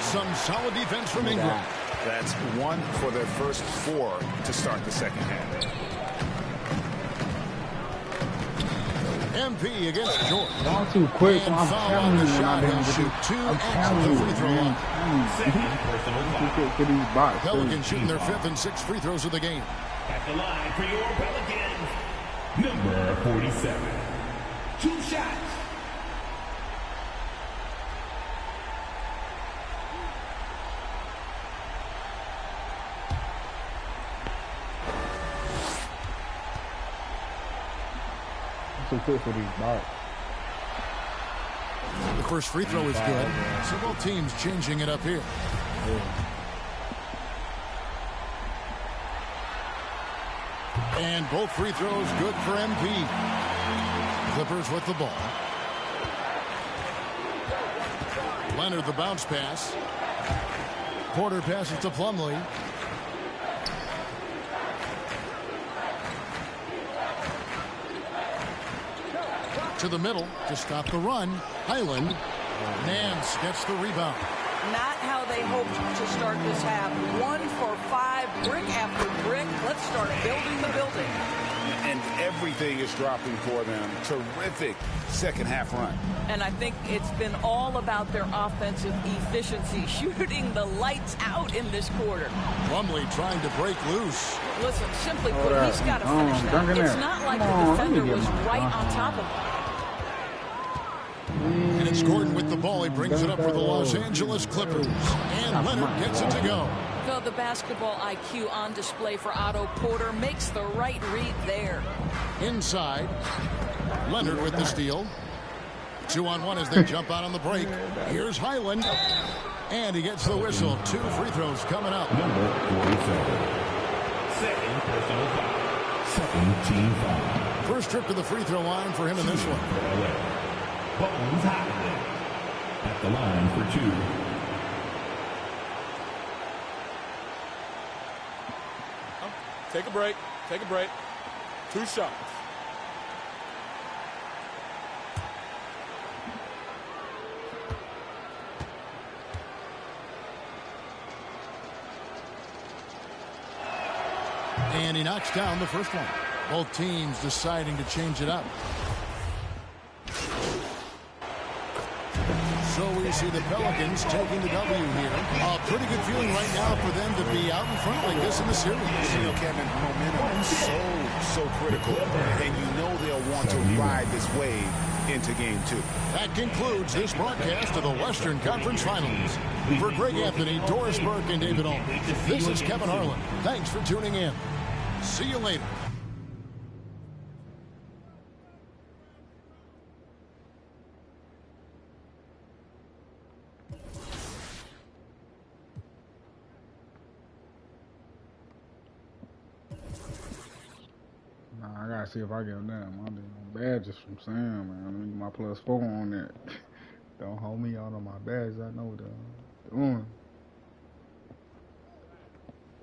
Some solid defense from Ingram. That's 1 for their first 4 to start the second half. MP against George. Y'all too quick. I'm telling you when I didn't shoot 2 I'm at telling the you, free throw man. line. Too quick for these bots. Pelicans shooting their 5th and 6th free throws of the game. At the line for your Pelicans, number 47. 2 shots. Too quick for these bots. The first free throw is good. So both teams changing it up here. And both free throws good for MP. Clippers with the ball. Leonard the bounce pass. Porter passes to Plumlee. To the middle to stop the run. Highland. Nance gets the rebound. Not how they hoped to start this half. 1 for 5, brick after brick. Let's start building the building. And everything is dropping for them. Terrific second half run. And I think it's been all about their offensive efficiency, shooting the lights out in this quarter. Plumlee trying to break loose. Listen, simply put, he's got to finish that. It's not like the defender was right on top of him. And it's Gordon with the ball. He brings it up for the Los Angeles Clippers. And Leonard gets it to go. So the basketball IQ on display for Otto Porter makes the right read there. Inside. Leonard with the steal. 2-on-1 as they jump out on the break. Here's Highland. And he gets the whistle. 2 free throws coming up. Number 47. Second personal foul. Second team foul. First trip to the free throw line for him in this one. Bones Highland at the line for 2. Take a break. Take a break. 2 shots. And he knocks down the first one. Both teams deciding to change it up. So we we see the Pelicans taking the W here. A pretty good feeling right now for them to be out in front like this in the series. You know, Kevin, momentum is so critical, and you know they'll want to ride this wave into Game 2. That concludes this broadcast of the Western Conference Finals. For Greg Anthony, Doris Burke, and David Allman, this is Kevin Harlan. Thanks for tuning in. See you later. Nah, I gotta see if I get that. My badges from Sam, man. Let me get my +4 on that. Don't hold me out on my badges. I know what I'm doing.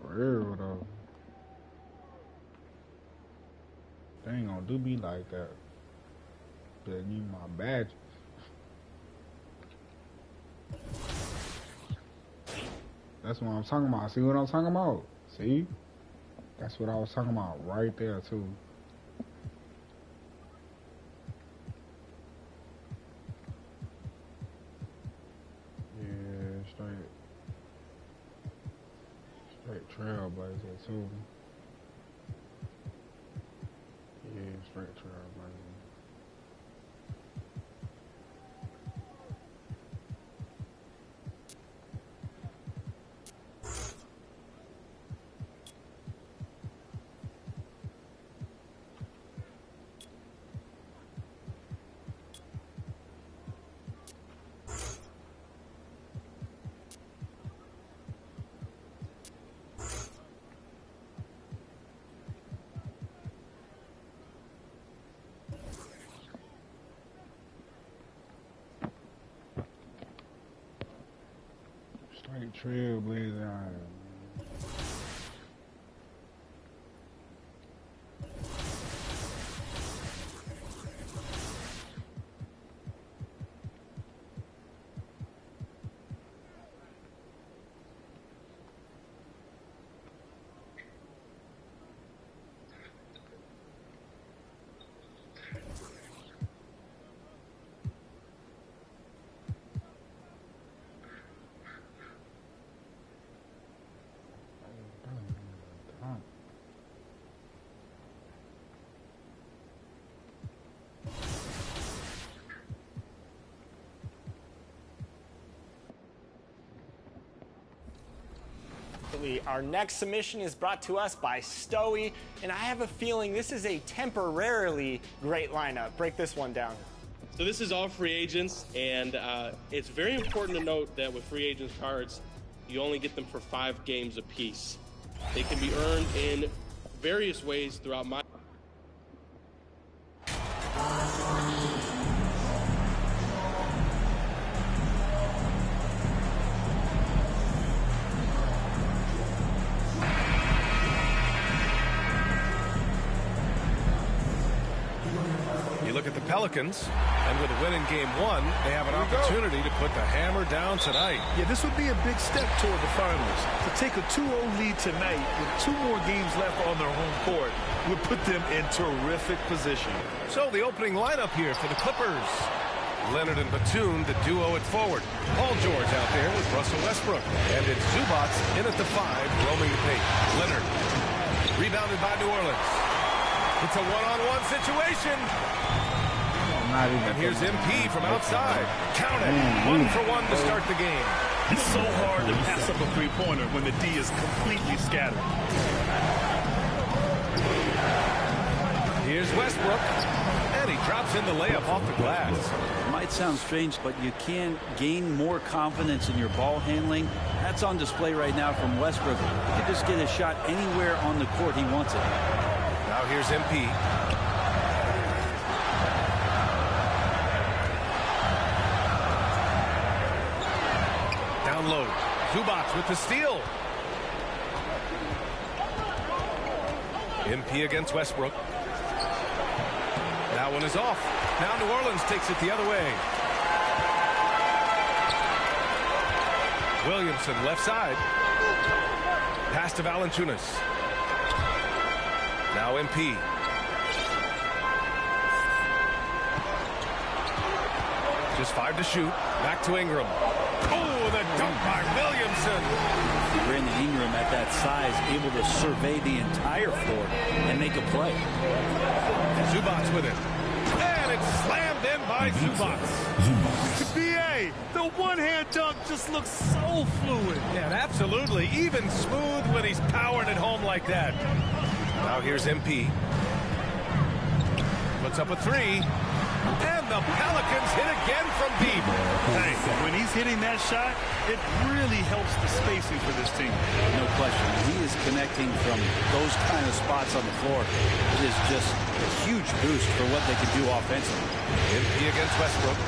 For real, though. They ain't gonna do me like that. They need my badges. That's what I'm talking about. See what I'm talking about? See? That's what I was talking about right there, too. Yeah, straight trailblazer, too. Yeah, straight trailblazer. Trailblazer out here. Our next submission is brought to us by Stoey, and I have a feeling this is a temporarily great lineup. Break this one down. So this is all free agents, and it's very important to note that with free agents cards, you only get them for 5 games apiece. They can be earned in various ways throughout my... Pelicans, and with a win in Game 1, they have an opportunity to put the hammer down tonight. Yeah, this would be a big step toward the finals. To take a 2-0 lead tonight with 2 more games left on their home court would put them in terrific position. So the opening lineup here for the Clippers. Leonard and Batum, the duo at forward. Paul George out there with Russell Westbrook. And it's Zubac in at the 5, roaming the paint. Leonard, rebounded by New Orleans. It's a one-on-one situation. And here's MP from outside. Count it. 1-for-1 to start the game. It's so hard to pass up a three-pointer when the D is completely scattered. Here's Westbrook. And he drops in the layup off the glass. It might sound strange, but you can gain more confidence in your ball handling. That's on display right now from Westbrook. He can just get a shot anywhere on the court he wants it. Now here's MP. Low. Zubac with the steal. MP against Westbrook. That one is off. Now New Orleans takes it the other way. Williamson left side. Pass to Valanciunas. Now MP. Just 5 to shoot. Back to Ingram. Oh, the dunk by Williamson. Brandon Ingram at that size, able to survey the entire floor and make a play. Zubac with it. And it's slammed in by Zubac. B.A., the one-hand dunk just looks so fluid. Yeah, absolutely. Even smooth when he's powering it home like that. Now here's MP. Puts up a 3. And the Pelicans hit again from deep. Hey, when he's hitting that shot, it really helps the spacing for this team. No question. He is connecting from those kind of spots on the floor. It is just a huge boost for what they can do offensively. MP against Westbrook.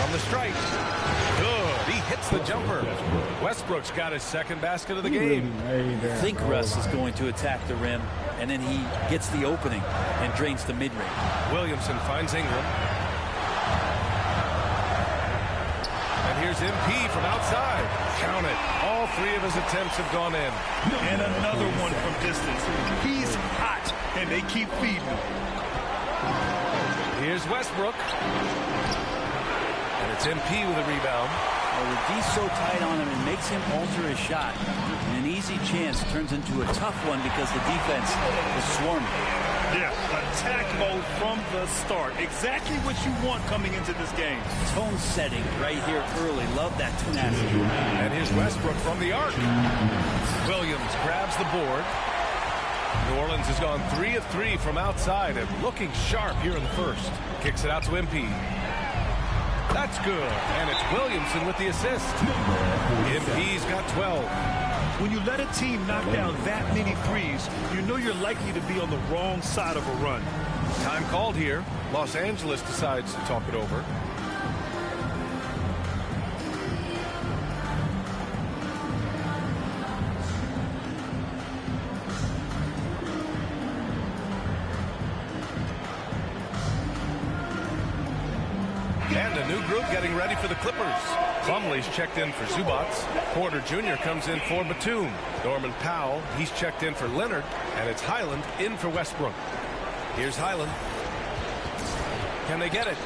From the stripe. Good. He hits the jumper. Westbrook's got his second basket of the game. I think Russ is going to attack the rim, and then he gets the opening and drains the mid-range. Williamson finds Ingram. And here's MP from outside. Count it. All 3 of his attempts have gone in. And another one from distance. He's hot, and they keep feeding him. Here's Westbrook. And it's MP with a rebound. Well, the D's so tight on him, it makes him alter his shot. And an easy chance turns into a tough one because the defense is swarming. Yeah, attack mode from the start. Exactly what you want coming into this game. Tone setting right here early. Love that tenacity. And here's Westbrook from the arc. Williams grabs the board. New Orleans has gone 3 of 3 from outside and looking sharp here in the first. Kicks it out to MP. That's good. And it's Williamson with the assist. MP's got 12. When you let a team knock down that many threes, you know you're likely to be on the wrong side of a run. Time called here. Los Angeles decides to talk it over. And a new group getting ready for the Clippers. Plumlee's checked in for Zubac. Porter Jr. comes in for Batum. Norman Powell, he's checked in for Leonard. And it's Highland in for Westbrook. Here's Highland. Can they get it?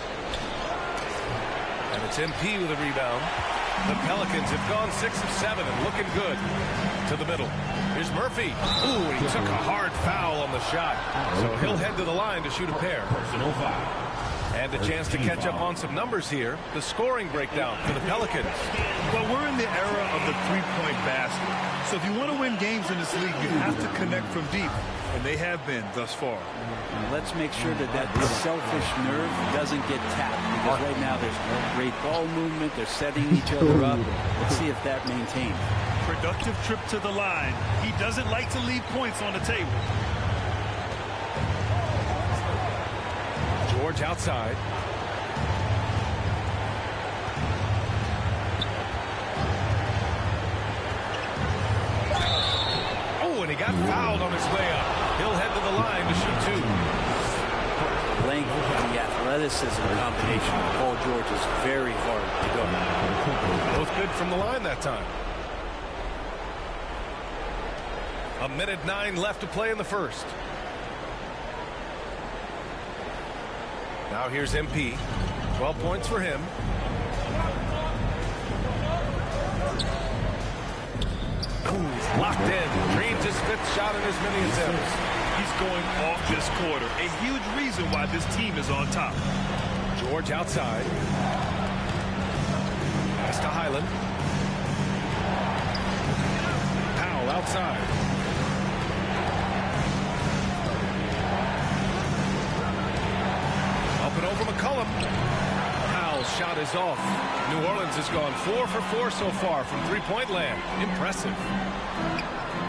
And it's MP with a rebound. The Pelicans have gone 6 of 7 and looking good. To the middle. Here's Murphy. Ooh, he took a hard foul on the shot. So he'll head to the line to shoot a pair. And a chance to catch up on some numbers here. The scoring breakdown for the Pelicans. Well, we're in the era of the three-point basket. So if you want to win games in this league, you have to connect from deep. And they have been thus far. And let's make sure that that selfish nerve doesn't get tapped. Because right now there's great ball movement. They're setting each other up. Let's see if that maintains. Productive trip to the line. He doesn't like to leave points on the table. George outside. Oh, and he got fouled on his way up. He'll head to the line to shoot 2. The length and the athleticism combination of Paul George is very hard to go. Both good from the line that time. 1:09 left to play in the first. Now here's MP. 12 points for him. Ooh, he's locked in. Dreams his 5th shot in as many attempts. He's going off this quarter. A huge reason why this team is on top. George outside. Pass to Highland. Powell outside. Up and over McCollum. Powell's shot is off. New Orleans has gone 4 for 4 so far from three-point land. Impressive.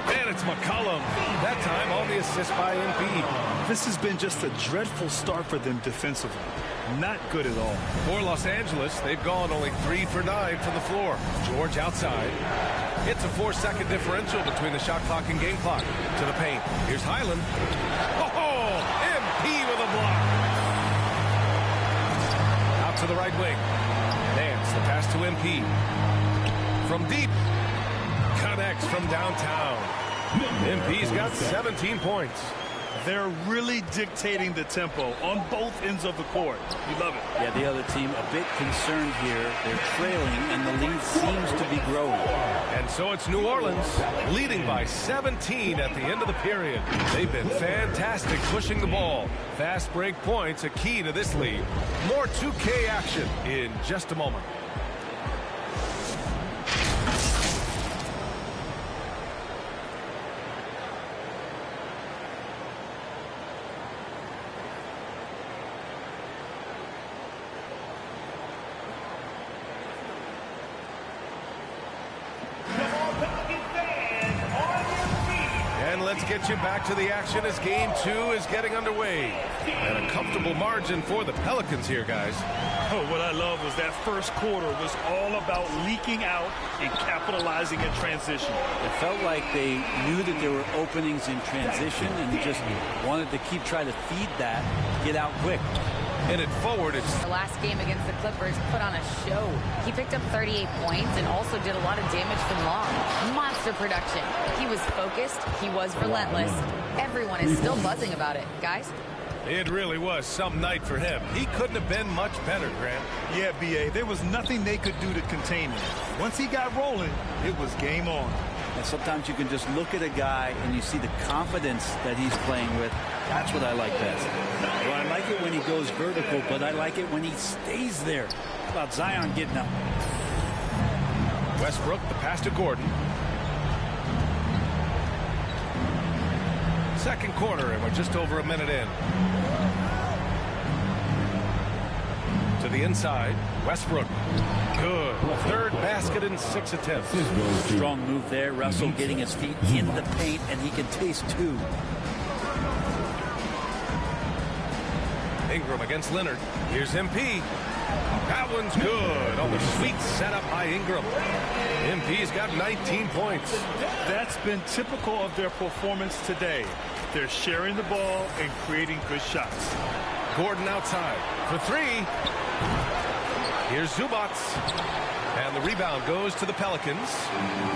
And it's McCollum. That time on the assist by MP. This has been just a dreadful start for them defensively. Not good at all. For Los Angeles, they've gone only 3 for 9 from the floor. George outside. It's a 4-second differential between the shot clock and game clock. To the paint. Here's Highland. Oh, MP with a block. Out to the right wing. Nance, the pass to MP. From deep. Connects from downtown. MP's got 17 points. They're really dictating the tempo on both ends of the court. You love it. Yeah, the other team a bit concerned here. They're trailing, and the lead seems to be growing. And so it's New Orleans leading by 17 at the end of the period. They've been fantastic pushing the ball. Fast break points a key to this lead. More 2K action in just a moment. Get you back to the action as game 2 is getting underway. And a comfortable margin for the Pelicans here, guys. Oh, what I love was that first quarter was all about leaking out and capitalizing in transition. It felt like they knew that there were openings in transition and just wanted to keep trying to feed that, get out quick. And it forward. The last game against the Clippers put on a show. He picked up 38 points and also did a lot of damage from long. Monster production. He was focused. He was relentless. Everyone is still buzzing about it. Guys? It really was some night for him. He couldn't have been much better, Grant. Yeah, B.A. There was nothing they could do to contain him. Once he got rolling, it was game on. And sometimes you can just look at a guy and you see the confidence that he's playing with. That's what I like best. Well, I like it when he goes vertical, but I like it when he stays there. How about Zion getting up? Westbrook, the pass to Gordon. Second quarter, and we're just over a minute in. To the inside, Westbrook. Good. Third basket in 6 attempts. Strong move there. Russell getting his feet in the paint, and he can taste 2. Ingram against Leonard. Here's MP. That one's good on the sweet setup by Ingram. MP's got 19 points. That's been typical of their performance today. They're sharing the ball and creating good shots. Gordon outside for 3. Here's Zubac. And the rebound goes to the Pelicans.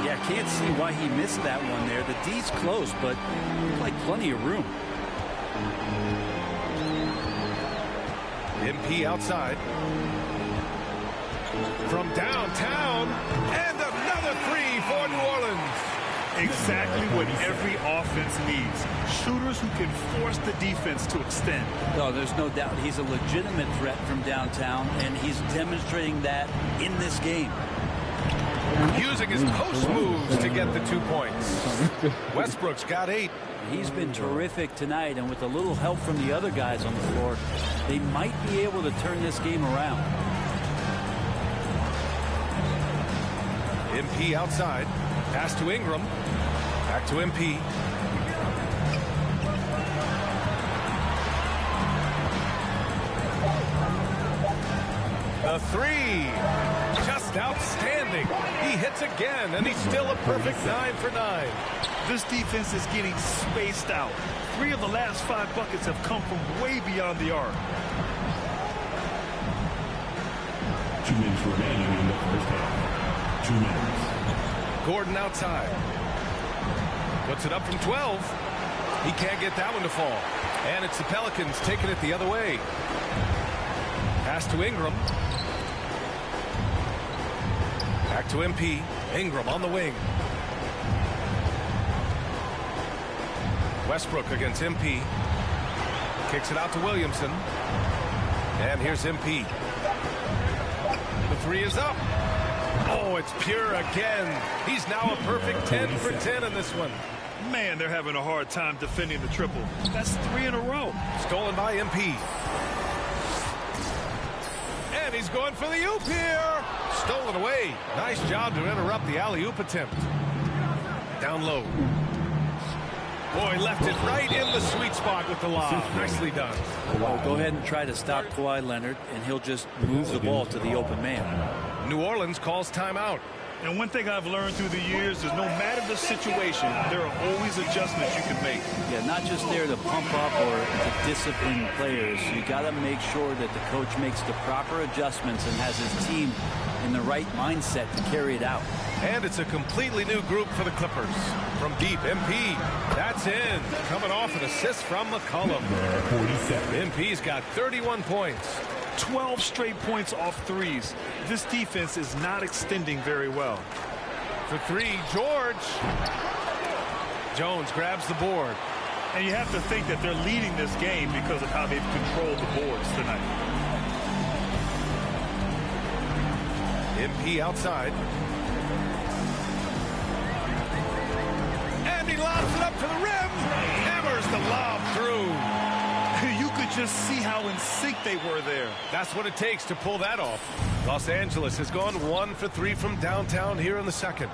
Yeah, can't see why he missed that one there. The D's close, but like plenty of room. MP outside. From downtown. And another 3 for New Orleans. Exactly what every offense needs. Shooters who can force the defense to extend. No, there's no doubt he's a legitimate threat from downtown, and he's demonstrating that in this game. Using his post moves to get the 2 points. Westbrook's got 8. He's been terrific tonight, and with a little help from the other guys on the floor, they might be able to turn this game around. MP outside. Pass to Ingram. Back to MP. The 3. Just outstanding. He hits again, and he's still a perfect 9 for 9. This defense is getting spaced out. 3 of the last 5 buckets have come from way beyond the arc. 2 minutes remaining in the first half. 2 minutes. Gordon outside. Puts it up from 12. He can't get that one to fall. And it's the Pelicans taking it the other way. Pass to Ingram. Back to MP. Ingram on the wing. Westbrook against MP. Kicks it out to Williamson. And here's MP. The 3 is up. Oh, it's pure again. He's now a perfect 10 for 10 in this one. Man, they're having a hard time defending the triple. That's 3 in a row. Stolen by MP. And he's going for the oop here. Stolen away. Nice job to interrupt the alley-oop attempt. Down low. Boy, left it right in the sweet spot with the lob. Nicely done. Well, go ahead and try to stop Kawhi Leonard, and he'll just move the ball to the open man. New Orleans calls timeout. And one thing I've learned through the years is no matter the situation, there are always adjustments you can make. Yeah, not just there to pump up or to discipline players. You got to make sure that the coach makes the proper adjustments and has his team in the right mindset to carry it out. And it's a completely new group for the Clippers. From deep, MP. That's in. Coming off an assist from McCollum. MP's got 31 points. 12 straight points off threes. This defense is not extending very well. For three, George. Jones grabs the board. And you have to think that they're leading this game because of how they've controlled the boards tonight. MP outside. And he lobs it up to the rim. Hammers the lob through. You could just see how in sync they were there. That's what it takes to pull that off. Los Angeles has gone 1 for 3 from downtown here in the second.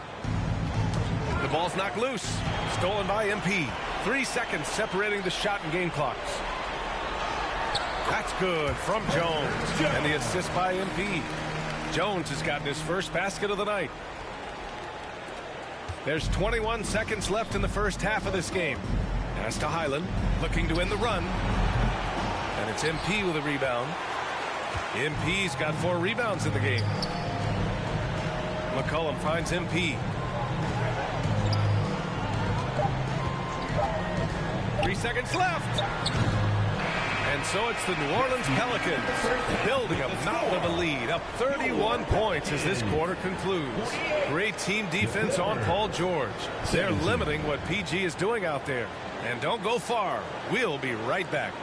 The ball's knocked loose. Stolen by MP. 3 seconds separating the shot and game clocks. That's good from Jones. And the assist by MP. Jones has gotten his first basket of the night. There's 21 seconds left in the first half of this game. Pass to Highland, looking to win the run. And it's MP with a rebound. MP's got 4 rebounds in the game. McCollum finds MP. 3 seconds left. And so it's the New Orleans Pelicans building a mountain of a lead, up 31 points as this quarter concludes. Great team defense on Paul George. They're limiting what PG is doing out there. And don't go far. We'll be right back.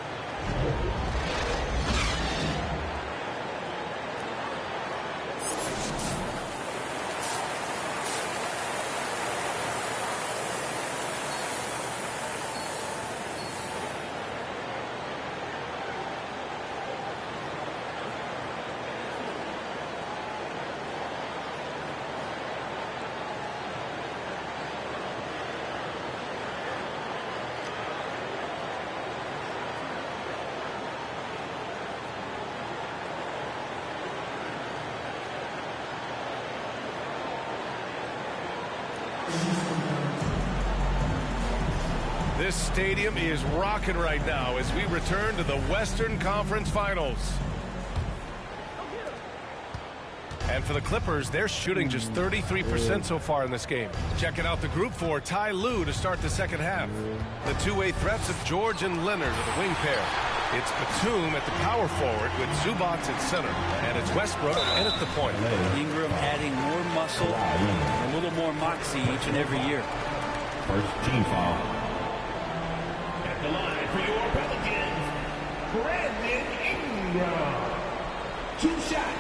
This stadium is rocking right now as we return to the Western Conference Finals. And for the Clippers, they're shooting just 33% so far in this game. Checking out the group for Ty Lue to start the second half. The two-way threats of George and Leonard are the wing pair. It's Batum at the power forward with Zubac at center. And it's Westbrook in at the point. Ingram adding more muscle, a little more moxie each and every year. First team foul. At the line for your Pelicans, Brandon Ingram. 2 shots.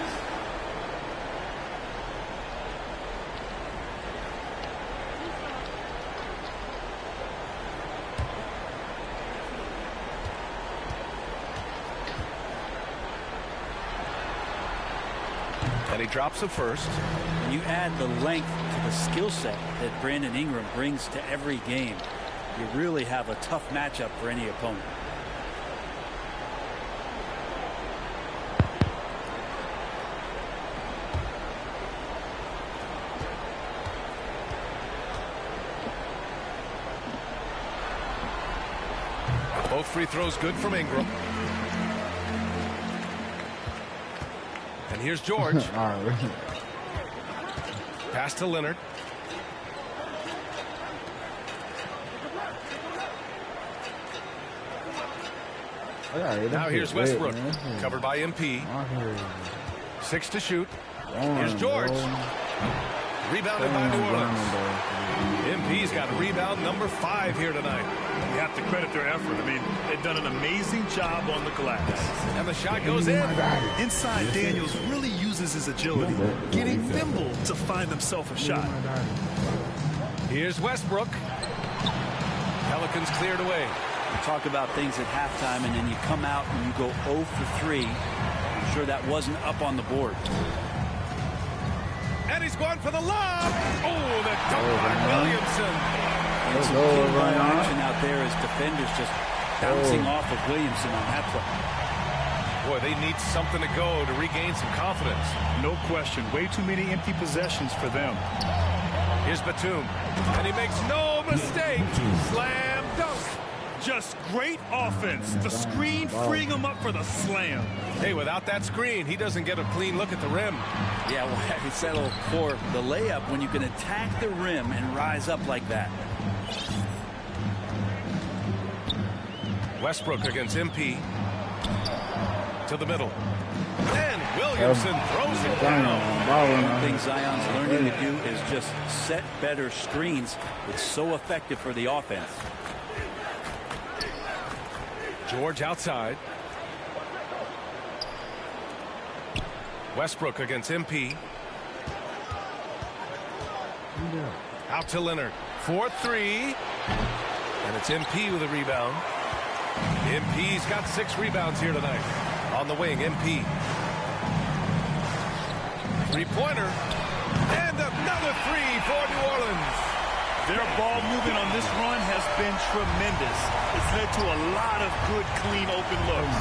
And he drops the first. When you add the length to the skill set that Brandon Ingram brings to every game, you really have a tough matchup for any opponent. Both free throws good from Ingram. And here's George. Pass to Leonard. Now here's Westbrook. Covered by MP. 6 to shoot. Here's George. Rebounded by New Orleans. MP's got rebound number 5 here tonight. You have to credit their effort. I mean, they've done an amazing job on the glass. And the shot goes in. Inside, Daniels really uses his agility, getting thimble to find himself a shot. Here's Westbrook. Pelicans cleared away. You talk about things at halftime, and then you come out and you go 0 for 3. I'm sure that wasn't up on the board. And he's going for the lob. Oh, the dunk by Williamson. And some pinball action out there as defenders just bouncing off of Williamson on that play. Boy, they need something to go to regain some confidence. No question. Way too many empty possessions for them. Here's Batum, and he makes no mistake. Slam dunk. Just great offense. The screen freeing him up for the slam. Hey, without that screen, he doesn't get a clean look at the rim. Yeah, well, I settle for the layup when you can attack the rim and rise up like that. Westbrook against MP. To the middle. And Williamson throws it down. One thing Zion's learning to do is just set better screens. It's so effective for the offense. George outside. Westbrook against MP. Out to Leonard. 4-3. And it's MP with a rebound. MP's got 6 rebounds here tonight. On the wing, MP. Three-pointer. And another 3 for New Orleans. Their ball movement on this run has been tremendous. It's led to a lot of good, clean, open looks.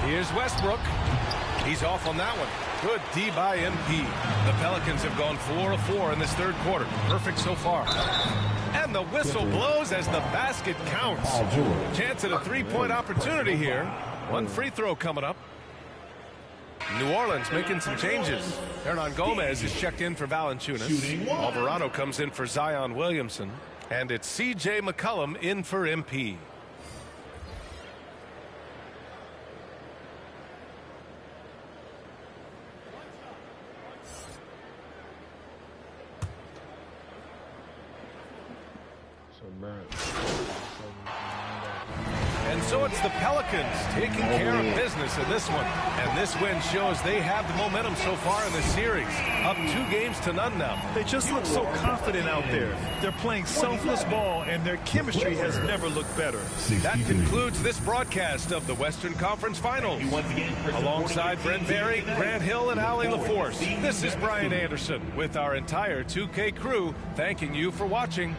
Here's Westbrook. He's off on that one. Good D by MP. The Pelicans have gone 4 of 4 in this third quarter. Perfect so far. And the whistle blows as the basket counts. Chance at a 3-point opportunity here. One free throw coming up. New Orleans making some changes. Hernan Gomez is checked in for Valanciunas. Alvarado comes in for Zion Williamson. And it's C.J. McCollum in for MP. And so it's the Pelicans taking care of business in this one. And this win shows they have the momentum so far in this series. Up 2 games to none now. They just look so confident out there. They're playing selfless ball, and their chemistry has never looked better. That concludes this broadcast of the Western Conference Finals. Alongside Brent Barry, Grant Hill, and Allie LaForce, this is Brian Anderson with our entire 2K crew thanking you for watching.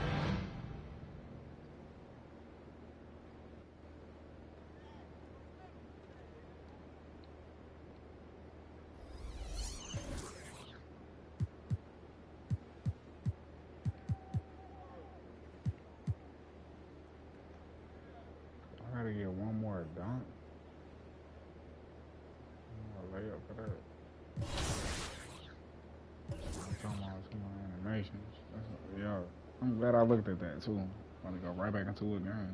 I gotta get one more dunk. One more layup for that. I'm talking about some more animations. Yeah, I'm glad I looked at that too. I'm gonna go right back into it again.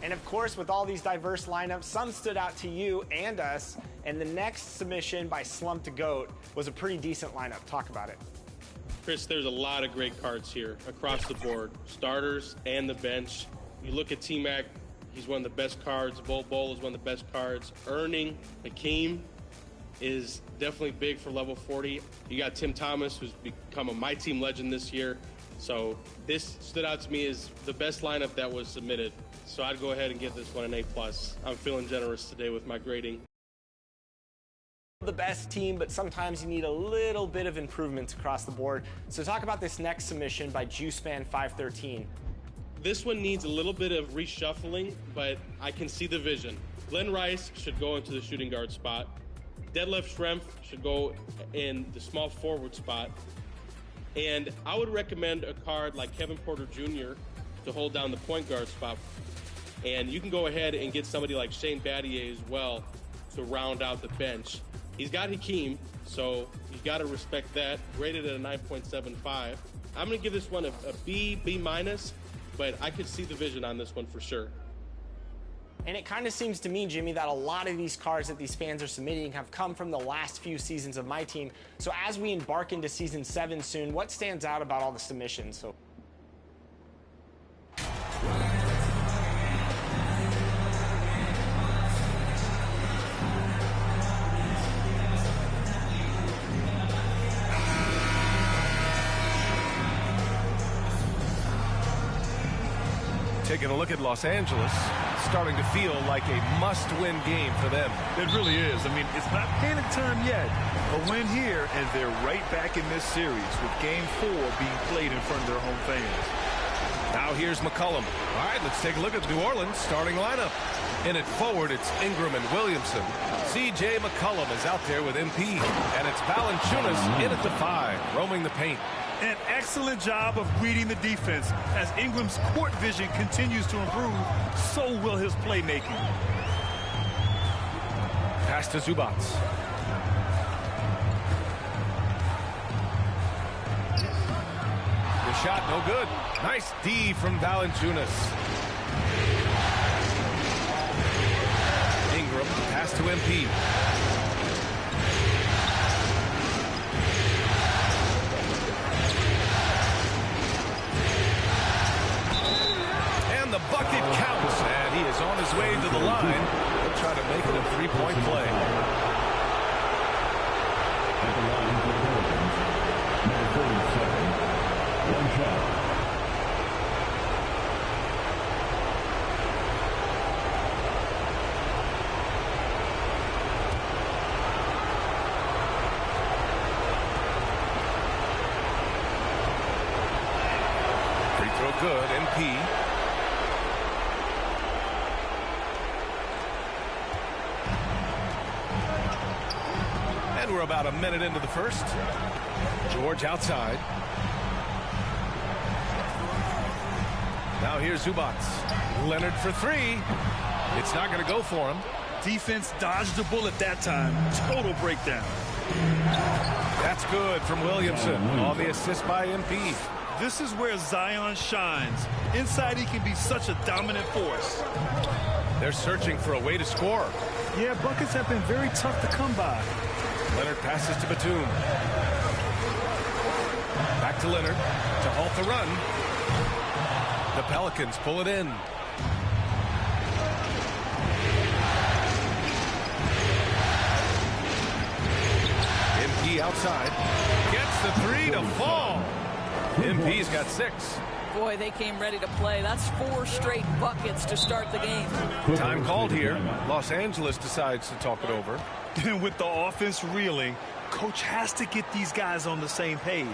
And of course, with all these diverse lineups, some stood out to you and us. And the next submission by Slump to Goat was a pretty decent lineup. Talk about it. Chris, there's a lot of great cards here across the board. Starters and the bench. You look at T-Mac, he's one of the best cards. Bol Bol is one of the best cards. Erning, Hakeem is definitely big for level 40. You got Tim Thomas, who's become a My Team legend this year. So this stood out to me as the best lineup that was submitted. So I'd go ahead and give this one an A+. I'm feeling generous today with my grading. The best team, but sometimes you need a little bit of improvements across the board. So talk about this next submission by JuiceFan513. This one needs a little bit of reshuffling, but I can see the vision. Glenn Rice should go into the shooting guard spot. Detlef Schrempf should go in the small forward spot. And I would recommend a card like Kevin Porter Jr. to hold down the point guard spot. And you can go ahead and get somebody like Shane Battier as well to round out the bench. He's got Hakeem, so you got to respect that. Rated at a 9.75. I'm going to give this one a B, B-, but I could see the vision on this one for sure. And it kind of seems to me, Jimmy, that a lot of these cards that these fans are submitting have come from the last few seasons of My Team. So as we embark into Season 7 soon, what stands out about all the submissions? So. Taking a look at Los Angeles, starting to feel like a must-win game for them. It really is. I mean, it's not panic time yet. A win here, and they're right back in this series with Game 4 being played in front of their home fans. Now here's McCollum. All right, let's take a look at New Orleans starting lineup. In it forward, it's Ingram and Williamson. C.J. McCollum is out there with MP, and it's Valanciunas in at the 5, roaming the paint. An excellent job of reading the defense. As Ingram's court vision continues to improve, so will his playmaking. Pass to Zubac. The shot, no good. Nice D from Valanciunas. Ingram, pass to MP. The bucket counts, and he is on his way to the line. He'll try to make it a three-point play. At the line for the Pelicans, number 47, one shot. Free throw good, MP. We're about a minute into the first. George outside. Now here's Zubac. Leonard for 3. It's not going to go for him. Defense dodged the bullet that time. Total breakdown. That's good from Williamson on the assist by MP. This is where Zion shines. Inside, he can be such a dominant force. They're searching for a way to score. Yeah, buckets have been very tough to come by. Leonard passes to Batum. Back to Leonard to halt the run. The Pelicans pull it in. MP outside. Gets the 3 to fall. MP's got 6. Boy, they came ready to play. That's 4 straight buckets to start the game. Time called here. Los Angeles decides to talk it over. And with the offense reeling, coach has to get these guys on the same page.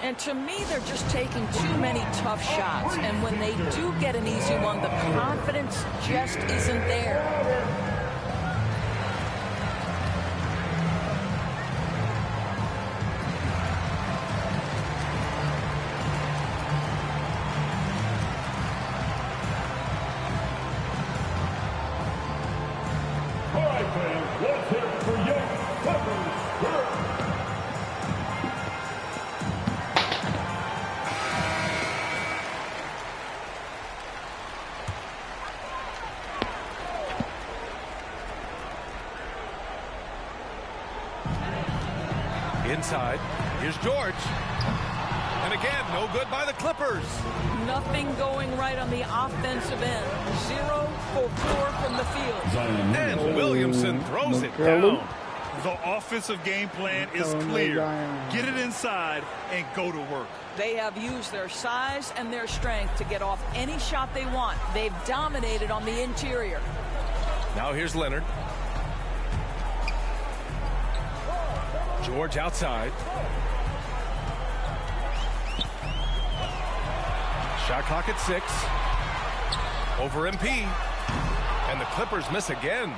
And to me, they're just taking too many tough shots. And when they do get an easy one, the confidence just isn't there. Inside, here's George. And again, no good by the Clippers. Nothing going right on the offensive end. 0 for 4 from the field. And Williamson throws it down. The offensive game plan is clear. Get it inside and go to work. They have used their size and their strength to get off any shot they want. They've dominated on the interior. Now here's Leonard. George outside. Shot clock at 6. Over MP. And the Clippers miss again.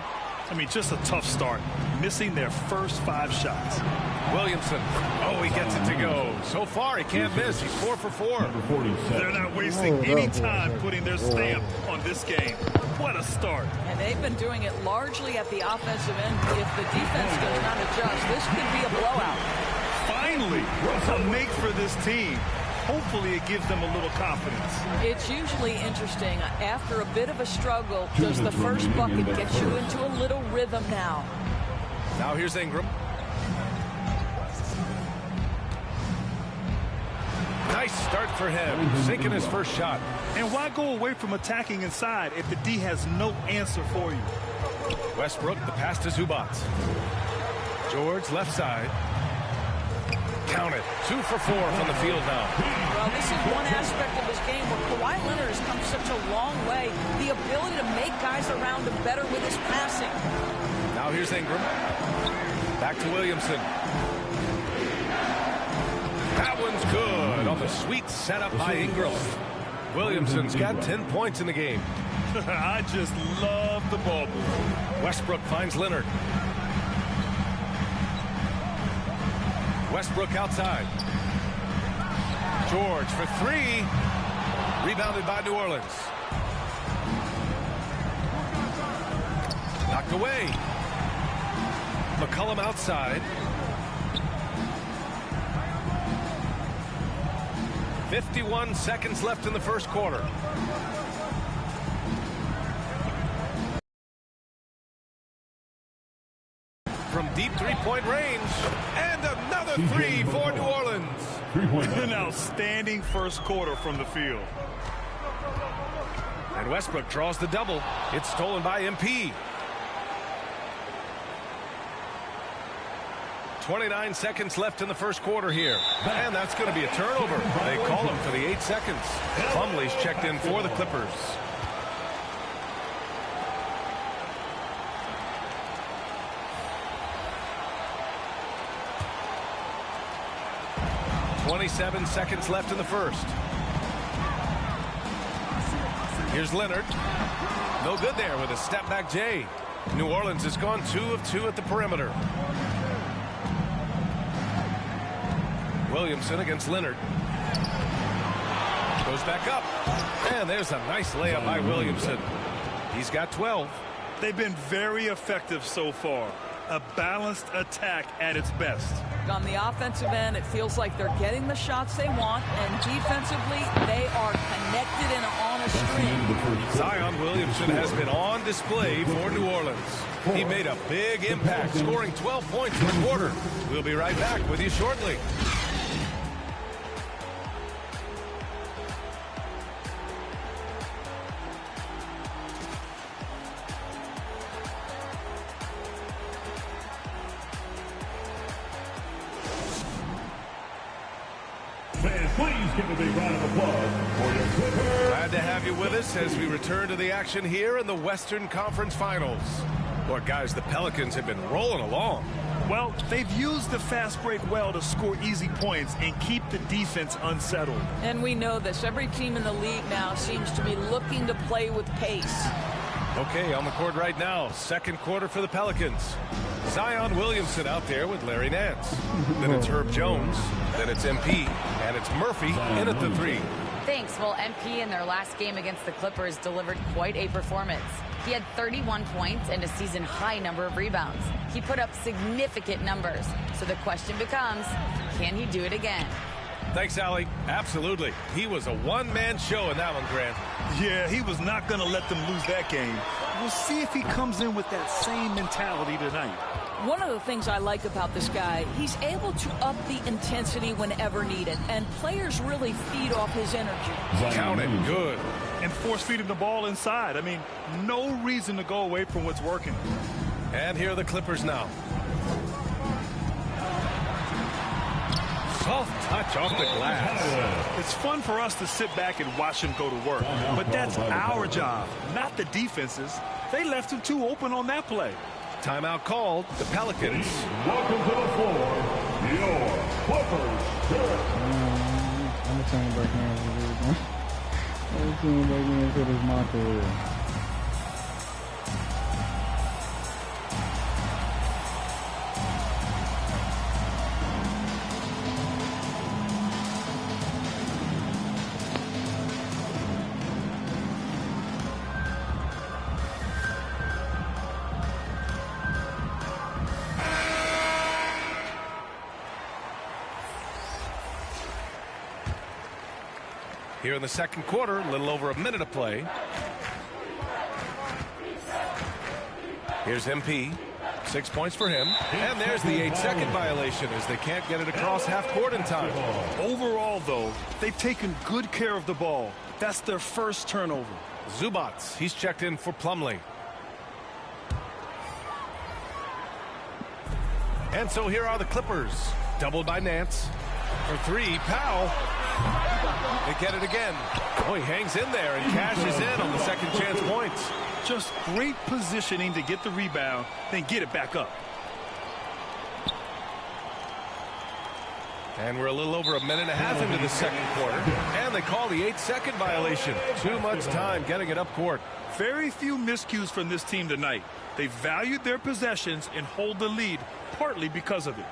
I mean, just a tough start. Missing their first 5 shots. Williamson. Oh, he gets it to go. So far, he can't miss. He's 4 for 4. They're not wasting any time putting their stamp on this game. What a start. And they've been doing it largely at the offensive end. If the defense does not adjust, this could be a blowout. Finally, a make for this team. Hopefully it gives them a little confidence. It's usually interesting. After a bit of a struggle, does the first bucket get you into a little rhythm now? Now here's Ingram. Nice start for him, sinking his first shot. And why go away from attacking inside if the D has no answer for you? Westbrook, the pass to Zubac. George, left side. Count it. 2 for 4 from the field now. Well, this is one aspect of his game where Kawhi Leonard has come such a long way. The ability to make guys around him better with his passing. Now here's Ingram. Back to Williamson. That one's good on the sweet setup by Ingram. Williamson's got 10 points in the game. I just love the ball move. Westbrook finds Leonard. Westbrook outside. George for 3. Rebounded by New Orleans. Knocked away. McCollum outside. 51 seconds left in the first quarter. From deep three-point range. And another 3 for New Orleans. An outstanding first quarter from the field. And Westbrook draws the double. It's stolen by MP. 29 seconds left in the first quarter here. And that's going to be a turnover. They call him for the 8 seconds. Plumlee's checked in for the Clippers. .27 seconds left in the first. Here's Leonard. No good there with a step back J. New Orleans has gone 2 of 2 at the perimeter. Williamson against Leonard. Goes back up. And there's a nice layup by Williamson. He's got 12. They've been very effective so far. A balanced attack at its best. On the offensive end, it feels like they're getting the shots they want, and defensively, they are connected and on a string. Zion Williamson has been on display for New Orleans. He made a big impact, scoring 12 points in the quarter. We'll be right back with you shortly. Please give a big round of applause for your Clippers. Glad to have you with us as we return to the action here in the Western Conference Finals. Boy, guys, the Pelicans have been rolling along. Well, they've used the fast break well to score easy points and keep the defense unsettled. And we know this. Every team in the league now seems to be looking to play with pace. Okay, on the court right now, second quarter for the Pelicans. Zion Williamson out there with Larry Nance. Then it's Herb Jones. Then it's MP. And it's Murphy in at the 3. Thanks. Well, MP in their last game against the Clippers delivered quite a performance. He had 31 points and a season-high number of rebounds. He put up significant numbers. So the question becomes, can he do it again? Thanks, Allie. Absolutely. He was a one-man show in that one, Grant. Yeah, he was not going to let them lose that game. We'll see if he comes in with that same mentality tonight. One of the things I like about this guy, he's able to up the intensity whenever needed, and players really feed off his energy. Count it. Good. And force feeding the ball inside. I mean, no reason to go away from what's working. And here are the Clippers now. Soft touch off the glass. It's fun for us to sit back and watch him go to work, but that's our job, not the defense's. They left him too open on that play. Timeout called. The Pelicans. Welcome to the floor, your Clippers. I'm turning back in. I'm turning back into this my career. Here in the second quarter, a little over a minute to play. Here's MP. 6 points for him. And there's the 8-second violation as they can't get it across half court in time. Overall, though, they've taken good care of the ball. That's their first turnover. Zubats, he's checked in for Plumlee. And so here are the Clippers. Doubled by Nance. For three, Powell. They get it again. Oh, he hangs in there and cashes in on the second chance points. Just great positioning to get the rebound, then get it back up. And we're a little over a minute and a half into the second quarter. And they call the 8-second violation. Too much time getting it up court. Very few miscues from this team tonight. They valued their possessions and hold the lead, partly because of it.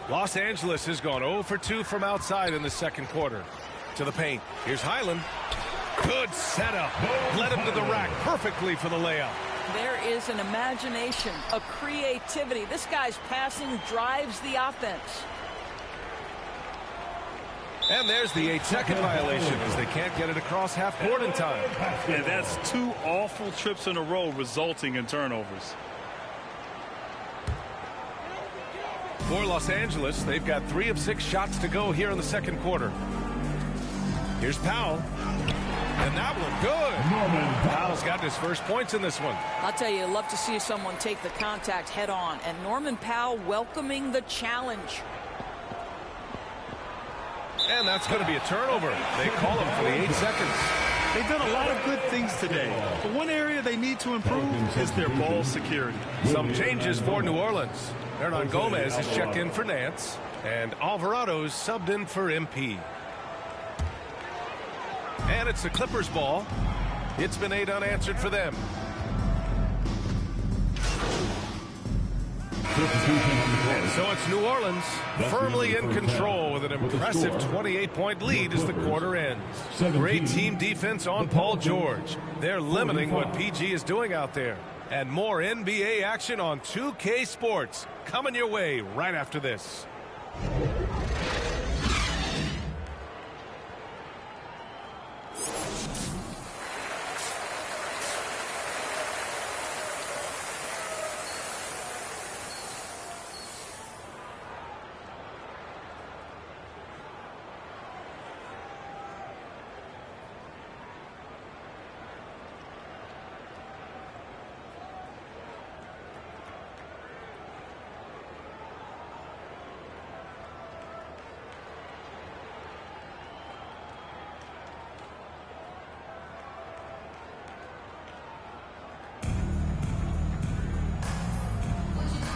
Los Angeles has gone 0 for 2 from outside in the second quarter. To the paint. Here's Highland. Good setup. Led him to the rack perfectly for the layup. There is an imagination, a creativity. This guy's passing drives the offense. And there's the 8-second violation as they can't get it across half court in time. Yeah, that's 2 awful trips in a row resulting in turnovers. For Los Angeles, they've got 3 of 6 shots to go here in the second quarter. Here's Powell. And that one good. Powell's got his first points in this one. I'll tell you, love to see someone take the contact head on. And Norman Powell welcoming the challenge. And that's going to be a turnover. They call him for the 8 seconds. They've done a lot of good things today. But one area they need to improve is their ball security. Some changes for New Orleans. Hernan Gomez is checked in for Nance. And Alvarado's subbed in for MP. And it's the Clippers' ball. It's been 8 unanswered for them. And so it's New Orleans firmly in control with an impressive 28-point lead as the quarter ends. Great team defense on Paul George. They're limiting what PG is doing out there. And more NBA action on 2K Sports coming your way right after this.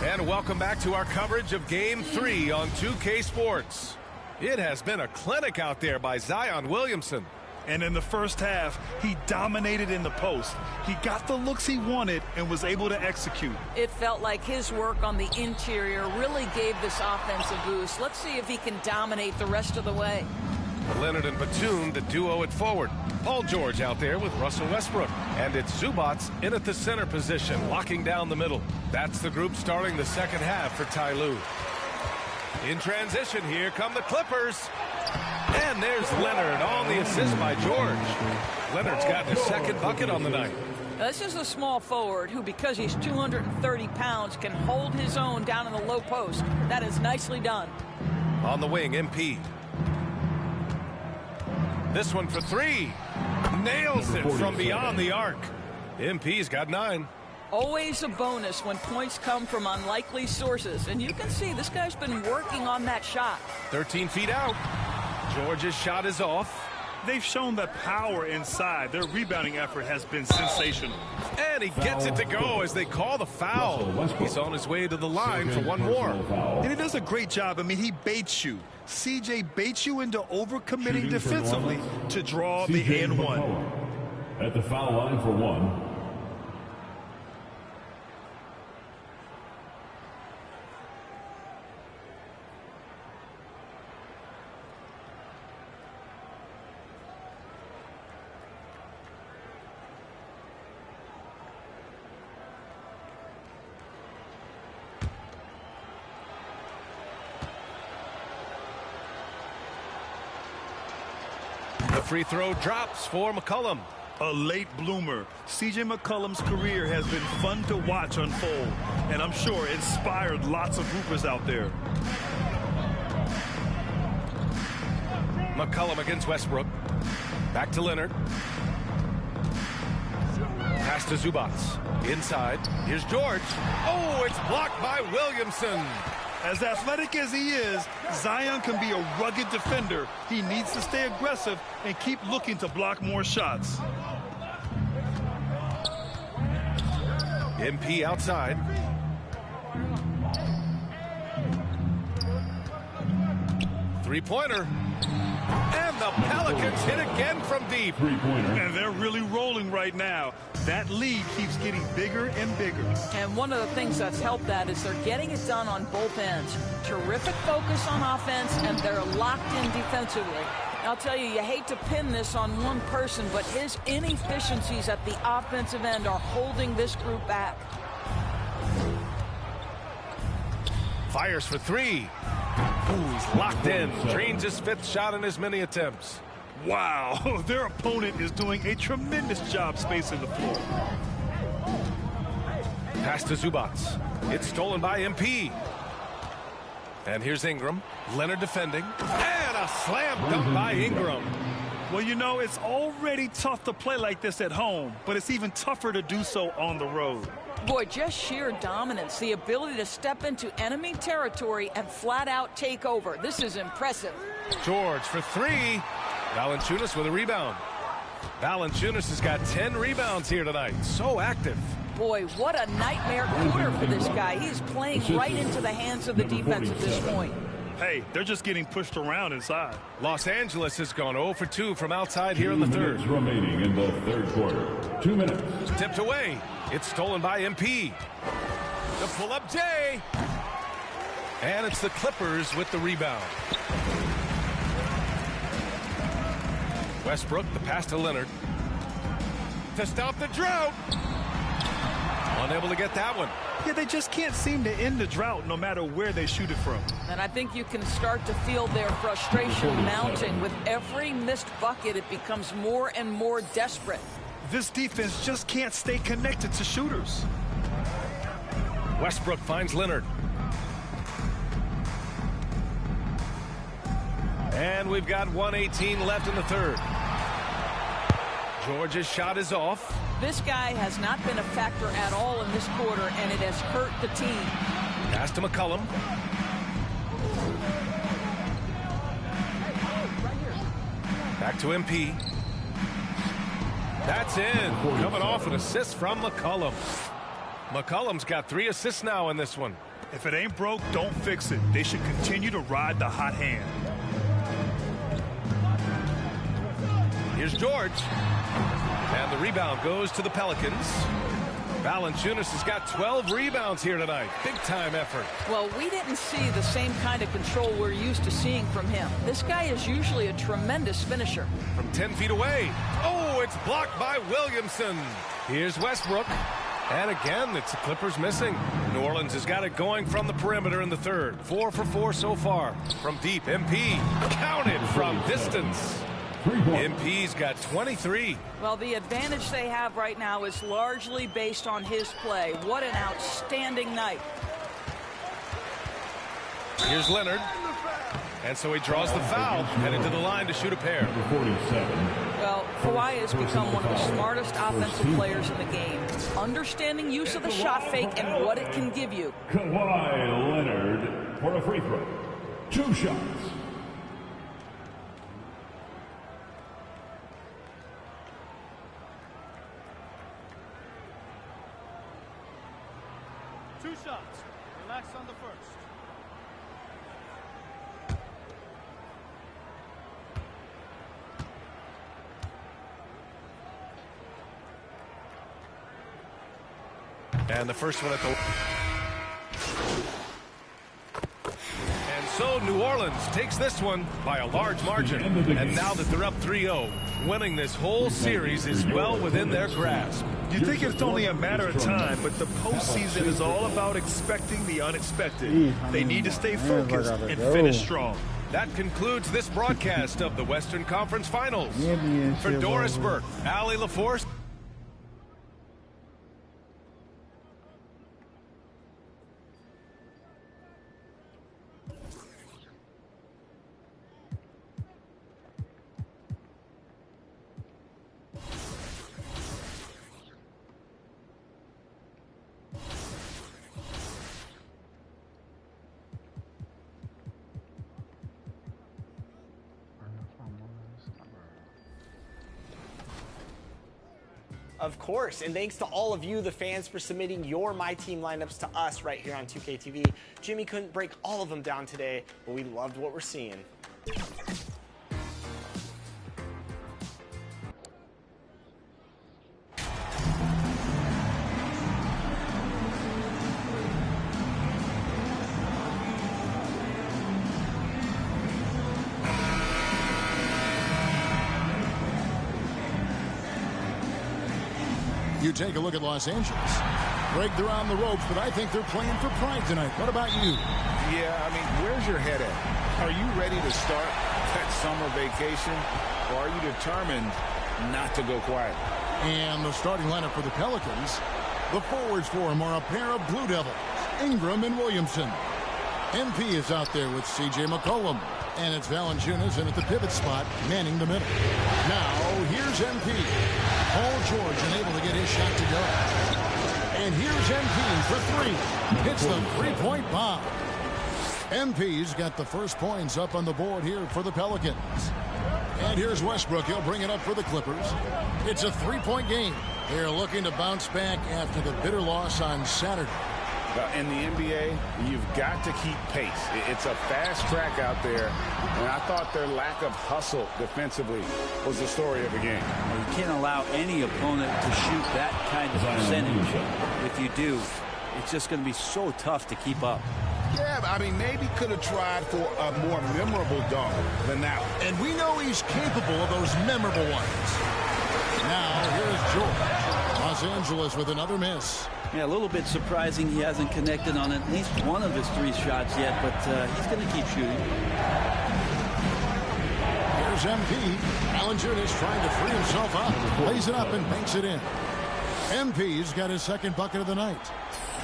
And welcome back to our coverage of Game 3 on 2K Sports. It has been a clinic out there by Zion Williamson. And in the first half, he dominated in the post. He got the looks he wanted and was able to execute. It felt like his work on the interior really gave this offense a boost. Let's see if he can dominate the rest of the way. Leonard and Batum, the duo at forward. Paul George out there with Russell Westbrook. And it's Zubats in at the center position, locking down the middle. That's the group starting the second half for Ty Lue. In transition, here come the Clippers. And there's Leonard on the assist by George. Leonard's gotten his second bucket on the night. This is a small forward who, because he's 230 pounds, can hold his own down in the low post. That is nicely done. On the wing, MP. This one for three. Nails it from beyond the arc. MP's got 9. Always a bonus when points come from unlikely sources. And you can see this guy's been working on that shot. 13 feet out. George's shot is off. They've shown that power inside. Their rebounding effort has been sensational. And he gets it to go as they call the foul. He's on his way to the line for one more. And he does a great job. I mean, he baits you. CJ baits you into overcommitting defensively to draw the and one. At the foul line for one. The free throw drops for McCollum. A late bloomer. C.J. McCollum's career has been fun to watch unfold, and I'm sure inspired lots of hoopers out there. McCollum against Westbrook. Back to Leonard. Pass to Zubats. Inside. Here's George. Oh, it's blocked by Williamson. As athletic as he is, Zion can be a rugged defender. He needs to stay aggressive and keep looking to block more shots. MP outside. Three-pointer. And the Pelicans hit again from deep. And they're really rolling right now. That lead keeps getting bigger and bigger. And one of the things that's helped that is they're getting it done on both ends. Terrific focus on offense, and they're locked in defensively. I'll tell you, you hate to pin this on one person, but his inefficiencies at the offensive end are holding this group back. Fires for three. Ooh, he's locked in. Drains his 5th shot in as many attempts. Wow, their opponent is doing a tremendous job spacing the floor. Pass to Zubats. It's stolen by MP. And here's Ingram. Leonard defending. And a slam dunk by Ingram. Well, you know, it's already tough to play like this at home, but it's even tougher to do so on the road. Boy, just sheer dominance, the ability to step into enemy territory and flat out take over. This is impressive. George for three. Valanciunas with a rebound. Valanciunas has got 10 rebounds here tonight. So active. Boy, what a nightmare quarter for this guy. He's playing right into the hands of the defense at this point. Hey, they're just getting pushed around inside. Los Angeles has gone 0 for 2 from outside here in the third. 2 minutes remaining in the third quarter. 2 minutes. Tipped away. It's stolen by MP. The pull-up J. And it's the Clippers with the rebound. Westbrook, the pass to Leonard. To stop the drought. Unable to get that one. Yeah, they just can't seem to end the drought no matter where they shoot it from. And I think you can start to feel their frustration mounting. With every missed bucket, it becomes more and more desperate. This defense just can't stay connected to shooters. Westbrook finds Leonard. And we've got 1:18 left in the third. George's shot is off. This guy has not been a factor at all in this quarter, and it has hurt the team. Pass to McCollum. Back to MP. That's in. Coming off an assist from McCollum. McCollum's got 3 assists now in this one. If it ain't broke, don't fix it. They should continue to ride the hot hand. Here's George. And the rebound goes to the Pelicans. Valanciunas has got 12 rebounds here tonight. Big-time effort. Well, we didn't see the same kind of control we're used to seeing from him. This guy is usually a tremendous finisher. From 10 feet away. Oh, it's blocked by Williamson. Here's Westbrook. And again, it's the Clippers missing. New Orleans has got it going from the perimeter in the third. 4 for 4 so far. From deep, MP counted from distance. MP's got 23. Well, the advantage they have right now is largely based on his play. What an outstanding night. Here's Leonard. And so he draws the foul, headed to the line to shoot a pair. Well, Kawhi has become one of the smartest offensive players in the game. Understanding use of the shot fake and what it can give you. Kawhi Leonard for a free throw. 2 shots. Relax on the first. And the first one at the... And so New Orleans takes this one by a large margin. And now that they're up 3-0, winning this whole series is well within their grasp. You think it's only a matter of time, but the postseason is all about expecting the unexpected. They need to stay focused and finish strong. That concludes this broadcast of the Western Conference Finals. For Doris Burke, Allie LaForce. Of course, and thanks to all of you, the fans, for submitting your My Team lineups to us right here on 2K TV. Jimmy couldn't break all of them down today, but we loved what we're seeing. You take a look at Los Angeles. Greg, they're on the ropes, but I think they're playing for pride tonight. What about you? Yeah, I mean, where's your head at? Are you ready to start that summer vacation, or are you determined not to go quiet? And the starting lineup for the Pelicans, the forwards for them are a pair of Blue Devils, Ingram and Williamson. MP is out there with C.J. McCollum, and it's Valanciunas in at the pivot spot, manning the middle. Now, here's MP. Paul George unable to get his shot to go. And here's MP for 3. Hits the three-point bomb. MP's got the first points up on the board here for the Pelicans. And here's Westbrook. He'll bring it up for the Clippers. It's a 3-point game. They're looking to bounce back after the bitter loss on Saturday. In the NBA, you've got to keep pace. It's a fast track out there, and I thought their lack of hustle defensively was the story of the game. You can't allow any opponent to shoot that kind of percentage. If you do, it's just going to be so tough to keep up. Yeah, I mean, maybe could have tried for a more memorable dunk than that one. And we know he's capable of those memorable ones. Now, here's George. Los Angeles with another miss. Yeah, a little bit surprising he hasn't connected on at least one of his 3 shots yet, but he's going to keep shooting. Here's MP. Valanciunas trying to free himself up. Lays it up and banks it in. MP's got his second bucket of the night.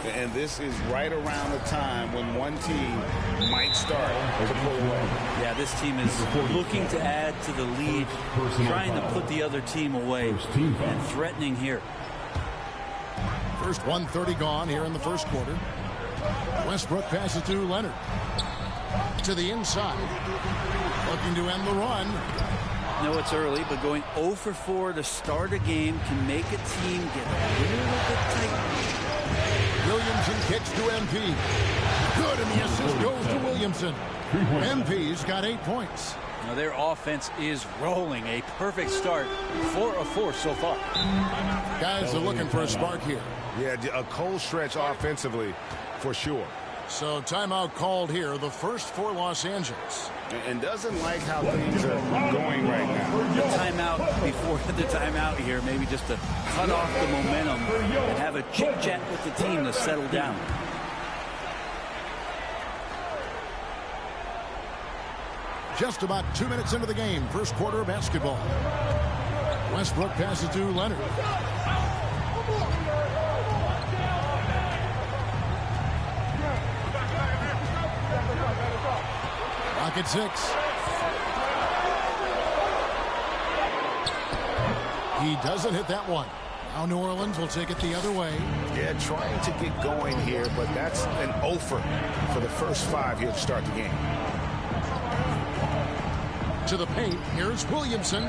And this is right around the time when one team might start to pull away. Yeah, this team is looking to add to the lead, trying to put the other team away, and threatening here. First 1:30 gone here in the first quarter. Westbrook passes to Leonard. To the inside. Looking to end the run. I know it's early, but going 0 for 4 to start a game can make a team get a little bit tight. Williamson kicks to MP. Good, and the assist goes to Williamson. MP's got 8 points. Now their offense is rolling. A perfect start. 4 of 4 so far. Guys are looking for a spark here. Yeah, a cold stretch offensively for sure. So timeout called here, the first for Los Angeles. And doesn't like how things are going right now. The timeout before the timeout here, maybe just to cut off the momentum and have a chit-chat with the team to settle down. Just about 2 minutes into the game, first quarter of basketball. Westbrook passes to Leonard. Rocket 6. He doesn't hit that one. Now New Orleans will take it the other way. Yeah, trying to get going here, but that's an offer for the first 5 here to start the game. To the paint, here's Williamson.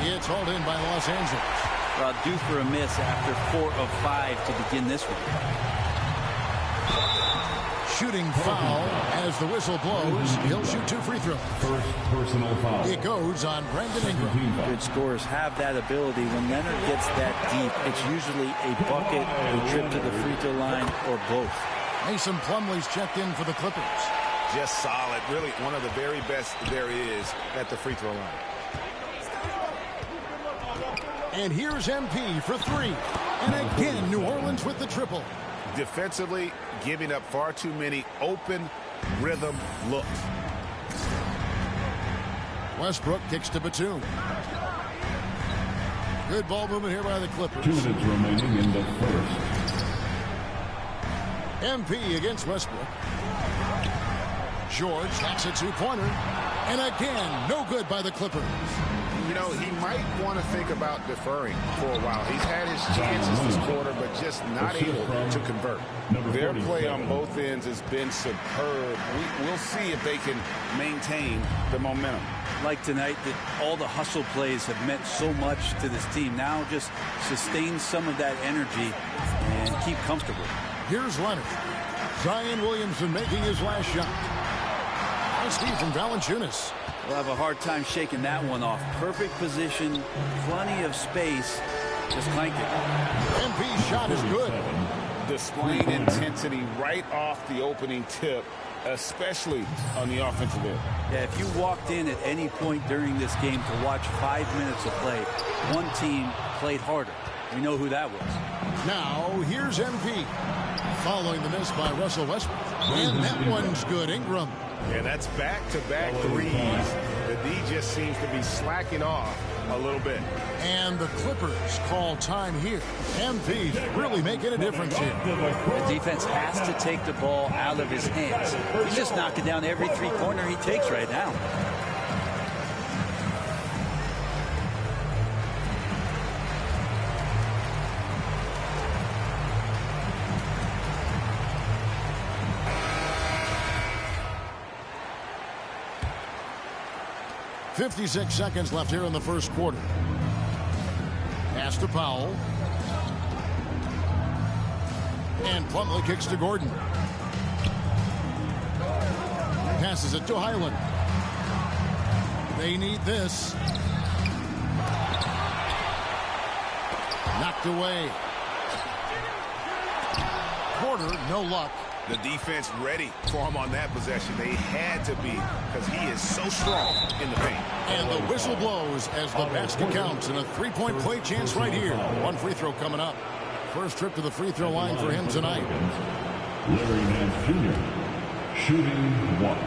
It's hauled in by Los Angeles. Well, due for a miss after 4 of 5 to begin this one. Shooting foul as the whistle blows. He'll shoot 2 free throws. First personal foul. It goes on Brandon Ingram. Good scorers have that ability. When Leonard gets that deep, it's usually a bucket, a trip to the free throw line, or both. Mason Plumlee's checked in for the Clippers. Just solid. Really one of the very best there is at the free throw line. And here's MP for 3. And again, New Orleans with the triple. Defensively, giving up far too many open rhythm looks. Westbrook kicks to Batum. Good ball movement here by the Clippers. 2 minutes remaining in the first. MP against Westbrook. George hacks a 2-pointer. And again, no good by the Clippers. You know, he might want to think about deferring for a while. He's had his chances this quarter, but just not able to convert. Their play on both ends has been superb. We'll see if they can maintain the momentum. Like tonight, that all the hustle plays have meant so much to this team. Now just sustain some of that energy and keep comfortable. Here's Leonard. Zion Williamson making his last shot. Nice feed from Valanciunas. We'll have a hard time shaking that one off. Perfect position, plenty of space. Just clanked it. MP's shot is good. Displaying intensity right off the opening tip, especially on the offensive end. Yeah, if you walked in at any point during this game to watch 5 minutes of play, one team played harder. We know who that was. Now, here's MP. Following the miss by Russell Westbrook. And that one's good. Ingram. Yeah, that's back-to-back threes. The D just seems to be slacking off a little bit. And the Clippers call time here. MP's really making a difference here. The defense has to take the ball out of his hands. He's just knocking down every three-pointer he takes right now. .56 seconds left here in the first quarter. Pass to Powell. And Plumlee kicks to Gordon. Passes it to Highland. They need this. Knocked away. Porter, no luck. The defense ready for him on that possession. They had to be, because he is so strong in the paint. And the whistle blows as the basket counts, and a three-point play chance right here. One free throw coming up. First trip to the free throw line for him tonight. Larry Nance Jr. shooting 1.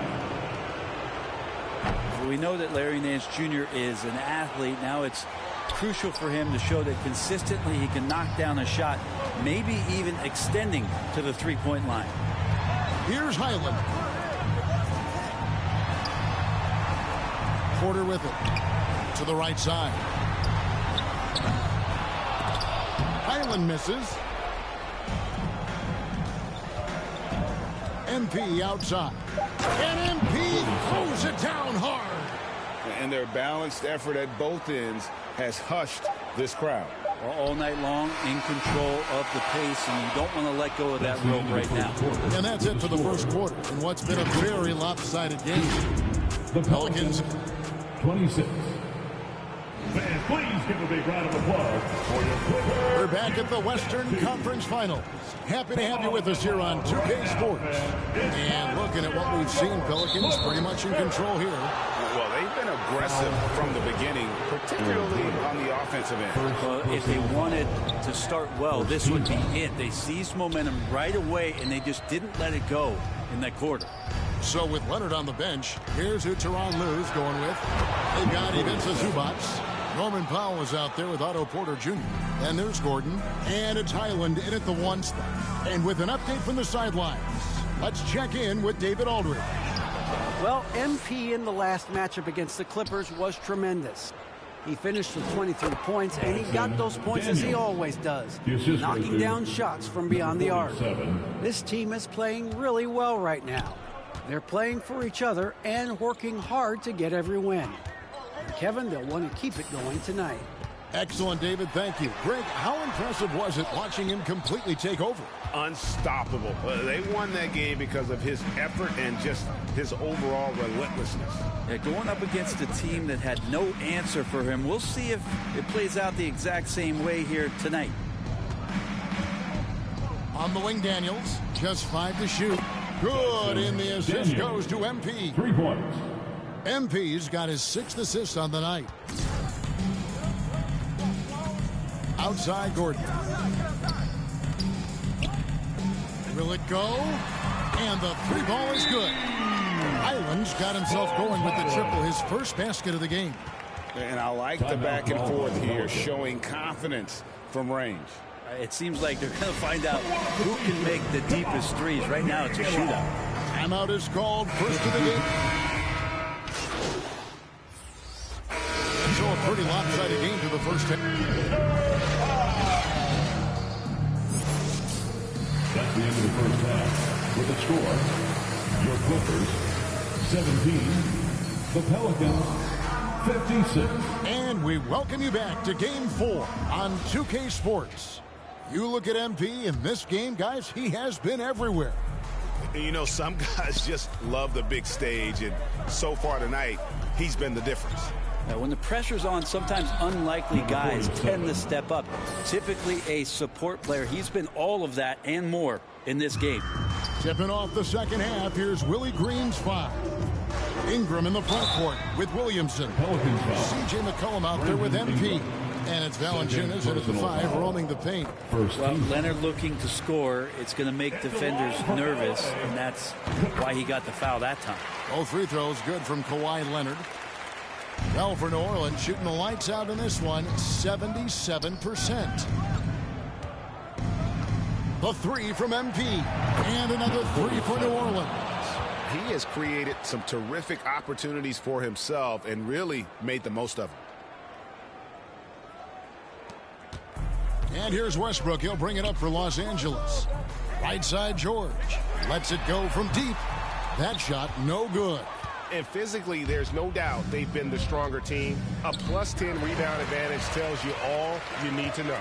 So we know that Larry Nance Jr. is an athlete. Now it's crucial for him to show that consistently he can knock down a shot, maybe even extending to the three-point line. Here's Highland. Porter with it. To the right side. Highland misses. MP outside. And MP throws it down hard. And their balanced effort at both ends has hushed this crowd. All night long, in control of the pace, and you don't want to let go of that rope right now. And that's it for the first quarter in what's been a very lopsided game. The Pelicans 26. Please give a big round of applause for your Clippers. We're back at the Western Conference Finals. Happy to have you with us here on 2K Sports. And looking at what we've seen, Pelicans pretty much in control here. Well, they've been aggressive from the beginning, particularly on the offensive end. Well, if they wanted to start well, this would be it. They seized momentum right away, and they just didn't let it go in that quarter. So with Leonard on the bench, here's who Tyronn Lue's going with. They've got Ivica Zubac. Norman Powell is out there with Otto Porter Jr. And there's Gordon. And it's Highland in at the 1 spot. And with an update from the sidelines, let's check in with David Aldridge. Well, MP in the last matchup against the Clippers was tremendous. He finished with 23 points, and he got those points as he always does, knocking down shots from beyond the arc. This team is playing really well right now. They're playing for each other and working hard to get every win. And Kevin, they'll want to keep it going tonight. Excellent, David. Thank you. Greg, how impressive was it watching him completely take over? Unstoppable. They won that game because of his effort and just his overall relentlessness. Yeah, going up against a team that had no answer for him. We'll see if it plays out the exact same way here tonight. On the wing, Daniels. Just 5 to shoot. Good, and the assist goes to MP. 3 points. MP's got his 6th assist on the night. Outside Gordon. Will it go? And the 3 ball is good. Highland's got himself going with the triple, his first basket of the game. And I like the back and forth here, showing confidence from range. It seems like they're going to find out who can make the deepest threes. Right now, it's a shootout. Timeout is called. First of the game. So a pretty lopsided game to the first half. That's the end of the first half. With the score, your Clippers 17, the Pelicans 56. And we welcome you back to Game 4 on 2K Sports. You look at MP in this game, guys, he has been everywhere. You know, some guys just love the big stage, and so far tonight, he's been the difference. Now, when the pressure's on, sometimes unlikely guys tend to step up. Typically a support player. He's been all of that and more in this game. Tipping off the second half, here's Willie Green's 5. Ingram in the front court with Williamson. C.J. McCollum out there with MP. And it's Valanciunas in at the 5, roaming the paint. Well, Leonard looking to score. It's going to make defenders nervous, and that's why he got the foul that time. Both free throws good from Kawhi Leonard. Well, for New Orleans, shooting the lights out in this one, 77%. The 3 from MP. And another 3 for New Orleans. He has created some terrific opportunities for himself and really made the most of them. And here's Westbrook. He'll bring it up for Los Angeles. Right side George. Lets it go from deep. That shot no good. And physically, there's no doubt they've been the stronger team. A +10 rebound advantage tells you all you need to know.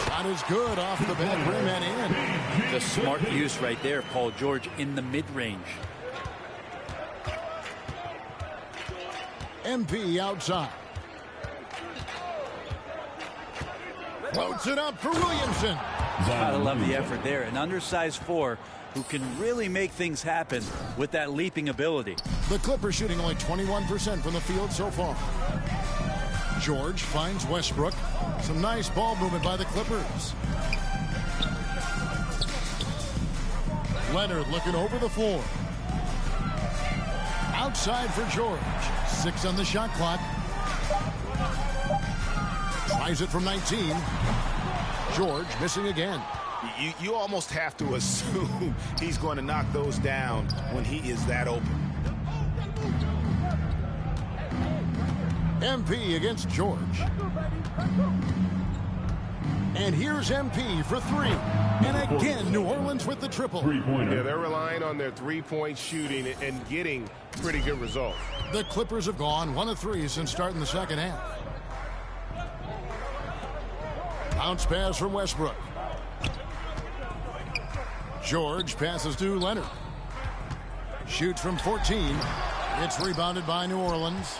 Shot is good off the back rim and in. The smart use right there, Paul George, in the mid-range. MP outside. Floats it up for Williamson. Gotta love the effort there. An undersized 4 who can really make things happen with that leaping ability. The Clippers shooting only 21% from the field so far. George finds Westbrook. Some nice ball movement by the Clippers. Leonard looking over the floor. Outside for George. 6 on the shot clock. Tries it from 19. George missing again. You almost have to assume he's going to knock those down when he is that open. MP against George. And here's MP for 3. And again, New Orleans with the triple. Yeah, they're relying on their three-point shooting and getting pretty good results. The Clippers have gone 1 of 3 since starting the second half. Bounce pass from Westbrook. George passes to Leonard. Shoots from 14. It's rebounded by New Orleans.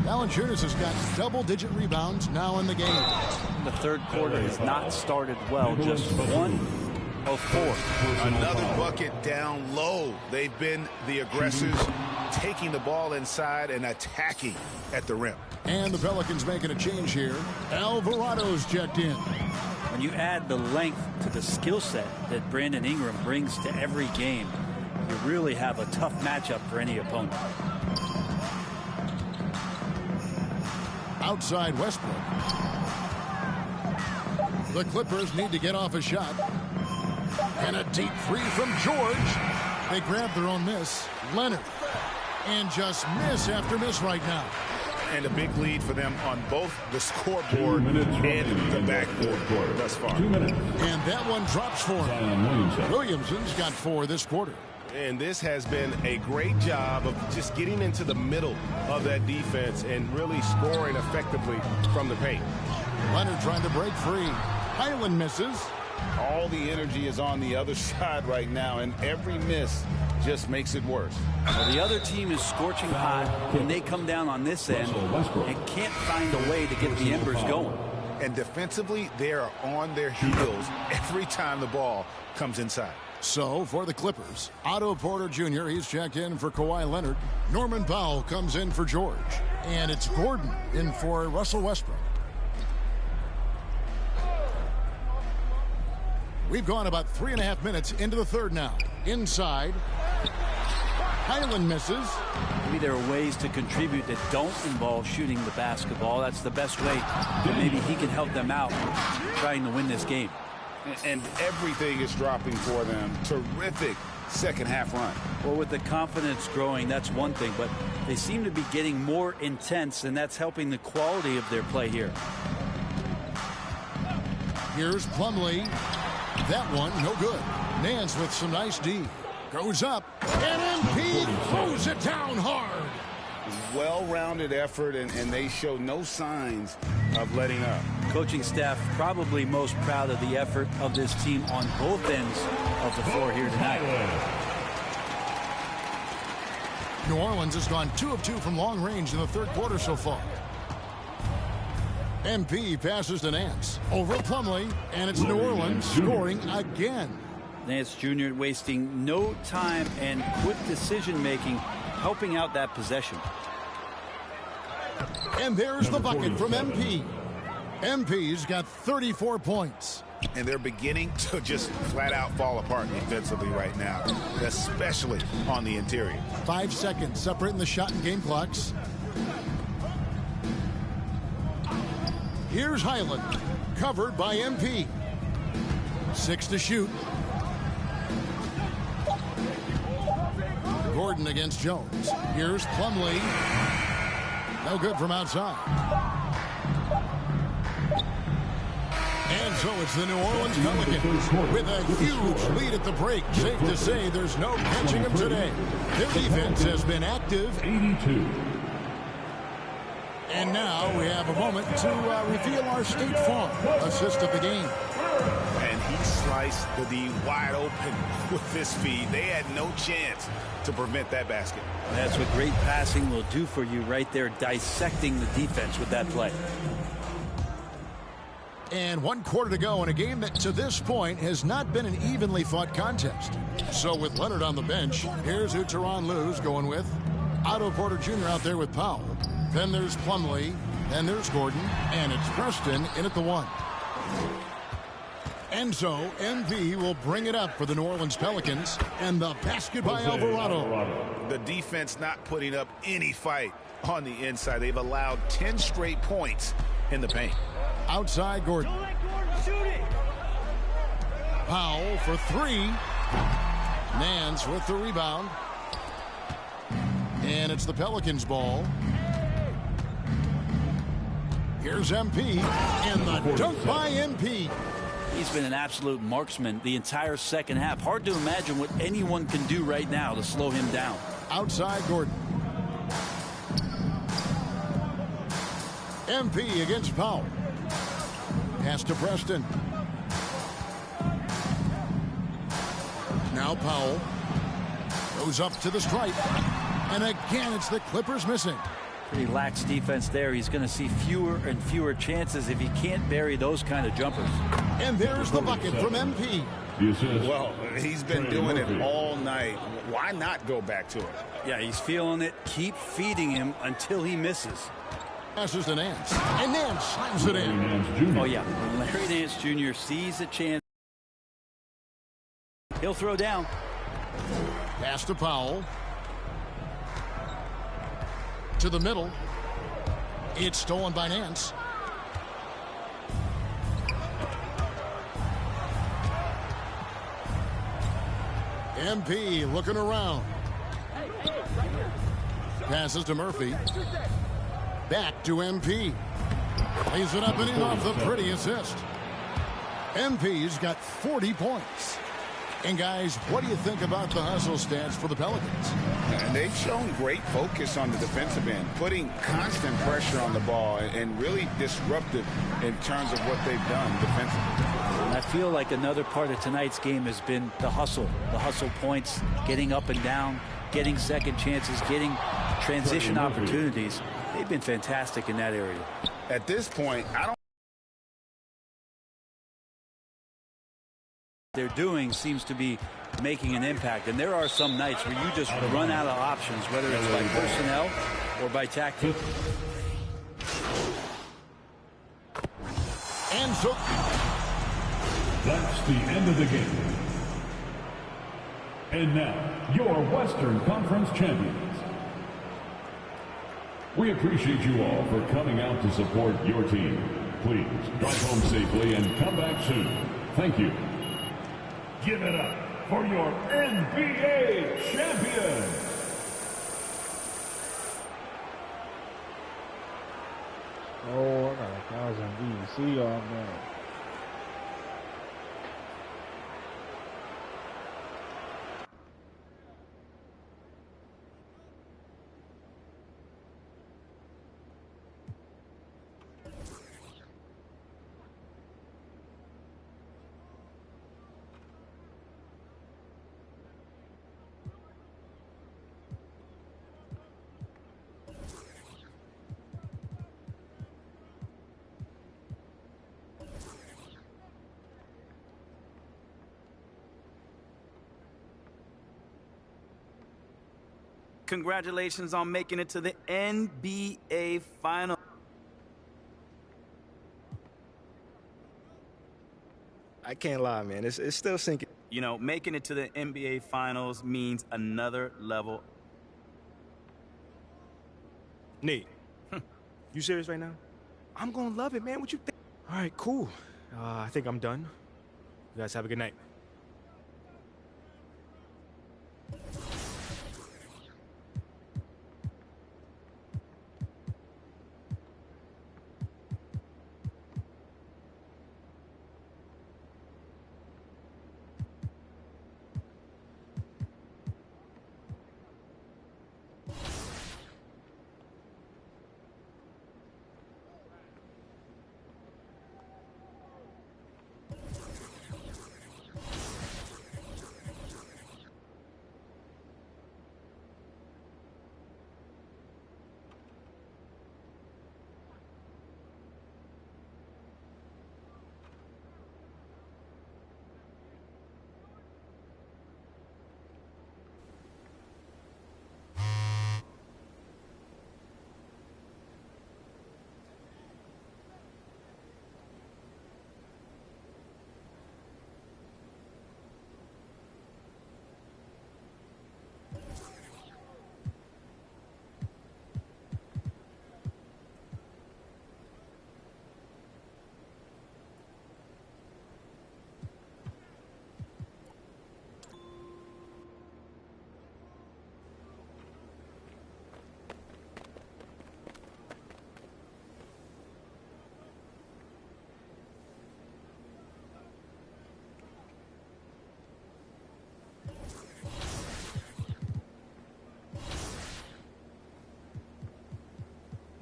Valanciunas has got double-digit rebounds now in the game. The third quarter has not started well, just 1 of 4. Another bucket down low. They've been the aggressors, taking the ball inside and attacking at the rim. And the Pelicans making a change here. Alvarado's checked in. When you add the length to the skill set that Brandon Ingram brings to every game, you really have a tough matchup for any opponent. Outside Westbrook. The Clippers need to get off a shot. And a deep three from George. They grab their own miss. Leonard. And just miss after miss right now. And a big lead for them on both the scoreboard and the backboard thus far. And that one drops for him. Williamson's got 4 this quarter. And this has been a great job of just getting into the middle of that defense and really scoring effectively from the paint. Leonard trying to break free. Highland misses. All the energy is on the other side right now, and every miss just makes it worse. Well, the other team is scorching hot when they come down on this end and can't find a way to get the embers going. And defensively, they are on their heels every time the ball comes inside. So, for the Clippers, Otto Porter Jr., he's checked in for Kawhi Leonard. Norman Powell comes in for George. And it's Gordon in for Russell Westbrook. We've gone about 3.5 minutes into the third now. Inside. Highland misses. Maybe there are ways to contribute that don't involve shooting the basketball. That's the best way. Maybe he can help them out trying to win this game. And everything is dropping for them. Terrific second half run. Well, with the confidence growing, that's one thing, but they seem to be getting more intense, and that's helping the quality of their play here. Here's Plumlee. That one, no good. Nance with some nice D. Goes up, and MP throws it down hard. Well-rounded effort, and they show no signs of letting up. Coaching staff probably most proud of the effort of this team on both ends of the floor here tonight. New Orleans has gone 2 of 2 from long range in the third quarter so far. MP passes to Nance. Over Plumlee, and it's New Orleans scoring again. Nance Jr. wasting no time and quick decision-making, helping out that possession. And there's the bucket from MP. MP's got 34 points. And they're beginning to just flat-out fall apart defensively right now, especially on the interior. 5 seconds separating the shot and game clocks. Here's Highland, covered by MP. 6 to shoot. Gordon against Jones. Here's Plumlee. No good from outside. And so it's the New Orleans Pelicans with a huge lead at the break. Safe to say there's no catching them today. Their defense has been active. 82. And now we have a moment to reveal our State Farm assist of the game. And he sliced the D wide open with this feed. They had no chance to prevent that basket. That's what great passing will do for you right there, dissecting the defense with that play. And 1 quarter to go in a game that to this point has not been an evenly fought contest. So with Leonard on the bench, here's who Tyronn Lue's going with. Otto Porter Jr. out there with Powell. Then there's Plumlee. Then there's Gordon. And it's Preston in at the 1. And so MP will bring it up for the New Orleans Pelicans. And the basket by Alvarado. The defense not putting up any fight on the inside. They've allowed 10 straight points in the paint. Outside Gordon. Don't let Gordon shoot it. Powell for 3. Nance with the rebound. And it's the Pelicans' ball. Here's MP. And the dunk by MP. He's been an absolute marksman the entire second half. Hard to imagine what anyone can do right now to slow him down. Outside Gordon. MP against Powell. Pass to Preston. Now Powell goes up to the stripe. And again, it's the Clippers missing. Pretty lax defense there. He's going to see fewer and fewer chances if he can't bury those kind of jumpers. And there's the bucket from MP. Well, he's been doing it all night. Why not go back to it? Yeah, he's feeling it. Keep feeding him until he misses. Passes to Nance. And Nance slams it in. Oh, yeah. When Larry Nance Jr. sees a chance, he'll throw down. Pass to Powell. To the middle. It's stolen by Nance. MP looking around. Passes to Murphy. Back to MP. Lays it up and in off the pretty assist. MP's got 40 points. And guys, what do you think about the hustle stats for the Pelicans? And they've shown great focus on the defensive end, putting constant pressure on the ball and really disruptive in terms of what they've done defensively. And I feel like another part of tonight's game has been the hustle points, getting up and down, getting second chances, getting transition opportunities. They've been fantastic in that area. At this point, they're doing seems to be making an impact, and there are some nights where you just run out of options, whether it's by personnel or by tactic. And so that's the end of the game. And now, your Western Conference champions. We appreciate you all for coming out to support your team. Please drive home safely and come back soon. Thank you. Give it up for your NBA champions. Oh, I got 1,000 views. See y'all now. Congratulations on making it to the NBA Final. I can't lie, man. It's still sinking. You know, making it to the NBA Finals means another level. Nate, you serious right now? I'm gonna love it, man. What you think? All right, cool. I think I'm done. You guys have a good night.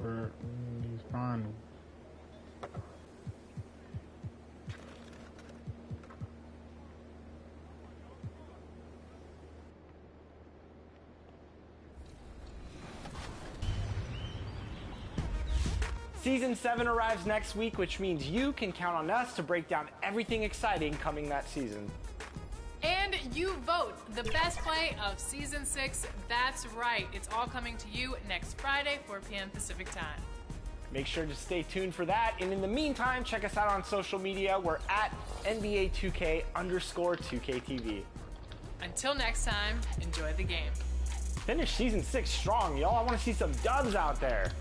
For these finals. Season 7 arrives next week, which means you can count on us to break down everything exciting coming that season. And you vote the best play of Season 6. That's right. It's all coming to you next Friday, 4 p.m. Pacific Time. Make sure to stay tuned for that. And in the meantime, check us out on social media. We're at NBA 2K_2KTV. Until next time, enjoy the game. Finish Season 6 strong, y'all. I want to see some dubs out there.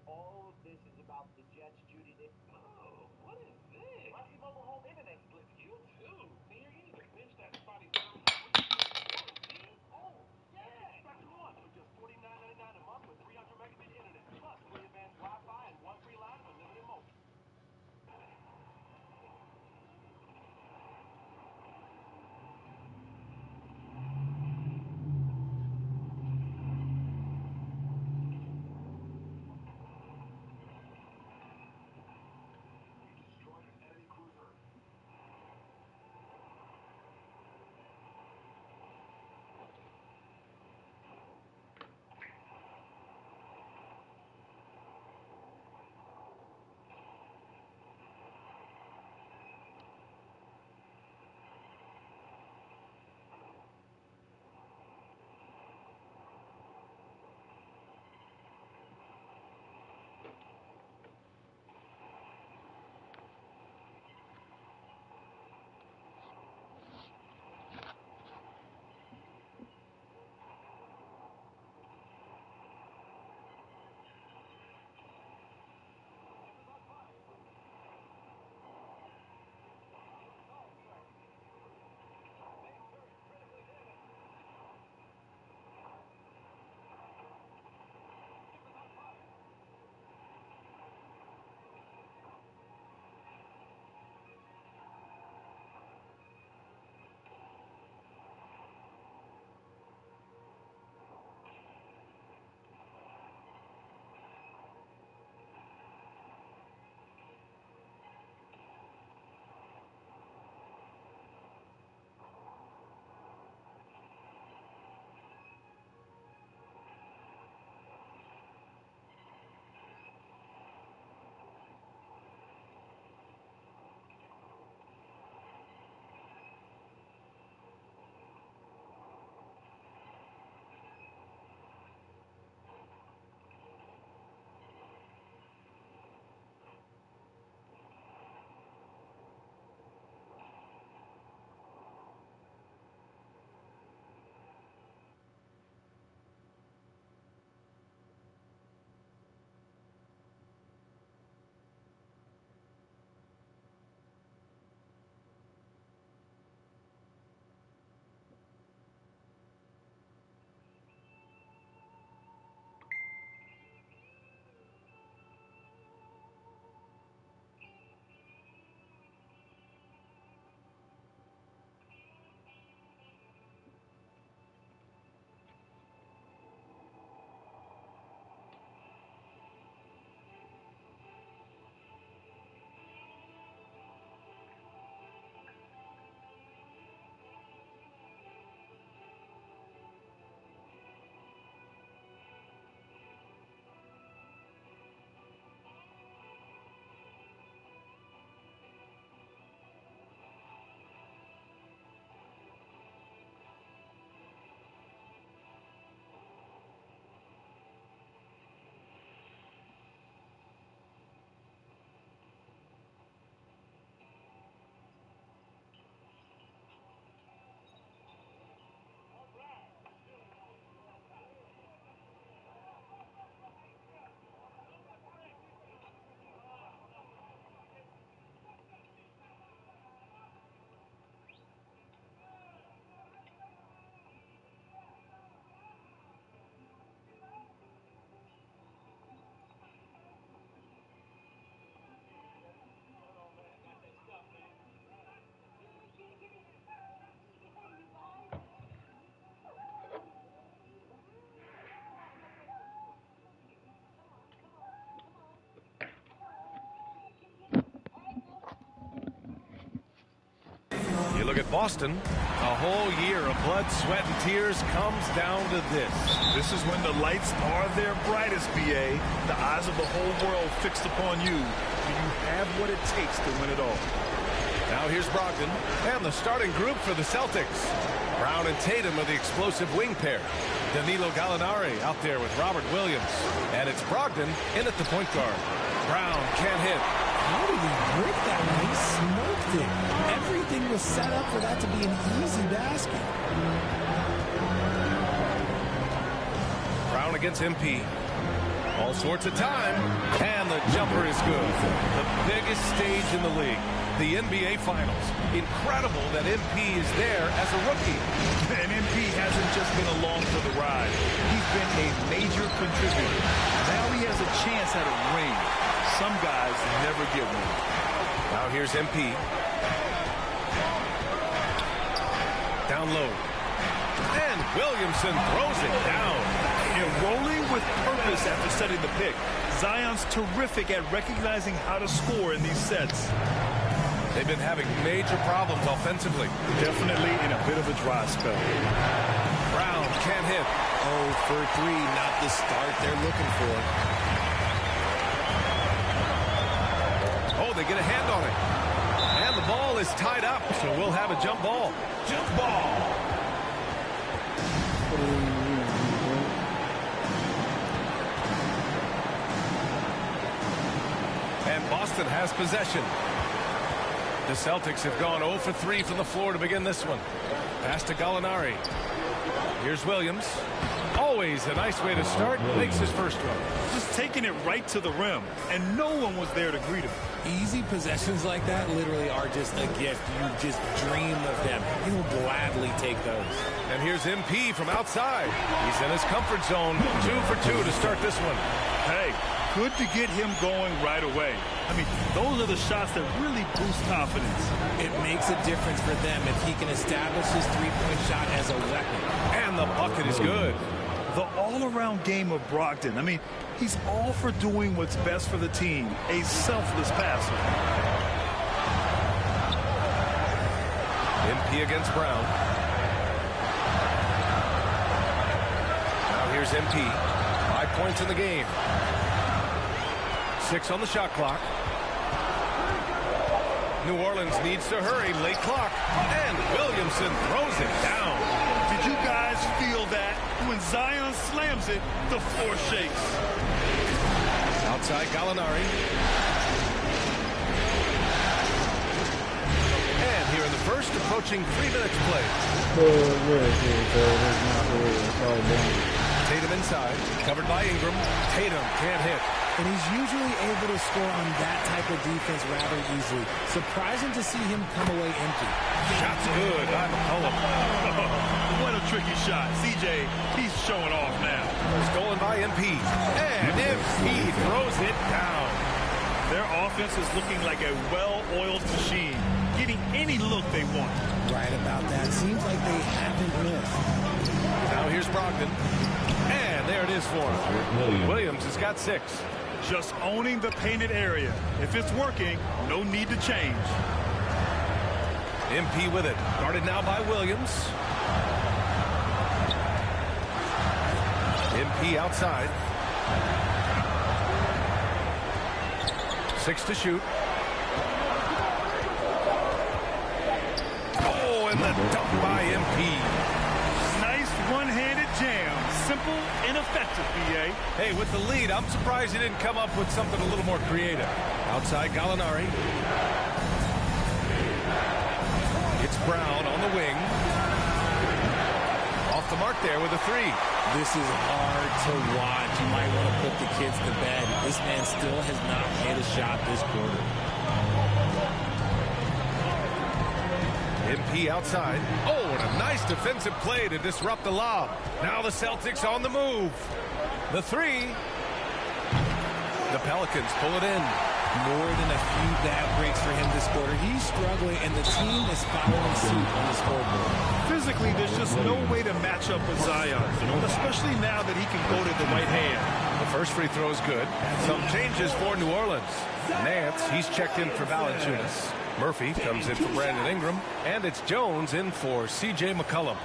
All of this is about the Jets, Judy. Oh, what is this? My T-Mobile home internet split. You too. See, you need to binge that spotty service. Oh, yeah. Spectrum One for just $49.99 a month with 300 megabit internet, plus free advanced Wi-Fi and one free line for limited mobile. Look at Boston. A whole year of blood, sweat, and tears comes down to this. This is when the lights are their brightest, BA. The eyes of the whole world fixed upon you. Do you have what it takes to win it all? Now here's Brogdon and the starting group for the Celtics. Brown and Tatum are the explosive wing pair. Danilo Gallinari out there with Robert Williams. And it's Brogdon in at the point guard. Brown can't hit. How did he break that one? He smoked it. Everything was set up for that to be an easy basket. Brown against MP. All sorts of time. And the jumper is good. The biggest stage in the league. The NBA Finals. Incredible that MP is there as a rookie. And MP hasn't just been along for the ride. He's been a major contributor. Now he has a chance at a ring. Some guys never get one. Now here's MP. Down low. And Williamson throws it down. And rolling with purpose after setting the pick. Zion's terrific at recognizing how to score in these sets. They've been having major problems offensively. Definitely in a bit of a dry spell. Brown can't hit. 0 for 3, not the start they're looking for. Oh, they get a hand on it. And the ball is tied up, so we'll have a jump ball. Jump ball. And Boston has possession. The Celtics have gone 0 for 3 from the floor to begin this one. Pass to Gallinari. Here's Williams. Always a nice way to start. Makes his first one. Just taking it right to the rim, and no one was there to greet him. Easy possessions like that literally are just a gift. You just dream of them. He'll gladly take those. And here's MP from outside. He's in his comfort zone. 2 for 2 to start this one. Hey, good to get him going right away. I mean, those are the shots that really boost confidence. It makes a difference for them if he can establish his three-point shot as a weapon. And the bucket is good. The all-around game of Brogdon. I mean, he's all for doing what's best for the team. A selfless passer. MP against Brown. Now here's MP. 5 points in the game. 6 on the shot clock. New Orleans needs to hurry. Late clock. And Williamson throws it down. Did you guys feel that? When Zion slams it, the floor shakes. Outside Gallinari. And here in the first, approaching 3 minutes played. Tatum inside, covered by Ingram. Tatum can't hit. And he's usually able to score on that type of defense rather easily. Surprising to see him come away empty. Shot's good by McCollum. What a tricky shot. CJ, he's showing off now. Stolen by MP. And MP throws it down. Their offense is looking like a well-oiled machine, getting any look they want. Right about that. Seems like they haven't missed. Now here's Brogdon. And there it is for him. Williams has got 6. Just owning the painted area. If it's working, no need to change. MP with it. Guarded now by Williams. MP outside. 6 to shoot. Oh, and the dunk by MP. Nice one-handed jam. Simple and effective, BA. Hey, with the lead, I'm surprised he didn't come up with something a little more creative. Outside Gallinari. It's Brown on the wing. Off the mark there with a 3. This is hard to watch. You might want to put the kids to bed. This man still has not hit a shot this quarter. MP outside. Oh, and a nice defensive play to disrupt the lob. Now the Celtics on the move. The 3. The Pelicans pull it in. More than a few bad breaks for him this quarter. He's struggling, and the team is following suit on the scoreboard. Physically, there's just no way to match up with Zion, especially now that he can go to the right hand. The First free throw is good. Some changes for New Orleans. Nance, he's checked in for Valanciunas. Murphy comes in for Brandon Ingram. And it's Jones in for C.J. McCollum.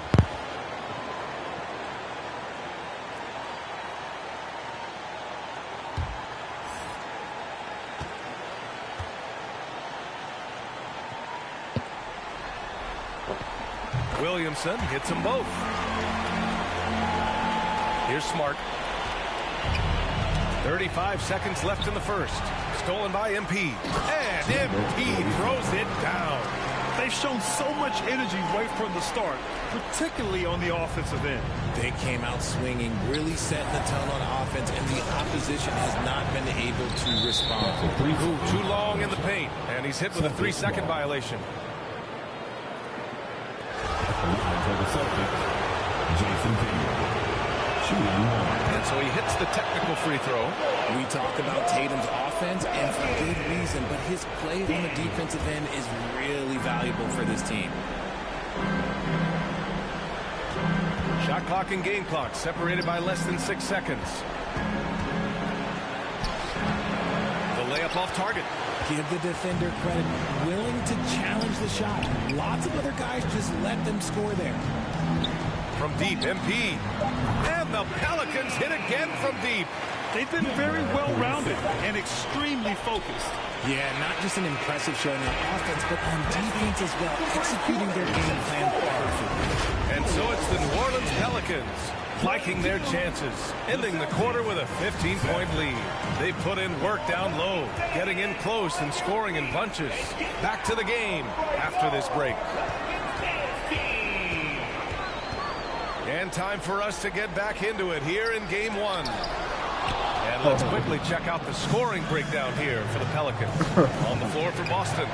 Williamson hits them both. Here's Smart. 35 seconds left in the first. Stolen by MP. And MP throws it down. They've shown so much energy right from the start, particularly on the offensive end. They came out swinging, really setting the tone on offense, and the opposition has not been able to respond. Too long in the paint, and he's hit with a 3-second violation. And so he hits the technical free throw. We talk about Tatum's offense, and for good reason, but his play on the defensive end is really valuable for this team. Shot clock and game clock separated by less than 6 seconds. The layup off target. Give the defender credit, willing to challenge the shot. Lots of other guys just let them score there. From deep, MP. And the Pelicans hit again from deep. They've been very well-rounded and extremely focused. Yeah, not just an impressive showing on offense, but on defense as well, executing their game plan perfectly. And so it's the New Orleans Pelicans liking their chances, ending the quarter with a 15-point lead. They put in work down low, getting in close and scoring in bunches. Back to the game after this break. And time for us to get back into it here in game one. And let's quickly check out the scoring breakdown here for the Pelicans. On the floor for Boston,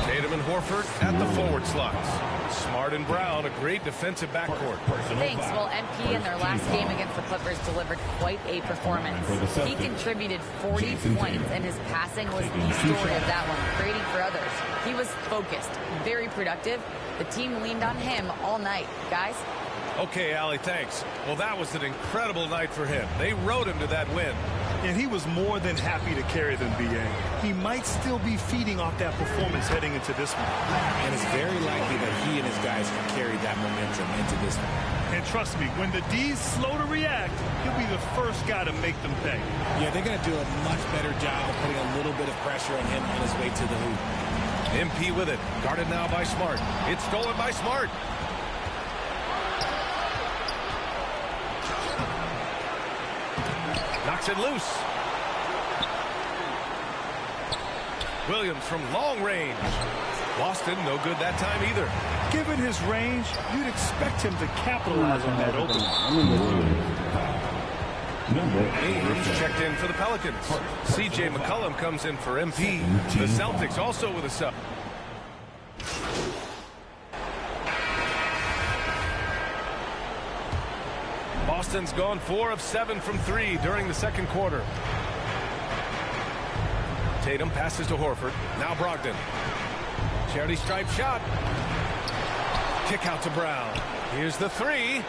Tatum and Horford at the forward slots. Smart and Brown, a great defensive backcourt. Thanks. Well, MP in their last game against the Clippers delivered quite a performance. He contributed 40 points, and his passing was the story of that one, creating for others. He was focused, very productive. The team leaned on him all night. Guys? Okay, Allie, thanks. Well, that was an incredible night for him. They rode him to that win. And he was more than happy to carry them, B.A. He might still be feeding off that performance heading into this one. And it's very likely that he and his guys can carry that momentum into this one. And trust me, when the D's slow to react, he'll be the first guy to make them pay. Yeah, they're going to do a much better job of putting a little bit of pressure on him on his way to the hoop. MP with it. Guarded now by Smart. It's stolen by Smart. Knocks it loose. Williams from long range. Boston, no good that time either. Given his range, you'd expect him to capitalize on that opening. Ingram's checked in for the Pelicans. C.J. McCollum comes in for MP. The Celtics also with a sub. Boston's gone 4 of 7 from 3 during the second quarter. Tatum passes to Horford. Now Brogdon. Charity stripe shot. Kick out to Brown. Here's the 3.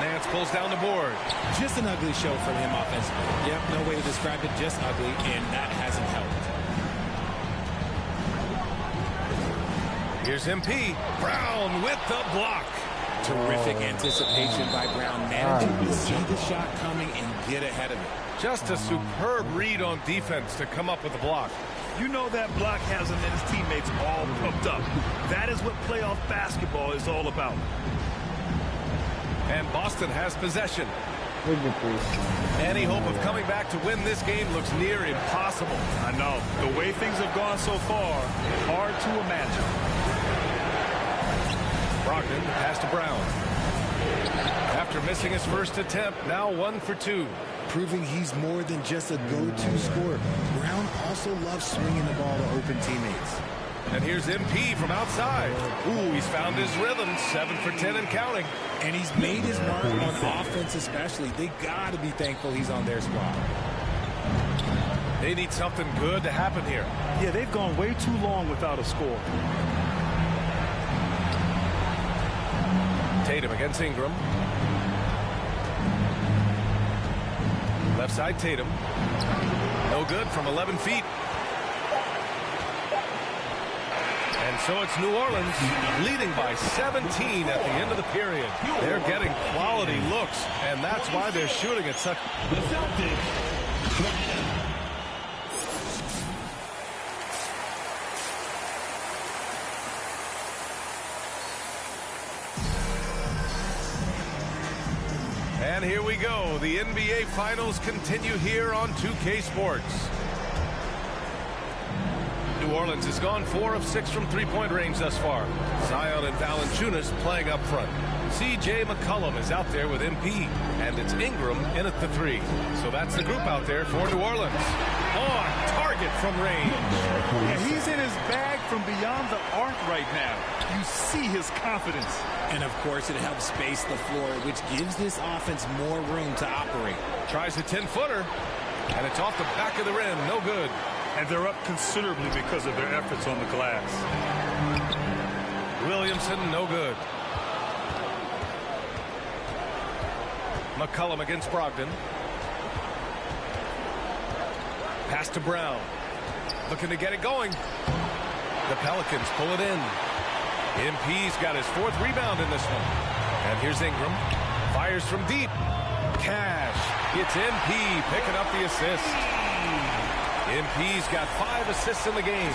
Nance pulls down the board. Just an ugly show from him offensively. Yep, no way to describe it, just ugly, and that hasn't helped. Here's MP. Brown with the block. Terrific anticipation by Brown, managing to see the shot coming and get ahead of it. Just a superb read on defense to come up with the block. You know that block has him and his teammates all pumped up. That is what playoff basketball is all about. And Boston has possession. Any hope of coming back to win this game looks near impossible. I know. The way things have gone so far, hard to imagine. Brogdon, pass to Brown. After missing his first attempt, now 1 for 2. Proving he's more than just a go-to scorer. Brown also loves swinging the ball to open teammates. And here's MP from outside. Ooh, he's found his rhythm. 7 for 10 and counting. And he's made his mark on offense especially. They got to be thankful he's on their squad. They need something good to happen here. Yeah, they've gone way too long without a score. Tatum against Ingram. Left side Tatum. No good from 11 feet. And so it's New Orleans leading by 17 at the end of the period. They're getting quality looks, and that's why they're shooting at such... The Celtics. And here we go. The NBA Finals continue here on 2K Sports. New Orleans has gone 4 of 6 from three-point range thus far. Zion and Valanciunas playing up front. C.J. McCollum is out there with MP, and it's Ingram in at the 3. So that's the group out there for New Orleans. On target from range. Yeah, he's in his bag from beyond the arc right now. You see his confidence. And of course, it helps space the floor, which gives this offense more room to operate. Tries a 10-footer, and it's off the back of the rim. No good. And they're up considerably because of their efforts on the glass. Williamson, no good. McCollum against Brogdon. Pass to Brown. Looking to get it going. The Pelicans pull it in. MP's got his 4th rebound in this one. And here's Ingram. Fires from deep. Cash. It's MP picking up the assist. MP's got 5 assists in the game.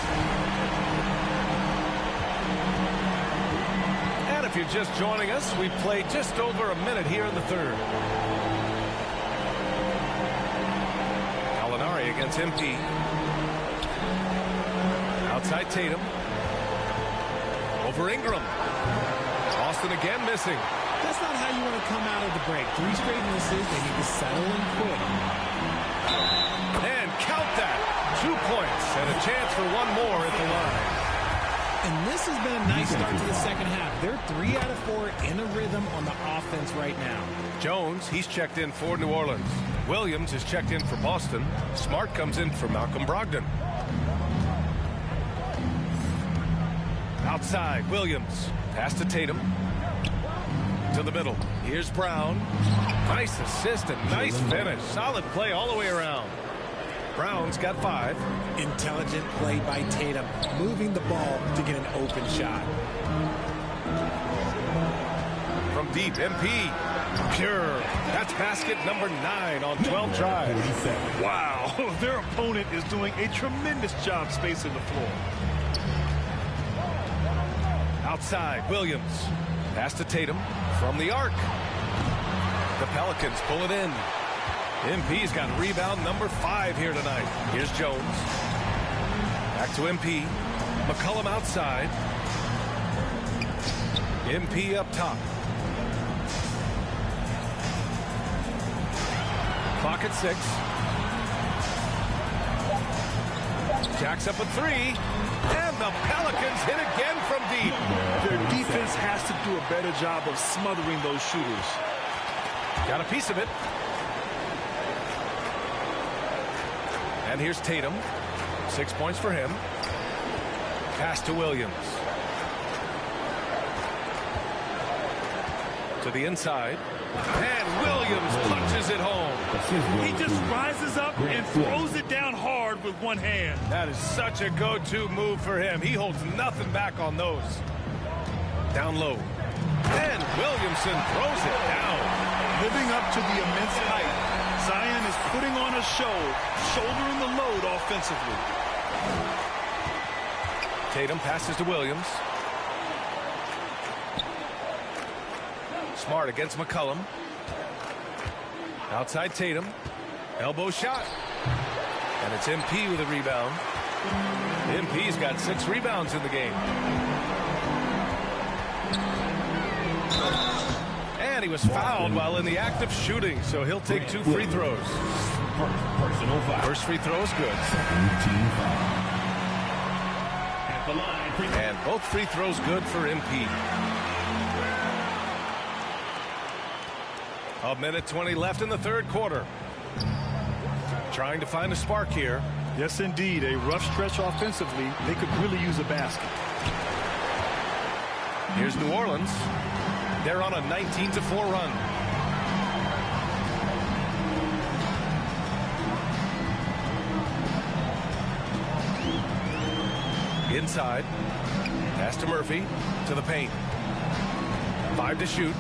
And if you're just joining us, we've played just over a minute here in the third. Gallinari against MP. Outside Tatum. Over Ingram. Austin again missing. That's not how you want to come out of the break. 3 straight misses. They need to settle and quit. And count that. 2 points and a chance for one more at the line. And this has been a nice start to the second half. They're 3 out of 4 in a rhythm on the offense right now. Jones, he's checked in for New Orleans. Williams is checked in for Boston. Smart comes in for Malcolm Brogdon. Outside, Williams. Pass to Tatum. To the middle. Here's Brown. Nice assist and nice finish. Solid play all the way around. Brown's got 5. Intelligent play by Tatum, moving the ball to get an open shot. From deep, MP. Pure. That's basket number 9 on 12 tries. Wow, their opponent is doing a tremendous job spacing the floor. Outside, Williams. Pass to Tatum from the arc. The Pelicans pull it in. MP's got rebound number 5 here tonight. Here's Jones. Back to MP. McCollum outside. MP up top. Clock at 6. Jacks up a 3. And the Pelicans hit again from deep. Their defense has to do a better job of smothering those shooters. Got a piece of it. And here's Tatum. 6 points for him. Pass to Williams. To the inside. And Williams punches it home. He just rises up and throws it down hard with one hand. That is such a go-to move for him. He holds nothing back on those. Down low. And Williamson throws it down. Living up to the immense height, Zion is putting on a show, shouldering the load offensively. Tatum passes to Williams. Smart against McCollum. Outside Tatum. Elbow shot. And it's MP with a rebound. MP's got 6 rebounds in the game. And he was fouled while in the act of shooting, so he'll take 2 free throws. First free throw is good. And both free throws good for MP. A minute 20 left in the third quarter. Trying to find a spark here. Yes, indeed. A rough stretch offensively. They could really use a basket. Here's New Orleans. They're on a 19-4 run. Inside. Pass to Murphy. To the paint. 5 to shoot.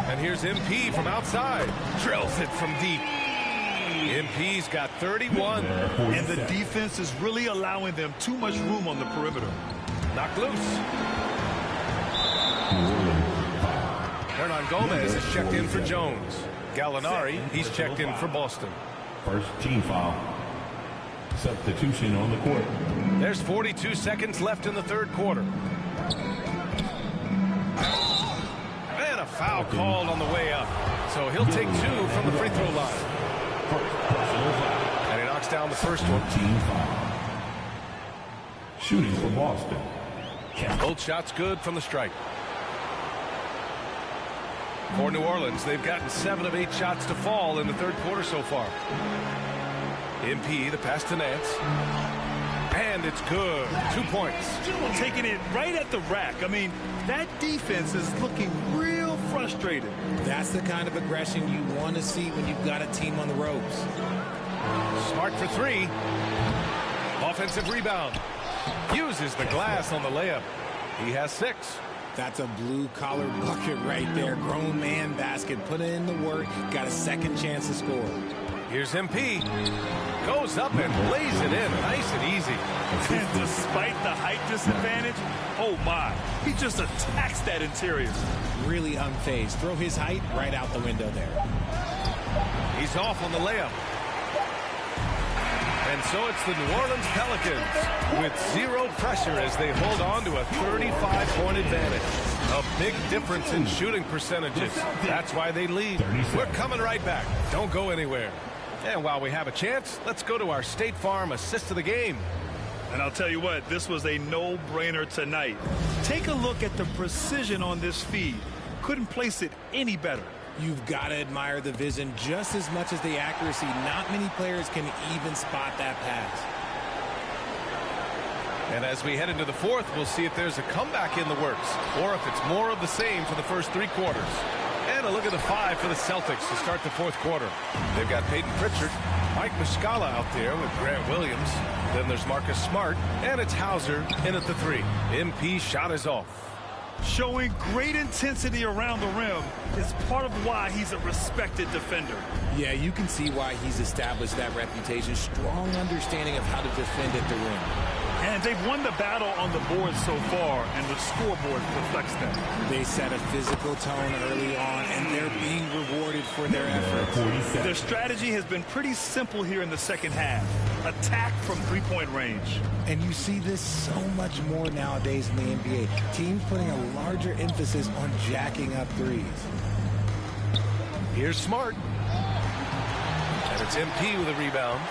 And here's MP from outside. Drills it from deep. MP's got 31. And the defense is really allowing them too much room on the perimeter. Knocked loose. Hernangomez is checked in for Jones. Gallinari, he's checked in for Boston. First team foul. Substitution on the court. There's 42 seconds left in the third quarter. And a foul called on the way up. So he'll take 2 from the free throw line. And he knocks down the first one. Team foul. Shooting for Boston. Both shots good from the stripe. For New Orleans, they've gotten 7 of 8 shots to fall in the third quarter so far. MP, the pass to Nance. And it's good. 2 points. Taking it right at the rack. I mean, that defense is looking real frustrated. That's the kind of aggression you want to see when you've got a team on the ropes. Smart for 3. Offensive rebound. Uses the glass on the layup. He has 6. That's a blue-collar bucket right there. Grown man basket. Put in the work. Got a second chance to score. Here's MP. Goes up and lays it in. Nice and easy. And despite the height disadvantage, oh my, he just attacks that interior. Really unfazed. Throw his height right out the window there. He's off on the layup. And so it's the New Orleans Pelicans with 0 pressure as they hold on to a 35-point advantage. A big difference in shooting percentages. That's why they lead. We're coming right back. Don't go anywhere. And while we have a chance, let's go to our State Farm assist of the game. And I'll tell you what, this was a no-brainer tonight. Take a look at the precision on this feed. Couldn't place it any better. You've got to admire the vision just as much as the accuracy. Not many players can even spot that pass. And as we head into the fourth, we'll see if there's a comeback in the works or if it's more of the same for the first 3 quarters. And a look at the 5 for the Celtics to start the fourth quarter. They've got Peyton Pritchard, Mike Muscala out there with Grant Williams. Then there's Marcus Smart, and it's Hauser in at the 3. MP shot is off. Showing great intensity around the rim is part of why he's a respected defender. Yeah, you can see why he's established that reputation. Strong understanding of how to defend at the rim. And they've won the battle on the board so far, and the scoreboard reflects that. They set a physical tone early on, and they're being rewarded for their efforts. Their strategy has been pretty simple here in the second half. Attack from three-point range. And you see this so much more nowadays in the NBA. Teams putting a larger emphasis on jacking up threes. Here's Smart. And it's MP with a rebound.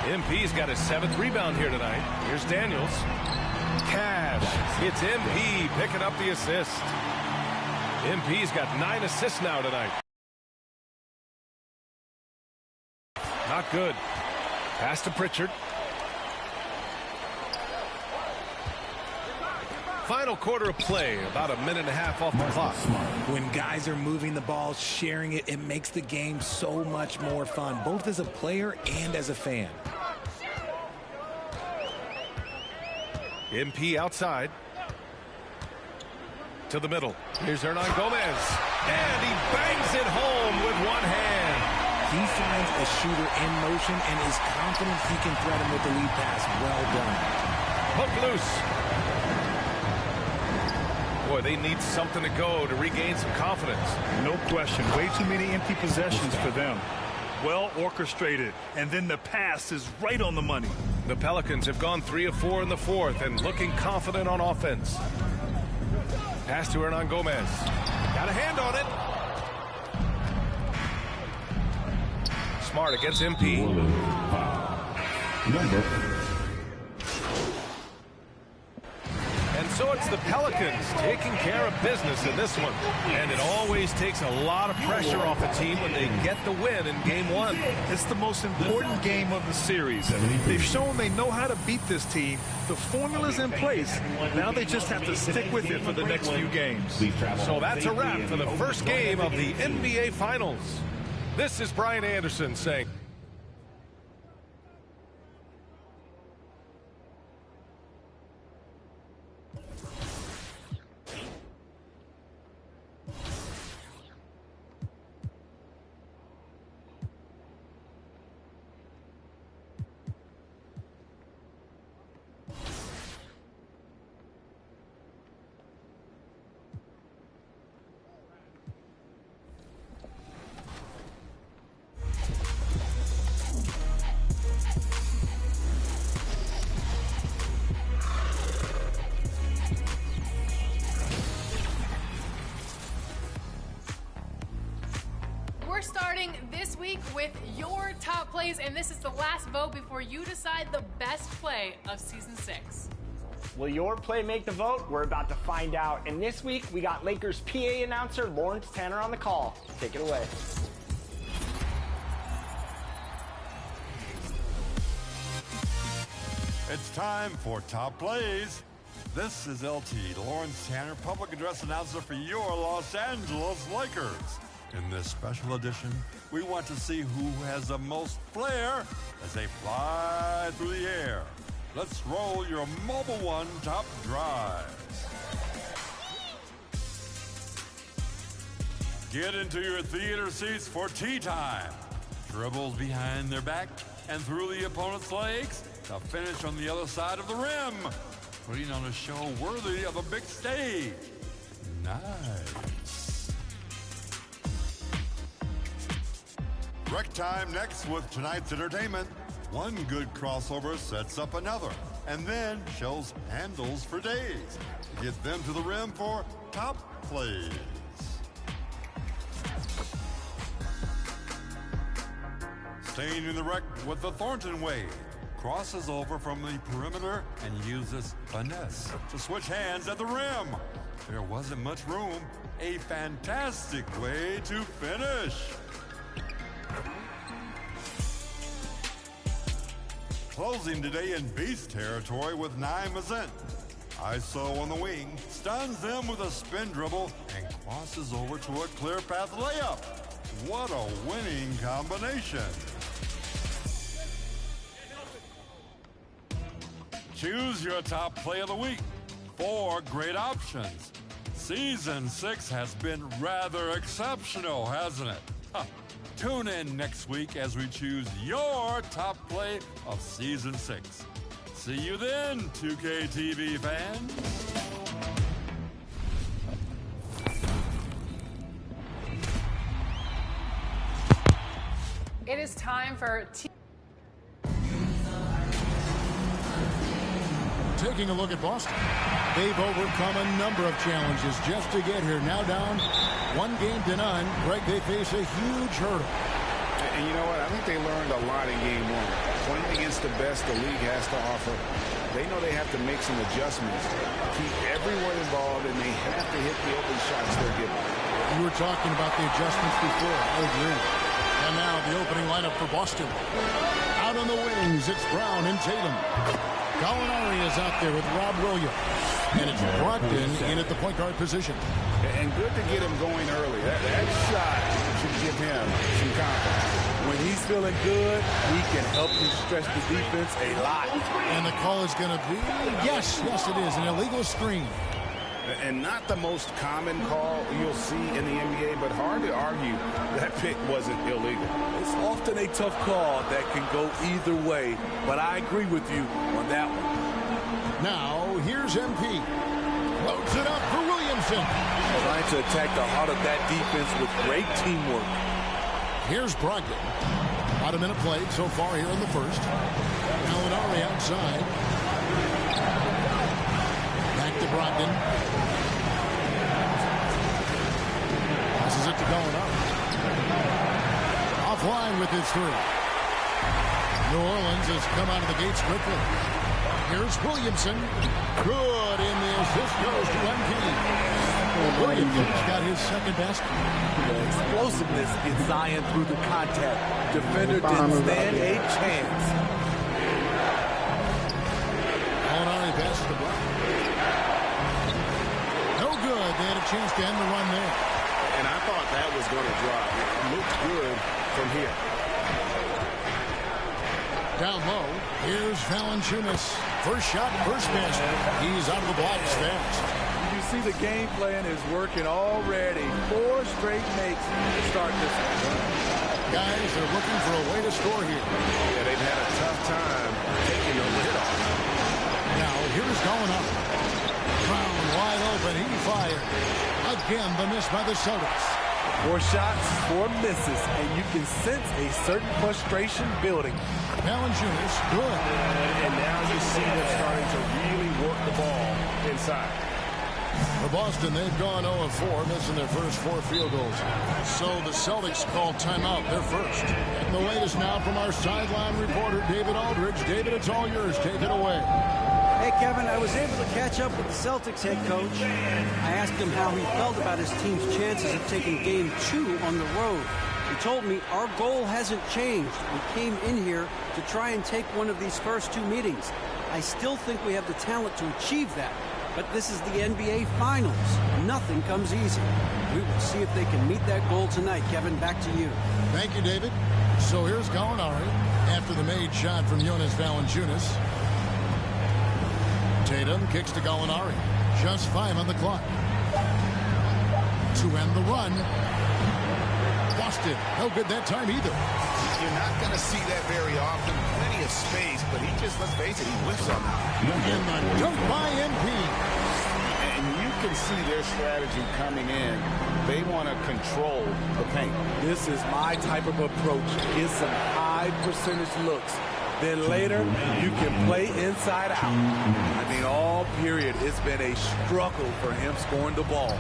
MP's got his 7th rebound here tonight. Here's Daniels. Cash. It's MP picking up the assist. MP's got 9 assists now tonight. Not good. Pass to Pritchard. Final quarter of play, about a minute and a half off the clock. When guys are moving the ball, sharing it, it makes the game so much more fun, both as a player and as a fan. MP outside. To the middle. Here's Hernangomez. And he bangs it home with one hand. He finds a shooter in motion and is confident he can thread him with the lead pass. Well done. Hook loose. Boy, they need something to go to regain some confidence. No question. Way too many empty possessions for them. Well orchestrated. And then the pass is right on the money. The Pelicans have gone 3 of 4 in the fourth and looking confident on offense. Pass to Hernangomez. Got a hand on it. Smart against MP. Number. And so it's the Pelicans taking care of business in this one. And it always takes a lot of pressure off a team when they get the win in game 1. It's the most important game of the series. They've shown they know how to beat this team. The formula's in place. Now they just have to stick with it for the next few games. So that's a wrap for the first game of the NBA Finals. This is Brian Anderson saying... week with your top plays, and this is the last vote before you decide the best play of Season 6. Will your play make the vote? We're about to find out. And this week, we got Lakers PA announcer Lawrence Tanner on the call. Take it away. It's time for Top Plays. This is LT, Lawrence Tanner, public address announcer for your Los Angeles Lakers. In this special edition, we want to see who has the most flair as they fly through the air. Let's roll your Mobile One top drives. Get into your theater seats for tea time. Dribbles behind their back and through the opponent's legs to finish on the other side of the rim, putting on a show worthy of a big stage. Nice. Rec time next with tonight's entertainment. One good crossover sets up another, and then shows handles for days. Get them to the rim for Top Plays. Staying in the rec with the Thornton way. Crosses over from the perimeter and uses finesse to switch hands at the rim. There wasn't much room. A fantastic way to finish. Closing today in Beast territory with Nye Mazent. ISO on the wing, stuns them with a spin dribble and crosses over to a clear path layup. What a winning combination. Choose your top play of the week. 4 great options. Season 6 has been rather exceptional, hasn't it? Huh. Tune in next week as we choose your top play of Season 6. See you then, 2K TV fans. It is time for Taking a look at Boston. They've overcome a number of challenges just to get here. Now down 1-0. Greg, they face a huge hurdle. And you know what? I think they learned a lot in game 1. Playing against the best the league has to offer, they know they have to make some adjustments, keep everyone involved, and they have to hit the open shots they're getting. You were talking about the adjustments before. I agree. And now the opening lineup for Boston. Out on the wings, it's Brown and Tatum. Gallinari is out there with Rob Williams. And it's Brogdon in at the point guard position. And good to get him going early. That shot should give him some confidence. When he's feeling good, he can help you stretch the defense a lot. And the call is going to be, yes, it is, an illegal screen. And not the most common call you'll see in the NBA, but hard to argue that pick wasn't illegal. It's often a tough call that can go either way, but I agree with you on that one. Now, here's MP. Loads it up for Williamson. Trying to attack the heart of that defense with great teamwork. Here's Brogdon. About a minute played so far here in the first. Gallinari outside. Back to Brogdon. Passes it to Gallinari. Offline with his 3. New Orleans has come out of the gates quickly. Here's Williamson. Good, and the assist goes to MP. Williamson's got his second basket. The explosiveness gets Zion through the contact. Defender didn't stand a chance. Gallinari passes the block. No good. They had a chance to end the run there. And I thought that was going to drop. It looked good from here. Down low, here's Valanciunas. First shot, first basket. He's out of the blocks fast. You see the game plan is working already. 4 straight makes to start this one. Guys are looking for a way to score here. Yeah, they've had a tough time taking the lid off. Now, here's Gallinari. Brown wide open, he fired. Again, the miss by the Celtics. 4 shots, 4 misses, and you can sense a certain frustration building. Valanciunas, good. And now you see them starting to really work the ball inside. For Boston, they've gone 0 of 4, missing their first 4 field goals. So the Celtics call timeout. They're first. And the latest now from our sideline reporter, David Aldridge. David, it's all yours. Take it away. Hey, Kevin, I was able to catch up with the Celtics head coach. I asked him how he felt about his team's chances of taking Game 2 on the road. He told me our goal hasn't changed. We came in here to try and take one of these first 2 meetings. I still think we have the talent to achieve that. But this is the NBA Finals. Nothing comes easy. We will see if they can meet that goal tonight. Kevin, back to you. Thank you, David. So here's Gallinari after the made shot from Jonas Valanciunas. Tatum kicks to Gallinari. Just 5 on the clock. To end the run. Boston. No good that time either. You're not going to see that very often. Plenty of space, but he just, let's face it, he whiffs on that. And the dunk by MP. And you can see their strategy coming in. They want to control the paint. This is my type of approach. Get some high percentage looks. Then later, you can play inside out. I mean, all period, it's been a struggle for him scoring the ball.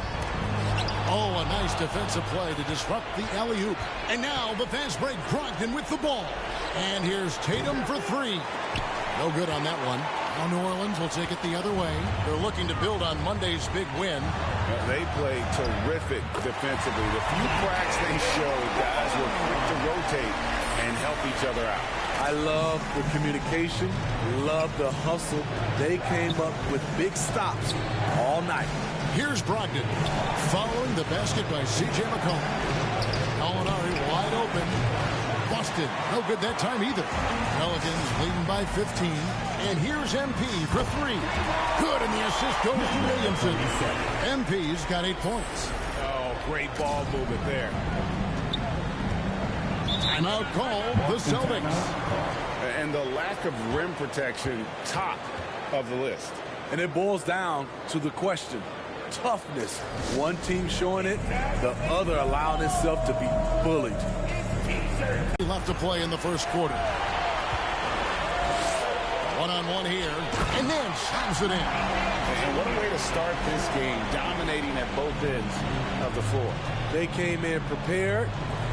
Oh, a nice defensive play to disrupt the alley-oop. And now the fast break, Brogdon with the ball. And here's Tatum for 3. No good on that one. Now New Orleans will take it the other way. They're looking to build on Monday's big win. They played terrific defensively. The few cracks they showed, guys were quick to rotate and help each other out. I love the communication, love the hustle. They came up with big stops all night. Here's Brogdon following the basket by C.J. McCollum. Gallinari wide open. Boston, no good that time either. Pelicans leading by 15. And here's MP for 3. Good, and the assist goes to Williamson. MP's got 8 points. Oh, great ball movement there. Timeout called the Celtics. And the lack of rim protection, top of the list. And it boils down to the question. Toughness. One team showing it, the other allowing itself to be bullied. Left to play in the first quarter. One-on-one here, and then slams it in. And what a way to start this game, dominating at both ends of the floor. They came in prepared,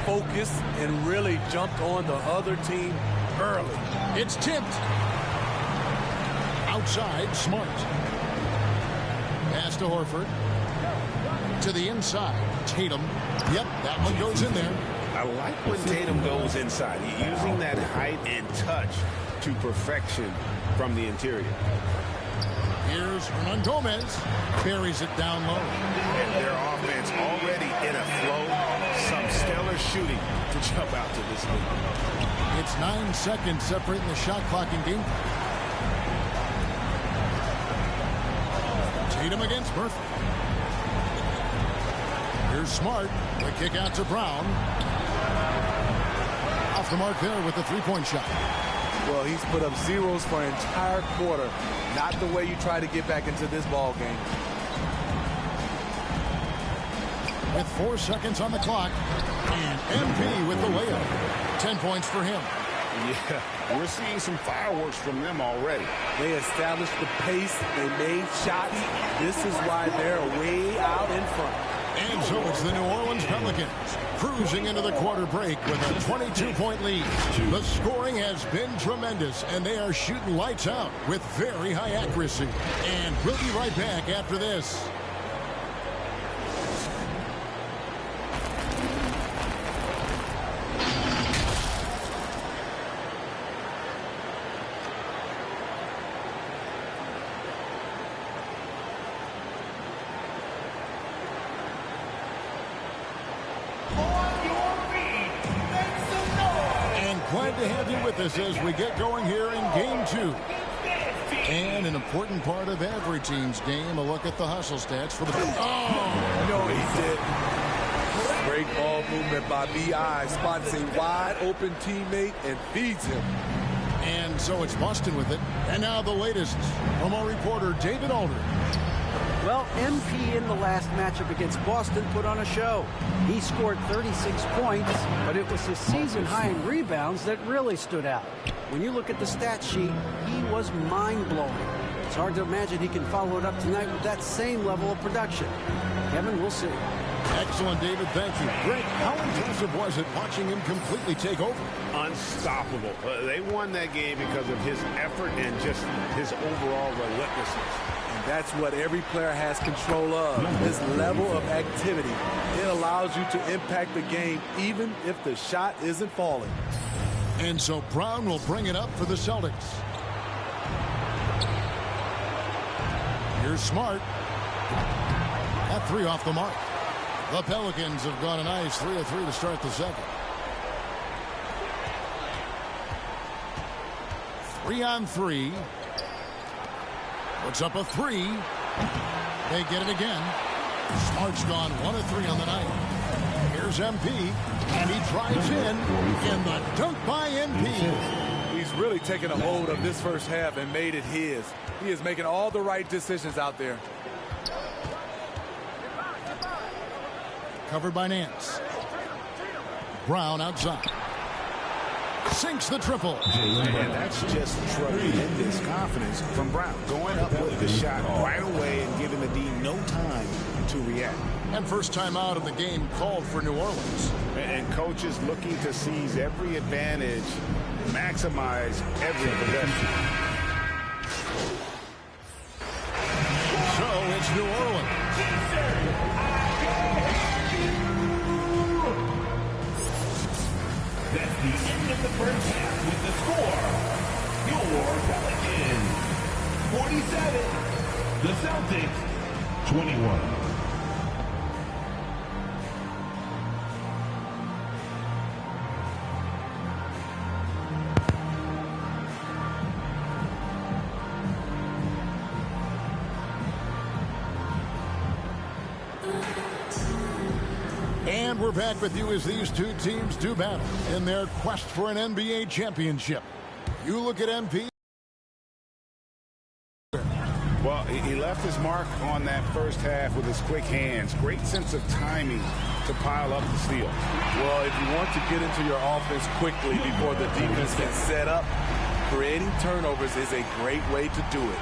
focused, and really jumped on the other team early. It's tipped. Outside, Smart. Pass to Horford. To the inside, Tatum. Yep, that one goes in there. I like when Tatum goes inside. He's using that height and touch to perfection from the interior. Here's Hernan Gomez. Buries it down low. And their offense already in a flow. Some stellar shooting to jump out to this lead. It's 9 seconds separating the shot clock and game. Tatum against Murphy. Here's Smart. The kick out to Brown. Off the mark there with the 3-point shot. Well, he's put up zeros for an entire quarter. Not the way you try to get back into this ball game. With 4 seconds on the clock. And MP with the layup. 10 points for him. Yeah, we're seeing some fireworks from them already. They established the pace. They made shots. This is why they're way out in front. And so it's the New Orleans Pelicans cruising into the quarter break with a 22-point lead. The scoring has been tremendous, and they are shooting lights out with very high accuracy. And we'll be right back after this. Glad to have you with us as we get going here in Game 2. And an important part of every team's game, a look at the hustle stats for the... Oh! No, he did. Great ball movement by B.I. Spots a wide open teammate and feeds him. And so it's Boston with it. And now the latest from our reporter, David Aldridge. Well, MP in the last matchup against Boston put on a show. He scored 36 points, but it was his season high in rebounds that really stood out. When you look at the stat sheet, he was mind-blowing. It's hard to imagine he can follow it up tonight with that same level of production. Kevin, we'll see. Excellent, David. Thank you. Greg, how impressive was it watching him completely take over? Unstoppable. They won that game because of his effort and just his overall relentlessness. And that's what every player has control of, this level of activity. It allows you to impact the game even if the shot isn't falling. And so Brown will bring it up for the Celtics. Here's Smart. That three off the mark. The Pelicans have gone a nice 3 of 3 to start the second. 3-on-3. Puts up a three. They get it again. Smart's gone 1 of 3 on the night. Here's MP, and he drives in the dunk by MP. He's really taken a hold of this first half and made it his. He is making all the right decisions out there. Covered by Nance. Brown outside. Sinks the triple. And that's just tremendous confidence from Brown. Going up with the shot right away and giving the D no time to react. And first time out of the game called for New Orleans. And coaches looking to seize every advantage, maximize every possession. So it's New Orleans. That's the end of the first half with the score. Your Pelicans 47. The Celtics 21. And we're back with you as these two teams do battle in their quest for an NBA championship. You look at MP. Well, he left his mark on that first half with his quick hands. Great sense of timing to pile up the steal. Well, if you want to get into your offense quickly before the defense can set up, creating turnovers is a great way to do it.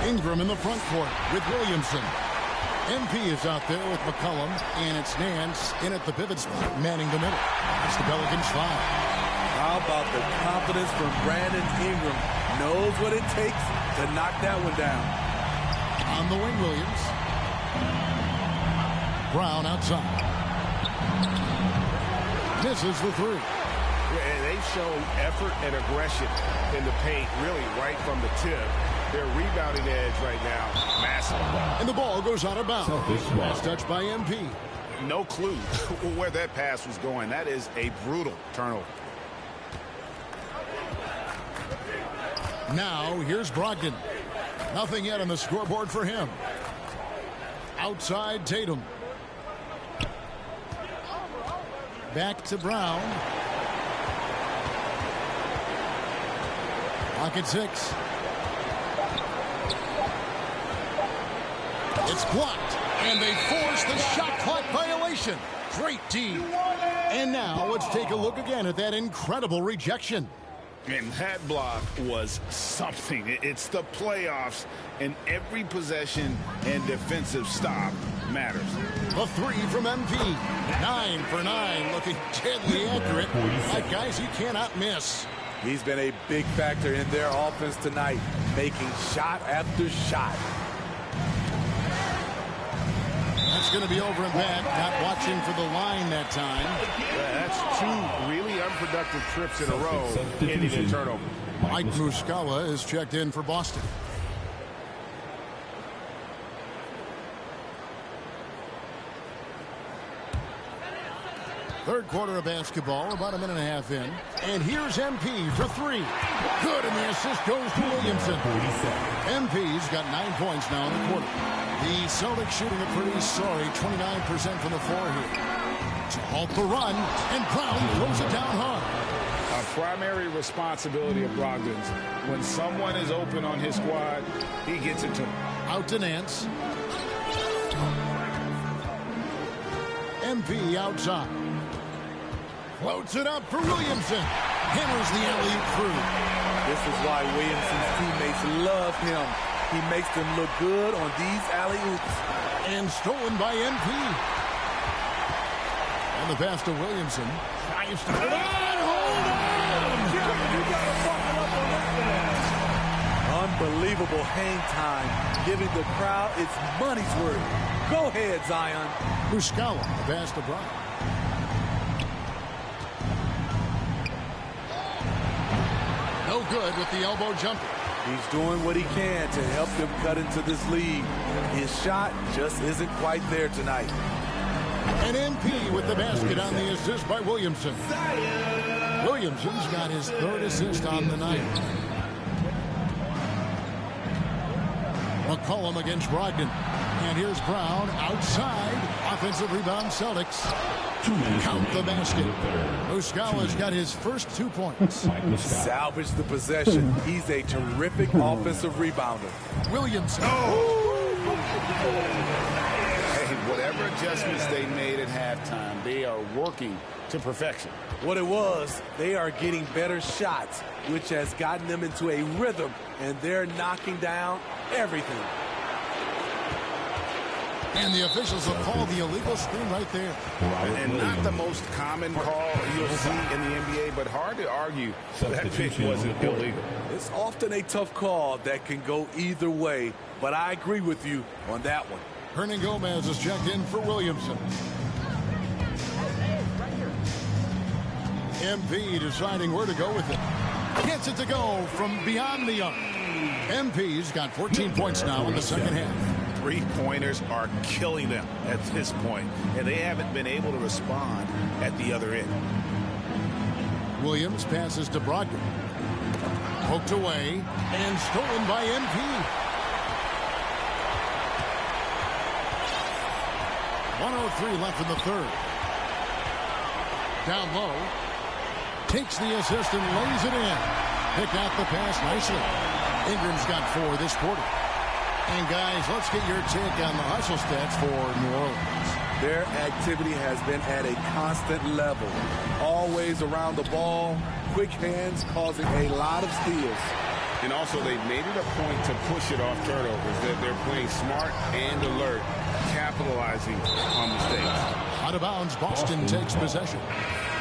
Ingram in the front court with Williamson. MP is out there with McCollum, and it's Nance in at the pivot spot, manning the middle. It's the Pelicans foul. How about the confidence from Brandon Ingram? Knows what it takes to knock that one down. On the wing, Williams. Brown outside. Misses the three. And they've shown effort and aggression in the paint, really right from the tip. Their rebounding edge right now, massive. And the ball goes out of bounds. Last touch by MP. No clue where that pass was going. That is a brutal turnover. Now, here's Brogdon. Nothing yet on the scoreboard for him. Outside Tatum. Back to Brown. Pocket 6. It's blocked, and they force the shot clock violation. Great D. And now let's take a look again at that incredible rejection. And that block was something. It's the playoffs, and every possession and defensive stop matters. A three from MP. 9 for 9, looking deadly accurate. Like guys he cannot miss. He's been a big factor in their offense tonight, making shot after shot. That's going to be over and back. Not watching for the line that time. Yeah, that's 2 really unproductive trips in a row, ending in turnover. Mike Muscala is checked in for Boston. Third quarter of basketball, about a minute and a half in. And here's MP for 3. Good, and the assist goes to Williamson. MP's got 9 points now in the quarter. The Celtics shooting a pretty sorry 29% from the floor here. To halt the run, and Brown throws it down hard. A primary responsibility of Brogdon's. When someone is open on his squad, he gets it to him. Out to Nance. MP outside. Floats it up for Williamson. Hammers the alley-oop through. This is why Williamson's teammates love him. He makes them look good on these alley-oops. And stolen by MP. And the pass to Williamson. Tries to hold on! You gotta buckle up on this one. Unbelievable hang time, giving the crowd its money's worth. Go ahead, Zion. Muscala, the pass to Bryant. No good with the elbow jumper. He's doing what he can to help them cut into this lead. His shot just isn't quite there tonight. And MP with the basket on the assist by Williamson. Williamson's got his third assist on the night. McCollum against Brogdon. And here's Brown outside. Offensive rebound, Celtics. Count the basket. Muscala's got his first 2 points. Salvage the possession. He's a terrific offensive rebounder. Williamson. Hey, whatever adjustments they made at halftime, they are working to perfection. What it was, they are getting better shots, which has gotten them into a rhythm, and they're knocking down everything. And the officials have called the illegal screen right there. And not the most common call you'll see in the NBA, but hard to argue that pick wasn't illegal. It's often a tough call that can go either way, but I agree with you on that one. Hernan Gomez is checked in for Williamson. MP deciding where to go with it. Gets it to go from beyond the arc. MP's got 14 points now in the second half. Three-pointers are killing them at this point, and they haven't been able to respond at the other end. Williams passes to Brogdon. Poked away and stolen by MP. .103 left in the third. Down low. Takes the assist and lays it in. Picked out the pass nicely. Ingram's got 4 this quarter. And guys, let's get your take on the hustle stats for New Orleans. Their activity has been at a constant level. Always around the ball, quick hands causing a lot of steals. And also, they've made it a point to push it off turnovers. They're playing smart and alert, capitalizing on mistakes. Out of bounds, Boston takes possession.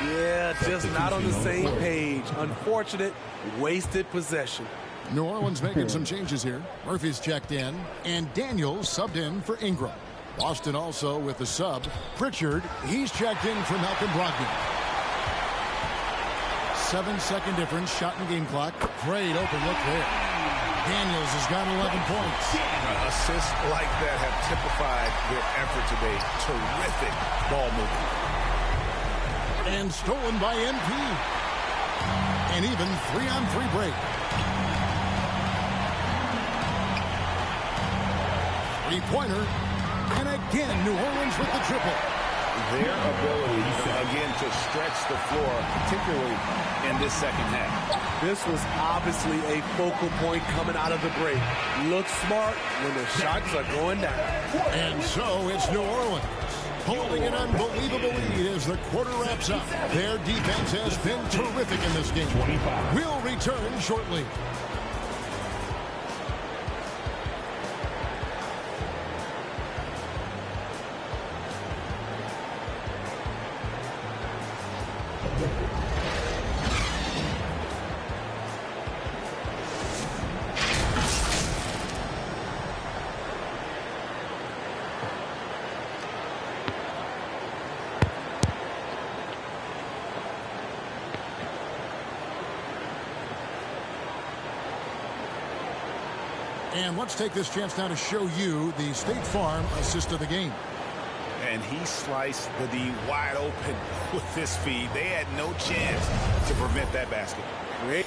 Yeah, just not on the same page. Unfortunate, wasted possession. New Orleans making some changes here. Murphy's checked in, and Daniels subbed in for Ingram. Boston also with the sub. Pritchard, he's checked in for Malcolm Brogdon. 7-second difference, shot in game clock. Great open look there. Daniels has got 11 points. Assists like that have typified their effort today. Terrific ball movement. And stolen by MP. And even 3-on-3 break. Three-pointer. And again, New Orleans with the triple. Their ability, again, to stretch the floor, particularly in this second half. This was obviously a focal point coming out of the break. Looks smart when the shots are going down. And so it's New Orleans holding an unbelievable lead as the quarter wraps up. Their defense has been terrific in this game. We'll return shortly. And let's take this chance now to show you the State Farm assist of the game. And he sliced the D wide open with this feed. They had no chance to prevent that basket. Great.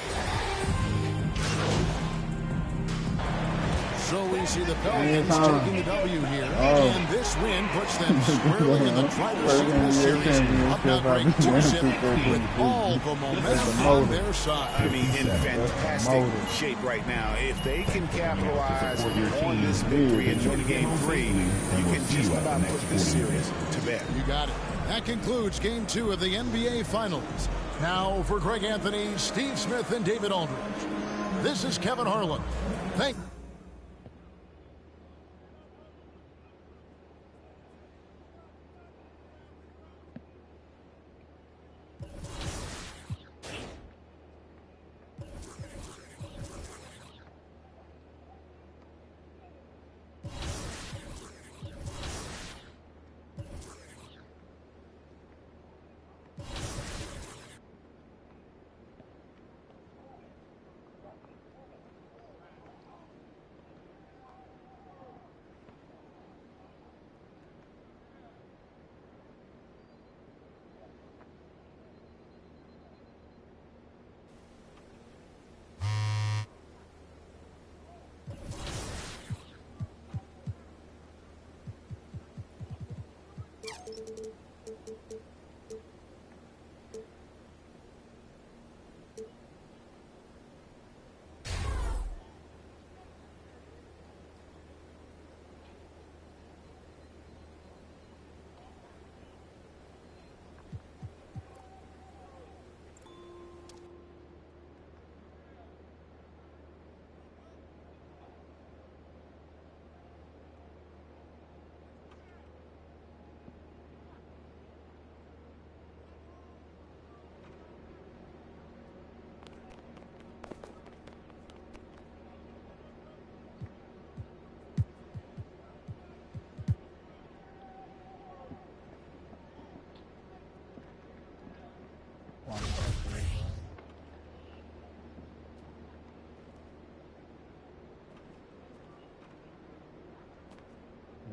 So we see the Pelicans taking the W here. And this win puts them squarely in the driver's seat of the series. Up now ranked 2-0 with all the momentum on their side. I mean, in fantastic shape right now. If they can capitalize on this victory and win game 3, you can just about put this series to bed. You got it. That concludes game 2 of the NBA Finals. Now for Greg Anthony, Steve Smith, and David Aldridge. This is Kevin Harlan. Thank you.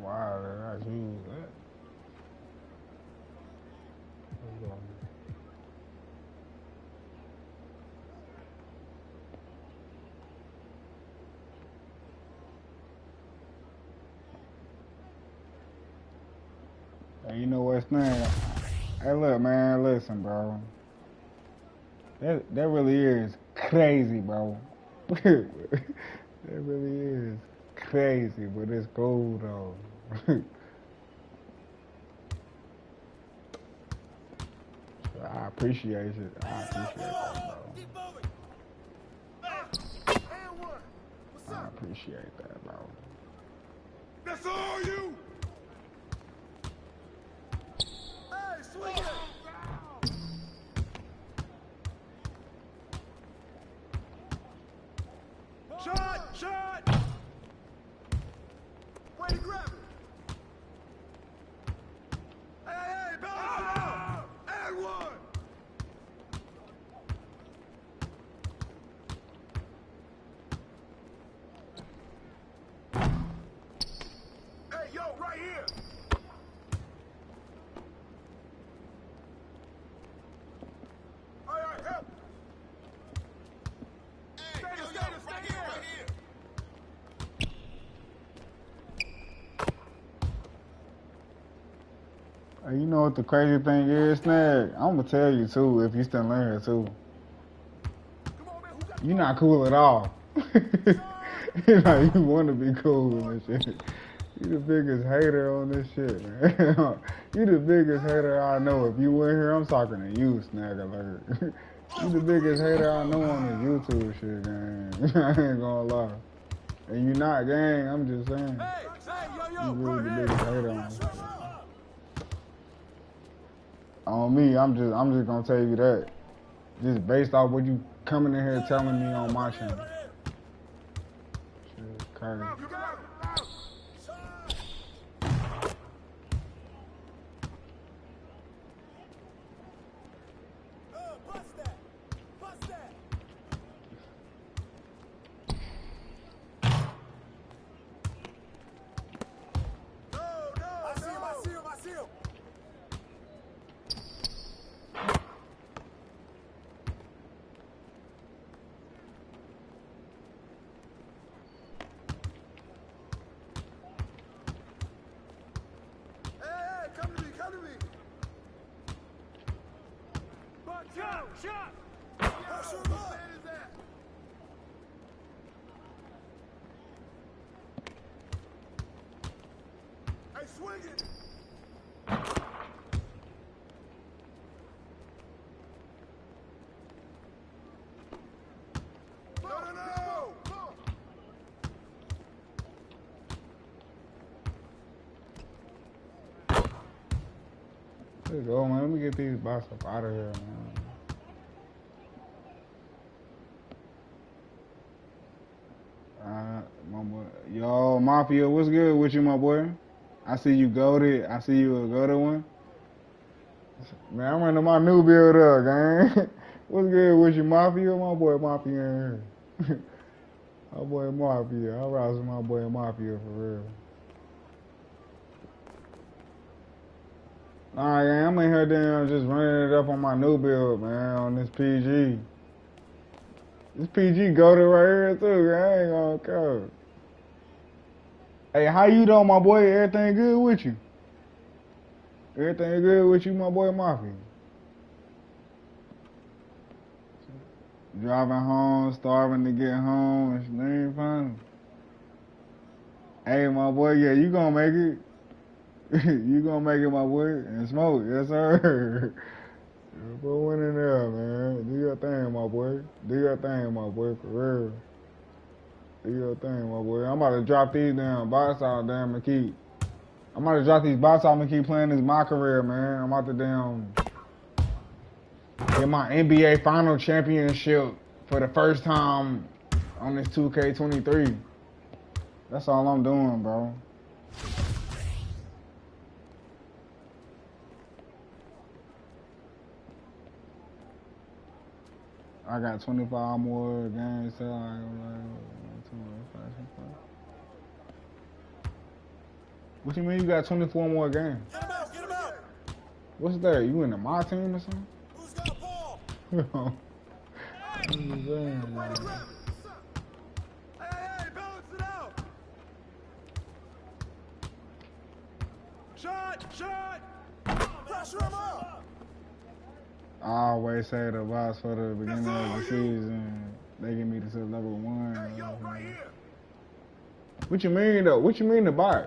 Wow, that's huge. Hey, you know what's name? Hey, look, man, listen, bro. That really is crazy, bro. That really is crazy, but it's cool though. I appreciate it. I appreciate that, bro. I appreciate that, bro. That's all you. Hey, swing it. Shot! Shot! Way to grab it! Hey, hey, balance out! And one! Hey, yo, right here! All right, help! Hey, stay here! Right here! Hey, you know what the crazy thing is, Snag? I'm gonna tell you too, if you still in here too. You're not cool at all. You know, you want to be cool and this shit. You the biggest hater on this shit, man. You the biggest hater I know. If you in here, I'm talking to you, Snag Alert. You the biggest hater I know on this YouTube shit, gang. I ain't gonna lie. And you not, gang. I'm just saying. You really the biggest hater on this shit. On me, I'm just gonna tell you that. Just based off what you coming in here telling me on my channel. Shit, crazy. Let's go, man. Let me get these bots up out of here, man. My boy. Yo, Mafia, what's good with you, my boy? I see you goated. I see you a goated one. Man, I'm running my new build up, gang. What's good with you, Mafia? My boy Mafia in here. My boy Mafia. I rouse with my boy Mafia for real. Alright, gang, I'm in here damn just running it up on my new build, man, on this PG. This PG goated right here too, gang. I ain't gonna code. Hey, how you doing, my boy? Everything good with you? Everything good with you, my boy Mafia? Driving home, starving to get home, and shit ain't funny. Hey, my boy, yeah, you gonna make it. You gonna make it, my boy, and smoke, yes sir. Put one in there, man. Do your thing, my boy. Do your thing, my boy, for real. Do your thing, my boy. I'm about to drop these damn bots out, damn, and keep. I'm about to drop these bots out and keep playing this my career, man. I'm about to damn get my NBA final championship for the first time on this 2K23. That's all I'm doing, bro. I got 25 more games. So What you mean you got 24 more games? Get him out, get him out. What's that? You in the my team or something? Who's got the ball? I'm just saying, man. Hey, balance it out. Shot. Pressure him up. I always say the boss for the beginning of the season, they give me to level 1. Hey, yo, right here. What you mean though? What you mean to buy?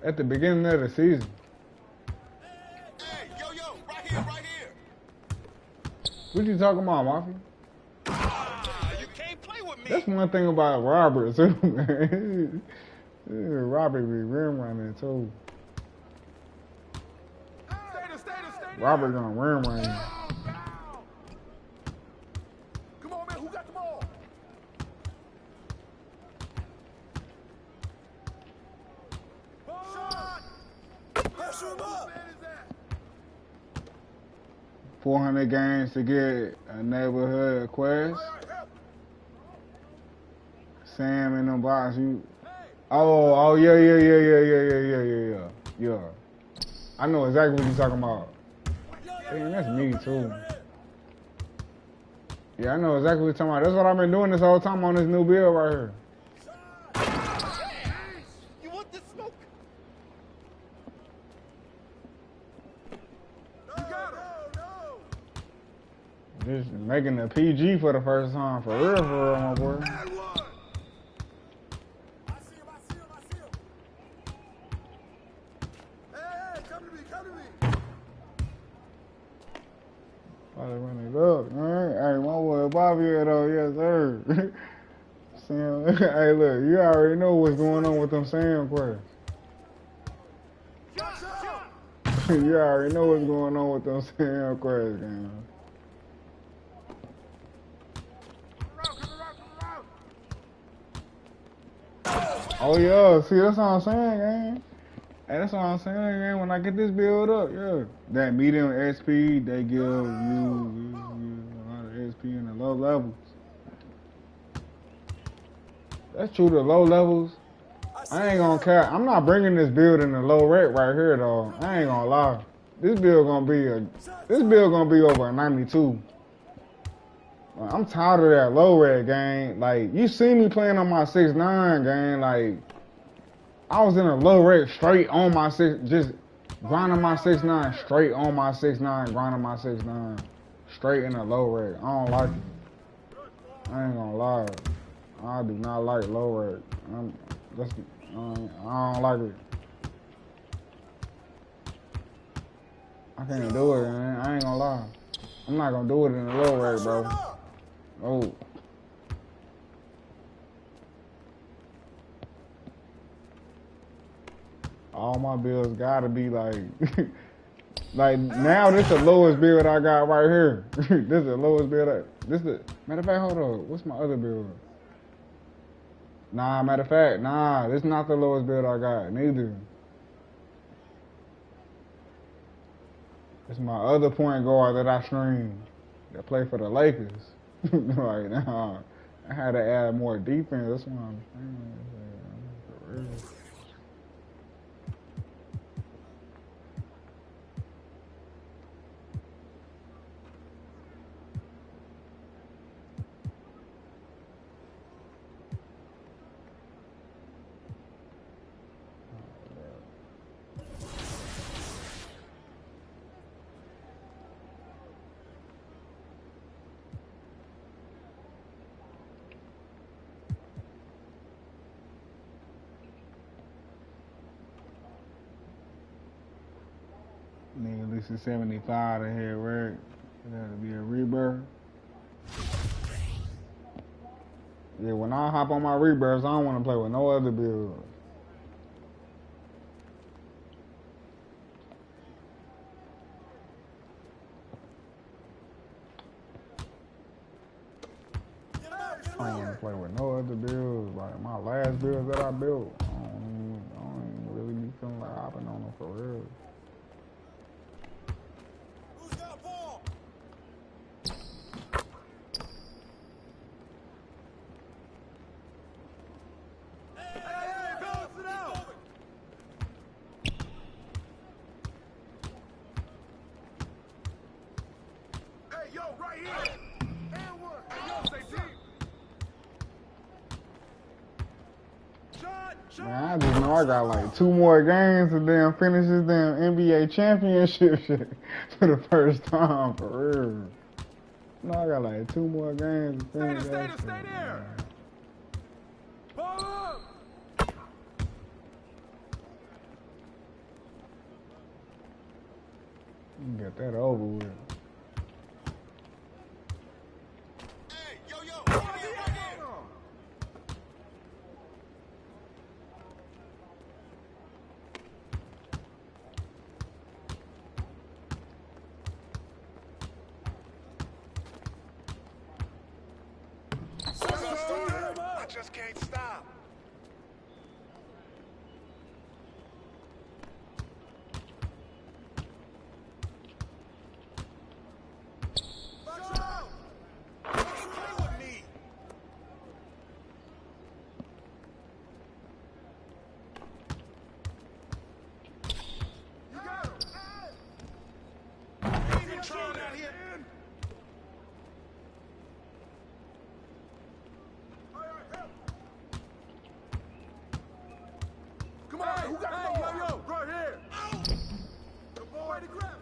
At the beginning of the season. Hey, yo, right here. What you talking about, Mafia? You can't play with me. That's one thing about Robert too, man. Robert be rim running too. Stay there. Robert gonna rim run you. Come on, man. Who got the ball? Shot. Pressure him up. 400 games to get a neighborhood quest. Sam in the box, you. Oh yeah. I know exactly what you're talking about. Damn, that's me too. Yeah, I know exactly what you're talking about. That's what I've been doing this whole time on this new build right here. You want this smoke? No. Just making the PG for the first time, for real, my boy. I see him. Hey, come to me. Probably run it up, man. Hey, my boy Bobby here though, yes sir. Sam, hey look, you already know what's going on with them Sam quests. You already know what's going on with them Sam quests, man. Oh yeah, see that's what I'm saying, man. Hey, that's what I'm saying, man. When I get this build up, yeah, that medium SP, they give you a lot of SP in the low levels. That's true. The low levels, I ain't gonna cap. I'm not bringing this build in the low rate right here, though. I ain't gonna lie. This build gonna be over a 92. I'm tired of that low rate game. Like, you see me playing on my 6'9" game, like, I was in a low rate straight on my just grinding my 6'9", straight on my 6'9", grinding my 6'9", straight in a low rate. I don't like it. I ain't gonna lie. I do not like low rate. I don't like it. I can't do it, man. I ain't gonna lie. I'm not gonna do it in the low rate, bro. Oh. All my builds gotta be like, like now this the lowest build I got right here. This is the lowest build. Matter of fact, hold on. What's my other build? Nah, matter of fact, nah. This not the lowest build I got. Neither. It's my other point guard that I stream that play for the Lakers. Right now, I had to add more defense. That's what I'm saying. Nigga, at least it's 75 to hit work. It had to be a rebirth. Yeah, when I hop on my rebirths, I don't want to play with no other build. I don't want to play with no other builds. Like my last builds that I built, I don't even really be feeling like hopping on them for real. Man, I just know I got like 2 more games to damn finish this damn NBA championship shit for the first time, for real. No, I got like 2 more games to finish that shit. Stay there. Get that over with. I just can't stop. Come on, who got the ball? Yo, right here. The ball ready to grab it.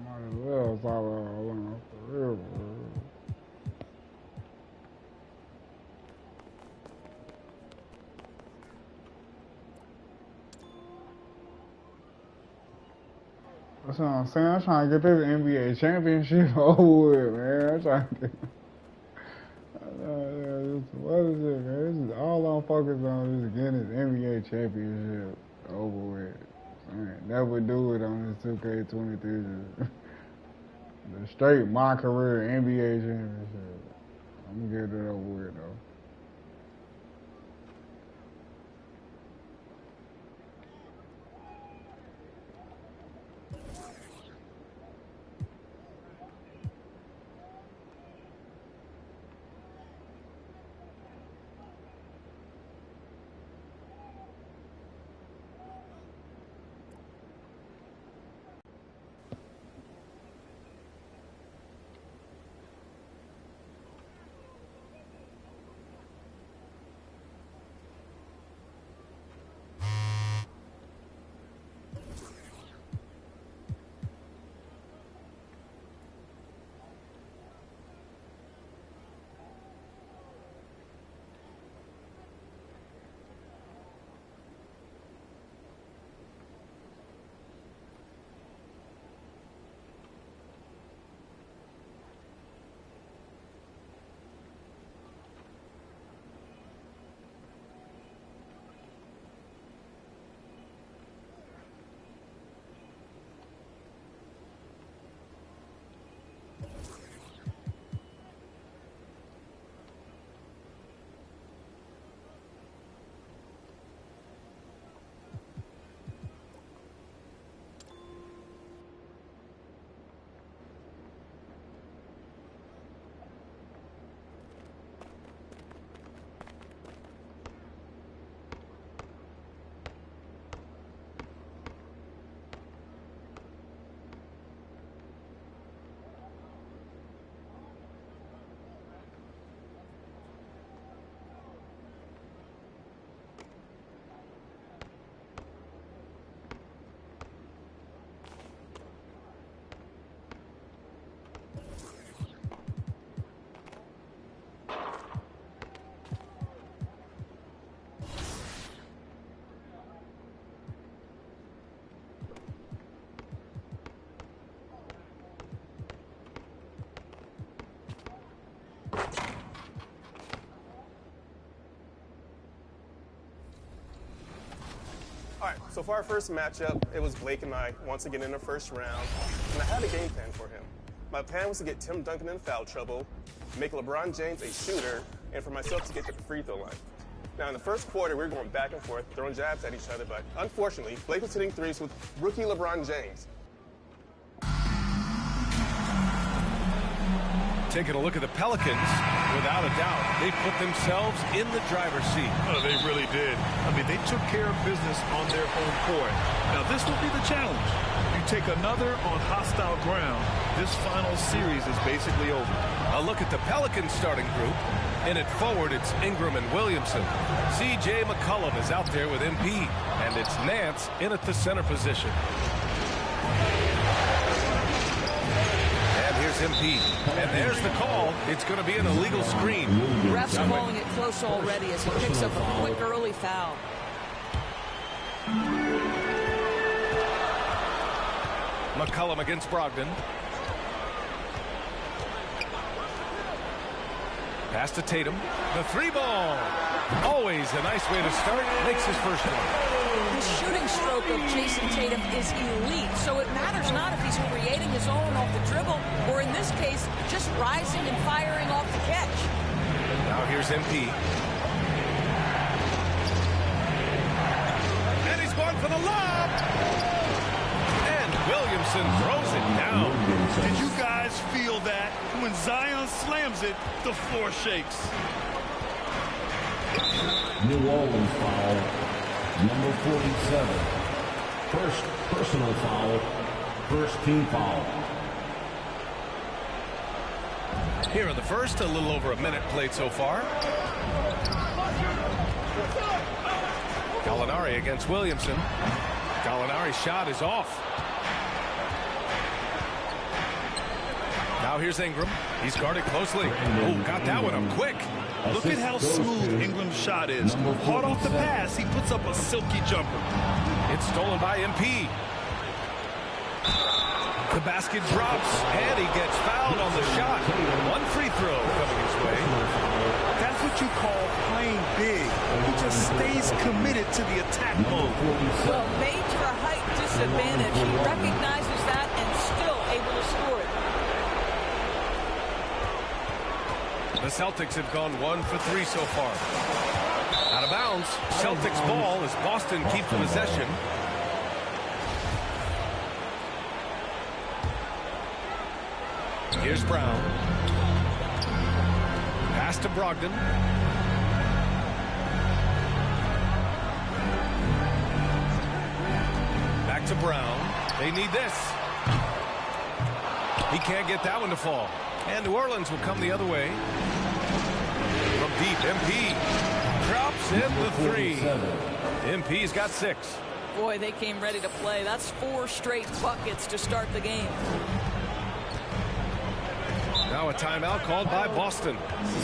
Might as well talk about for real, bro. That's what I'm saying. I'm trying to get this NBA championship over with, man. I'm trying to get. What is it, man? This is all I'm focused on is getting this NBA championship over with. Never do it on this 2K23. The straight my career NBA championship. I'm gonna get it over with though. So for our first matchup, it was Blake and I once again in the first round, and I had a game plan for him. My plan was to get Tim Duncan in foul trouble, make LeBron James a shooter, and for myself to get to the free throw line. Now, in the first quarter, we were going back and forth, throwing jabs at each other, but unfortunately, Blake was hitting threes with rookie LeBron James. Taking a look at the Pelicans, without a doubt, they put themselves in the driver's seat. Oh, they really did. I mean, they took care of business on their home court. Now, this will be the challenge. You take another on hostile ground, this final series is basically over. A look at the Pelicans starting group. In at forward, it's Ingram and Williamson. C.J. McCollum is out there with MP, and it's Nance in at the center position. Here's MP, and there's the call. It's going to be an illegal screen. Ref's calling it close already as he picks up a quick early foul. McCollum against Brogdon. Pass to Tatum. The three ball. Always a nice way to start. Makes his first one. The shooting stroke of Jason Tatum is elite, so it matters not if he's creating his own off the dribble, or in this case, just rising and firing off the catch. Now here's MP. And he's going for the lob. And Williamson throws it down. Did you guys feel that? When Zion slams it, the floor shakes. New Orleans foul, number 47. First personal foul, first team foul. Here in the first, a little over a minute played so far. Gallinari against Williamson. Gallinari's shot is off. Now here's Ingram. He's guarded closely. Oh, got that one up quick. Look at how smooth Ingram's shot is. Hard off the pass, he puts up a silky jumper. It's stolen by MP. The basket drops, and he gets fouled on the shot. One free throw coming his way. That's what you call playing big. He just stays committed to the attack mode. Well, major height disadvantage. He recognizes that and still able to score it. The Celtics have gone 1 for 3 so far. Out of bounds. Celtics ball as Boston keeps possession. Here's Brown. Pass to Brogdon. Back to Brown. They need this. He can't get that one to fall. And New Orleans will come the other way. From deep, MP drops in the three. MP's got 6. Boy, they came ready to play. That's 4 straight buckets to start the game. Now a timeout called by Boston.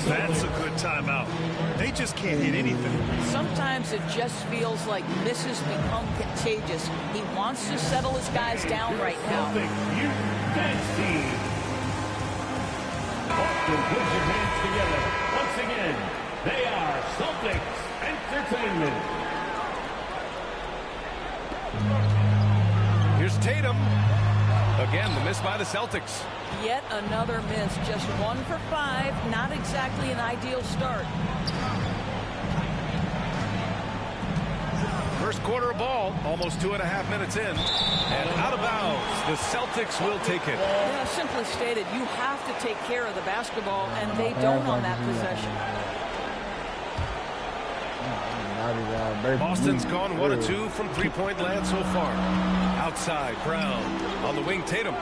That's a good timeout. They just can't hit anything. Sometimes it just feels like misses become contagious. He wants to settle his guys down right now. Boston, put your hands together. Once again, they are Celtics Entertainment. Here's Tatum. Again, the miss by the Celtics. Yet another miss. Just 1 for 5. Not exactly an ideal start. First quarter of ball, almost 2.5 minutes in. And out of bounds, the Celtics will take it. Yeah, simply stated, you have to take care of the basketball, and they don't on that possession. Boston's gone 1 of 2 from three-point land so far. Outside, Brown. On the wing, Tatum.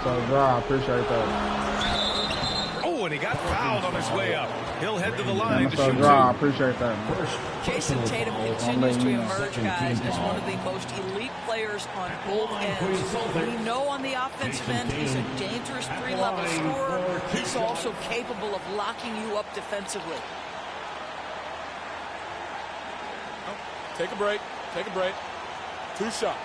I appreciate that. Oh, and he got fouled on his way up. He'll head to the line to shoot 2. I appreciate that. Jason Tatum continues to emerge, guys, as one of the most elite players on both ends. We know on the offensive end he's a dangerous 3-level scorer. He's also capable of locking you up defensively. Take a break. Take a break. 2 shots.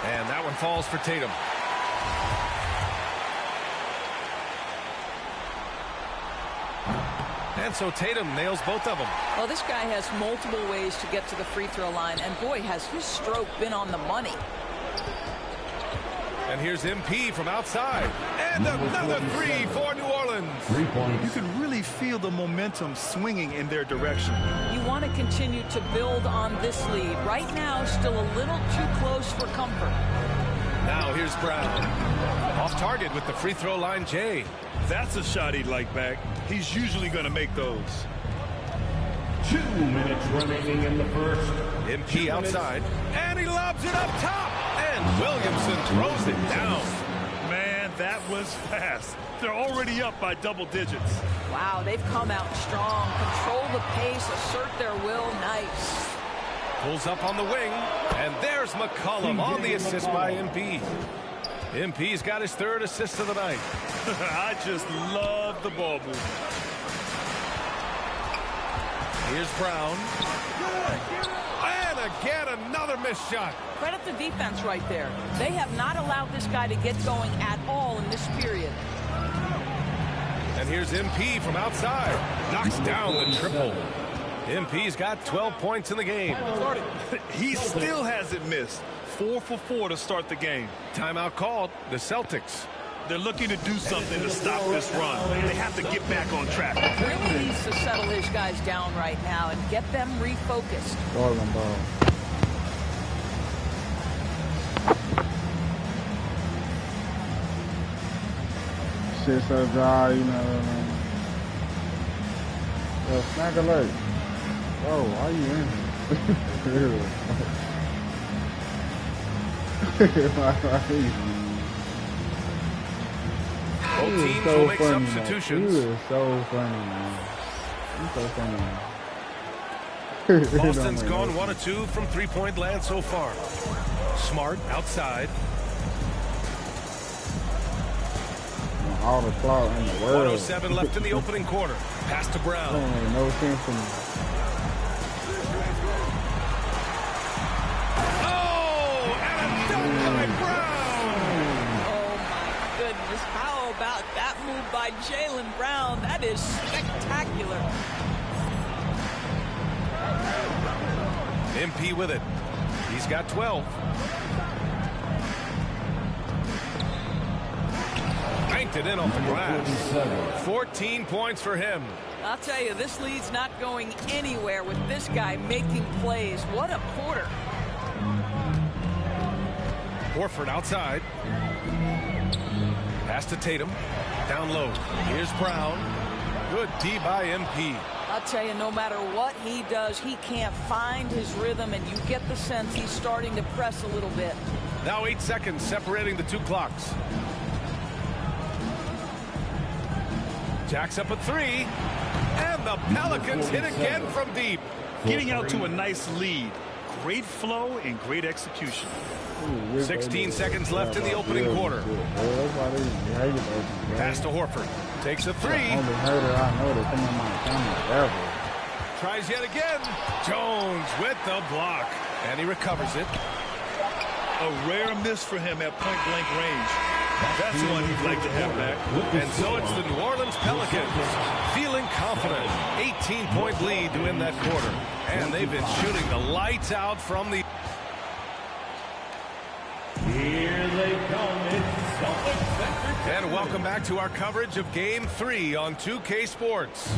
And that one falls for Tatum. And so Tatum nails both of them. Well, this guy has multiple ways to get to the free throw line, and boy, has his stroke been on the money. And here's MP from outside. And another three for New Orleans. 3 points. You can really feel the momentum swinging in their direction. You want to continue to build on this lead. Right now, still a little too close for comfort. Now here's Brown. Off target with the free throw line, Jay. That's a shot he'd like back. He's usually going to make those. 2 minutes remaining in the first. MP outside. And he lobs it up top. And Williamson throws it down. Man, that was fast. They're already up by double digits. Wow, they've come out strong. Control the pace, assert their will. Nice. Pulls up on the wing. And there's McCollum on the assist by MP. MP's got his 3rd assist of the night. I just love the ball movement. Here's Brown. And again, another missed shot. Credit the defense right there. They have not allowed this guy to get going at all in this period. And here's MP from outside. Knocks down the triple. MP's got 12 points in the game. He still hasn't missed. 4 for 4 to start the game. Timeout called. The Celtics. They're looking to do something to stop this run. They have to get back on track. Really needs to settle his guys down right now and get them refocused. Shit so dry, you know. Yo, snack alert. Whoa, why are you in here? Both teams will make substitutions. He is so funny, man. He's so funny, man. Boston's gone 1 of 2 from three-point land so far. Smart outside. All the clout in the world. 107 left in the opening quarter. Pass to Brown. No sense for me. How about that move by Jaylen Brown? That is spectacular. MP with it. He's got 12. Banked it in off the glass. 14 points for him. I'll tell you, this lead's not going anywhere with this guy making plays. What a quarter. Horford outside. Pass to Tatum. Down low. Here's Brown. Good D by MP. I'll tell you, no matter what he does, he can't find his rhythm, and you get the sense he's starting to press a little bit. Now 8 seconds separating the 2 clocks. Jacks up a 3. And the Pelicans hit again from deep. Getting out to a nice lead. Great flow and great execution. 16 seconds left in the opening quarter. Pass to Horford. Takes a 3. Tries yet again. Jones with the block. And he recovers it. A rare miss for him at point-blank range. That's one he'd like to have back. And so it's the New Orleans Pelicans feeling confident. 18-point lead to win that quarter. And they've been shooting the lights out from the... Here they come. It's Celtics. And welcome back to our coverage of Game 3 on 2K Sports.